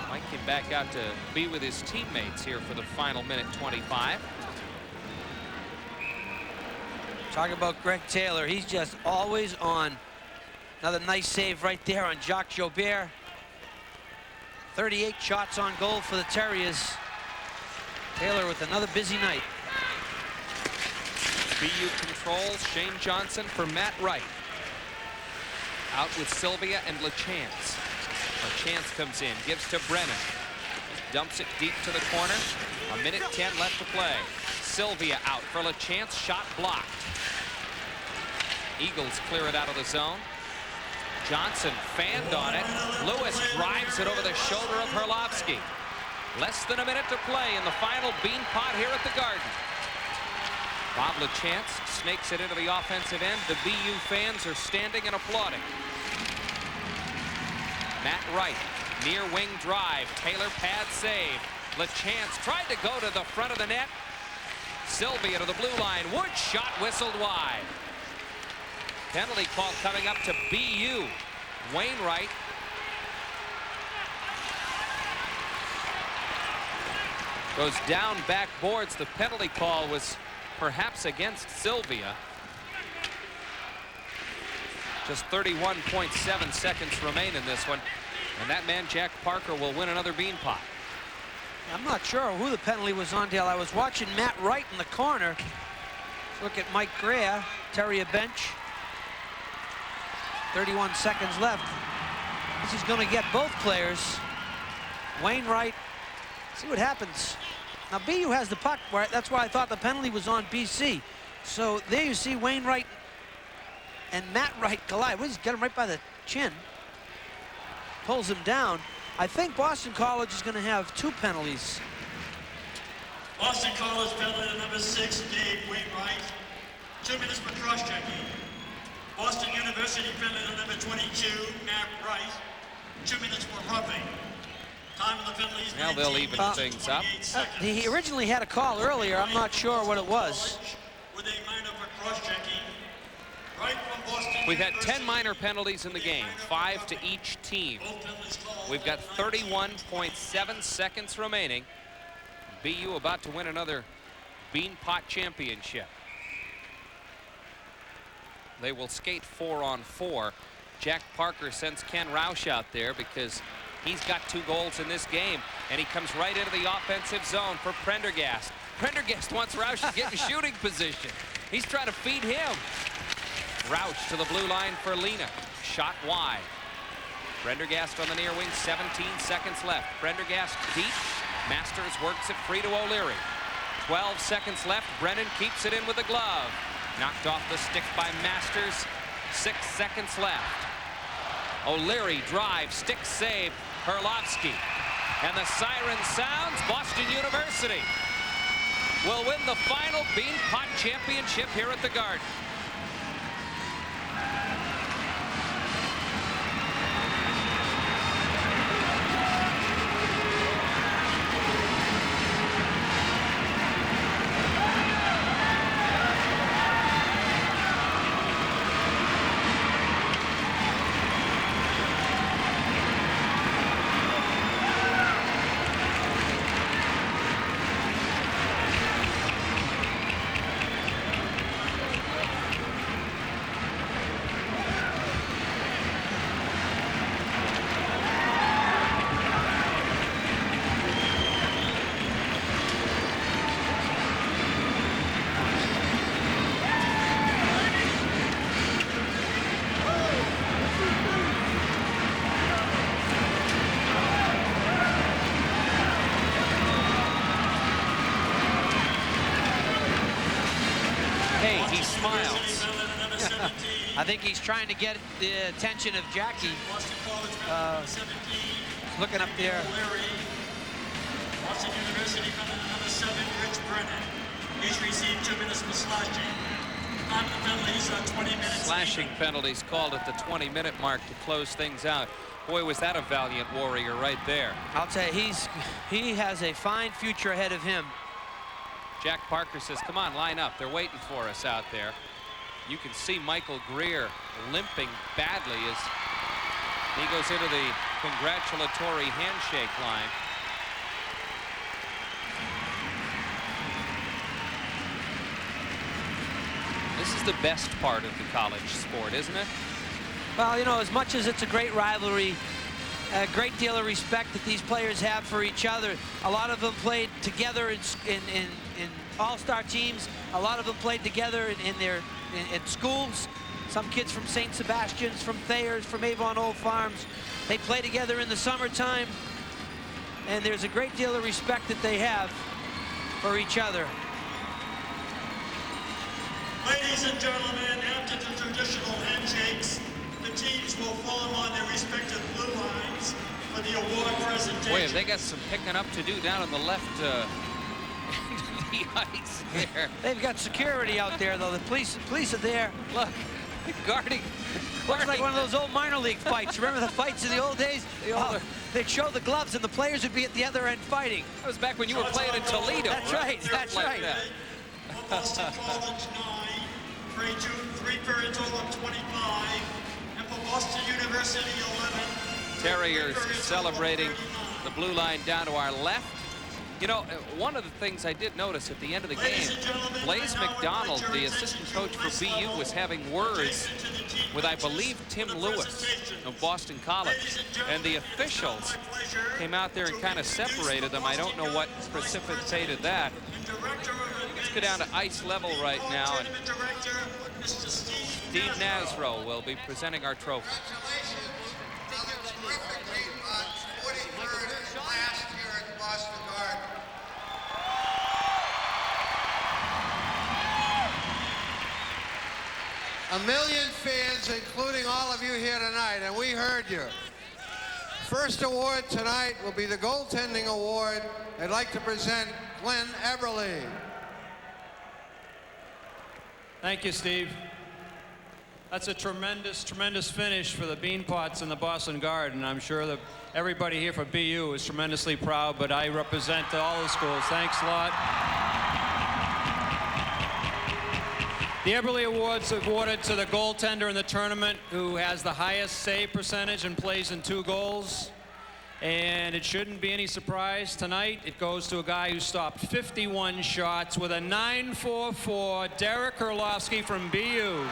Mike came back out to be with his teammates here for the final minute 25. Talk about Greg Taylor. He's just always on. Another nice save right there on Jacques Joubert. 38 shots on goal for the Terriers. Taylor with another busy night. BU controls. Shane Johnson for Matt Wright. Out with Sylvia and LeChance. LeChance comes in, gives to Brennan. Dumps it deep to the corner. 1:10 left to play. Sylvia out for LaChance. Shot blocked. Eagles clear it out of the zone. Johnson fanned on it. Lewis drives it over the shoulder of Herlovsky. Less than a minute to play in the final Beanpot here at the Garden. Bob LaChance snakes it into the offensive end. The BU fans are standing and applauding. Matt Wright, near wing drive. Taylor pad save. LaChance tried to go to the front of the net. Sylvia to the blue line. Wood shot whistled wide. Penalty call coming up to BU. Wainwright. Goes down backboards. The penalty call was perhaps against Sylvia. Just 31.7 seconds remain in this one. And that man, Jack Parker, will win another Beanpot. I'm not sure who the penalty was on, Dale. I was watching Matt Wright in the corner. Look at Mike Greer. Terry a bench. 31 seconds left. This is going to get both players. Wainwright. See what happens. Now BU has the puck. That's why I thought the penalty was on BC. So there you see Wainwright and Matt Wright collide. We'll just get him right by the chin. Pulls him down. I think Boston College is going to have 2 penalties. Boston College penalty number 6, Dave Wainwright. 2 minutes for cross-checking. Boston University penalty number 22, Matt Wright. 2 minutes for roughing. Time of the penalties. Now they'll even things up. He originally had a call earlier. I'm not sure what it was. With a minor for cross-checking. Right from Boston We've had University. 10 minor penalties in the game, 5 to each team. We've got 31.7 seconds remaining. BU about to win another Beanpot Championship. They will skate 4-on-4. Jack Parker sends Ken Roush out there because he's got 2 goals in this game, and he comes right into the offensive zone for Prendergast. Prendergast wants Roush to get in shooting position. He's trying to feed him. Roush to the blue line for Lena. Shot wide. Prendergast on the near wing, 17 seconds left. Prendergast deep. Masters works it free to O'Leary. 12 seconds left. Brennan keeps it in with the glove. Knocked off the stick by Masters. 6 seconds left. O'Leary drives, stick save, Herlovsky. And the siren sounds. Boston University will win the final Beanpot Championship here at the Garden. I think he's trying to get the attention of Jackie. Looking up there. Boston University number 7, Rich Brennan. He's received 2 minutes for slashing. On the penalties, 20 minutes. Slashing penalties called at the 20-minute mark to close things out. Boy, was that a valiant warrior right there. I'll tell you, he has a fine future ahead of him. Jack Parker says, come on, line up. They're waiting for us out there. You can see Michael Greer limping badly as he goes into the congratulatory handshake line. This is the best part of the college sport, isn't it? Well, you know, as much as it's a great rivalry, a great deal of respect that these players have for each other. A lot of them played together in all-star teams. A lot of them played together in schools. Some kids from St. Sebastian's, from Thayer's, from Avon Old Farms. They play together in the summertime. and there's a great deal of respect that they have for each other. Ladies and gentlemen, after the traditional handshakes, the teams will form on their respective blue lines for the award presentation. Boy, have they got some picking up to do down on the left end of the ice there. They've got security out there, though. The police are there. Look, guarding. Looks like one of those old minor league fights. Remember the fights in the old days? They'd show the gloves and the players would be at the other end fighting. That was back when you were playing in Toledo. That's right, that's right. For Boston College 9, three period total of 25, and for Boston University 11. Terriers celebrating the blue line down to our left. You know, one of the things I did notice at the end of the game, Blaze McDonald, the assistant coach for BU, was having words with, I believe, Tim Lewis of Boston College. And the officials came out there and kind of separated them. I don't know what precipitated that. Let's go down to ice level right now. And Steve Nasro will be presenting our trophy. A million fans, including all of you here tonight, and we heard you. First award tonight will be the goaltending award. I'd like to present Glenn Everly. Thank you, Steve. That's a tremendous, tremendous finish for the Beanpots and the Boston Garden. I'm sure that everybody here for BU is tremendously proud, but I represent all the schools. Thanks a lot. The Everly Award's awarded to the goaltender in the tournament who has the highest save percentage and plays in 2 goals. And it shouldn't be any surprise tonight. It goes to a guy who stopped 51 shots with a .944, Derek Herlovsky from BU.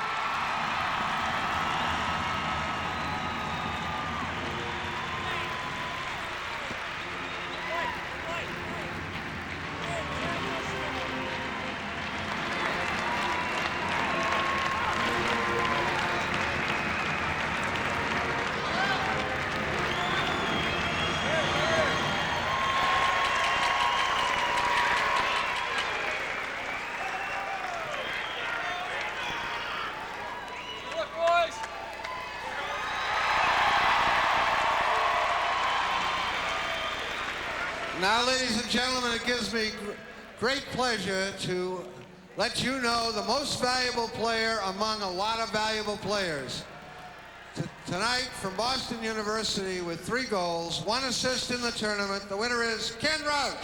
Now, ladies and gentlemen, it gives me great pleasure to let you know the most valuable player among a lot of valuable players. Tonight, from Boston University with 3 goals, 1 assist in the tournament, the winner is Ken Roush.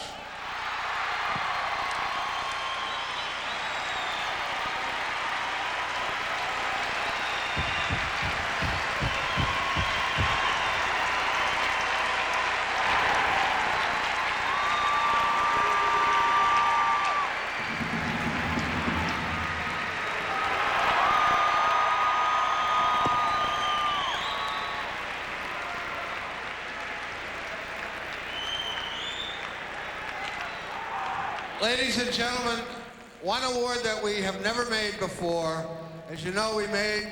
Ladies and gentlemen, one award that we have never made before. As you know, we made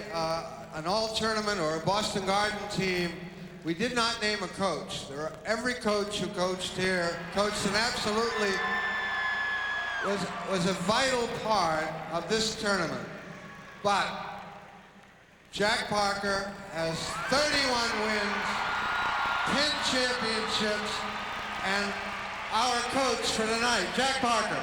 an all-tournament or a Boston Garden team. We did not name a coach. Every coach who coached here coached and absolutely was a vital part of this tournament. But Jack Parker has 31 wins, 10 championships, and our coach for tonight, Jack Parker.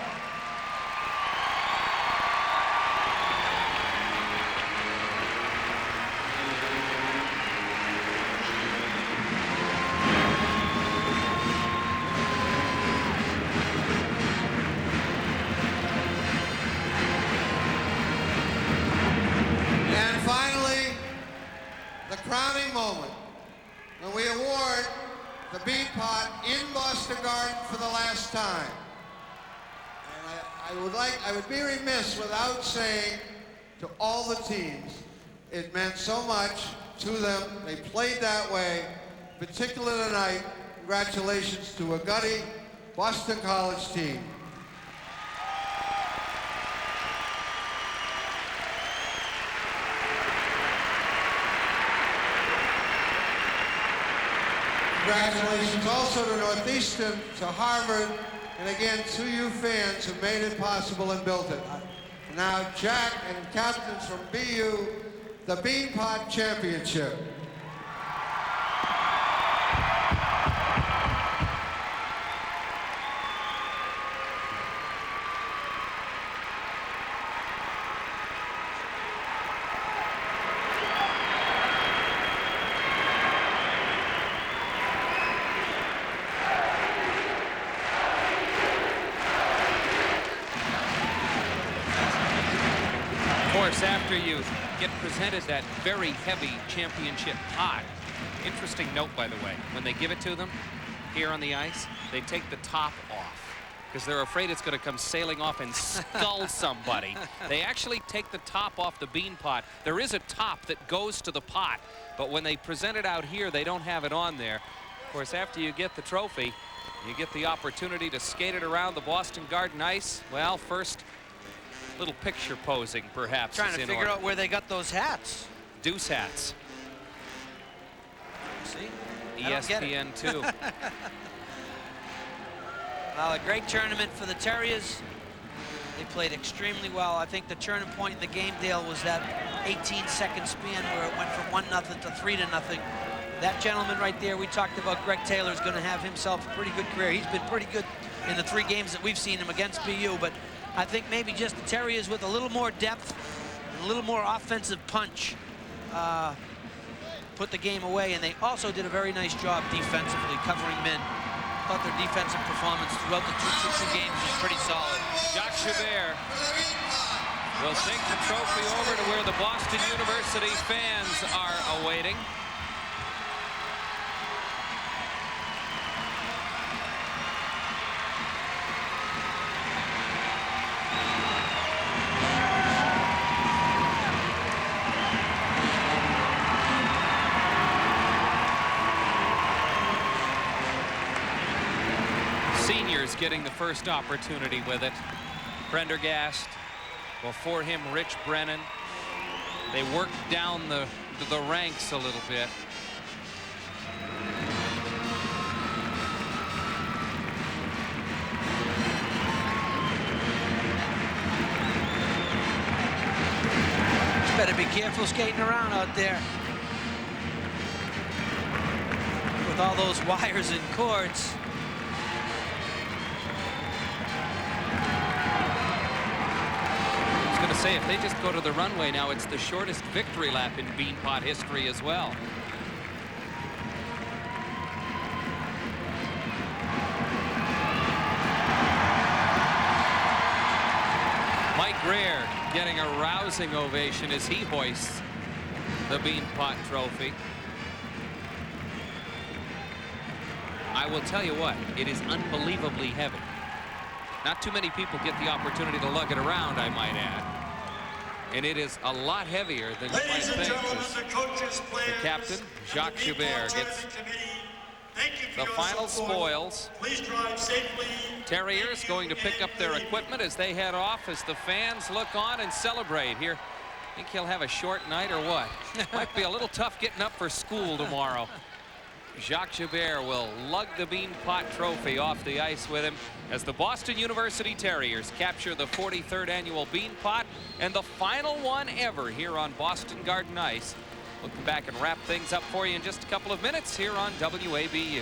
And finally, the crowning moment, when we award the Beanpot in Boston Garden for the last time. And I would be remiss without saying to all the teams, it meant so much to them. They played that way, particularly tonight. Congratulations to a gutty Boston College team. Congratulations also to Northeastern, to Harvard, and again to you fans who made it possible and built it. Now Jack and captains from BU, the Beanpot Championship. After you get presented that very heavy championship pot. Interesting note, by the way, when they give it to them here on the ice, they take the top off because they're afraid it's going to come sailing off and skull somebody. They actually take the top off the bean pot. There is a top that goes to the pot, but when they present it out here, they don't have it on there. Of course, after you get the trophy, you get the opportunity to skate it around the Boston Garden ice. Well, first, little picture posing, perhaps. Trying to figure out where they got those hats. Deuce hats. See? ESPN 2. Well, a great tournament for the Terriers. They played extremely well. I think the turning point in the game, Dale, was that 18-second span where it went from 1-0 to 3-0. That gentleman right there, we talked about, Greg Taylor, is going to have himself a pretty good career. He's been pretty good in the 3 games that we've seen him against BU, but I think maybe just the Terriers with a little more depth and a little more offensive punch put the game away, and they also did a very nice job defensively covering men. I thought their defensive performance throughout the two games was pretty solid. Jacques Joubert will take the trophy over to where the Boston University fans are awaiting. Seniors getting the first opportunity with it. Prendergast, before him Rich Brennan. They worked down the ranks a little bit. Better be careful skating around out there with all those wires and cords. I was going to say, if they just go to the runway now, it's the shortest victory lap in Beanpot history as well. Mike Greer getting a rousing ovation as he hoists the Beanpot trophy. I will tell you what, it is unbelievably heavy. Not too many people get the opportunity to lug it around, I might add. And it is a lot heavier than you might think. The captain, Jacques Joubert, gets the final spoils. Terriers going to pick up their equipment as they head off, as the fans look on and celebrate here. Think he'll have a short night or what? Might be a little tough getting up for school tomorrow. Jacques Joubert will lug the Beanpot trophy off the ice with him as the Boston University Terriers capture the 43rd annual Beanpot and the final one ever here on Boston Garden ice. We'll come back and wrap things up for you in just a couple of minutes here on WABU.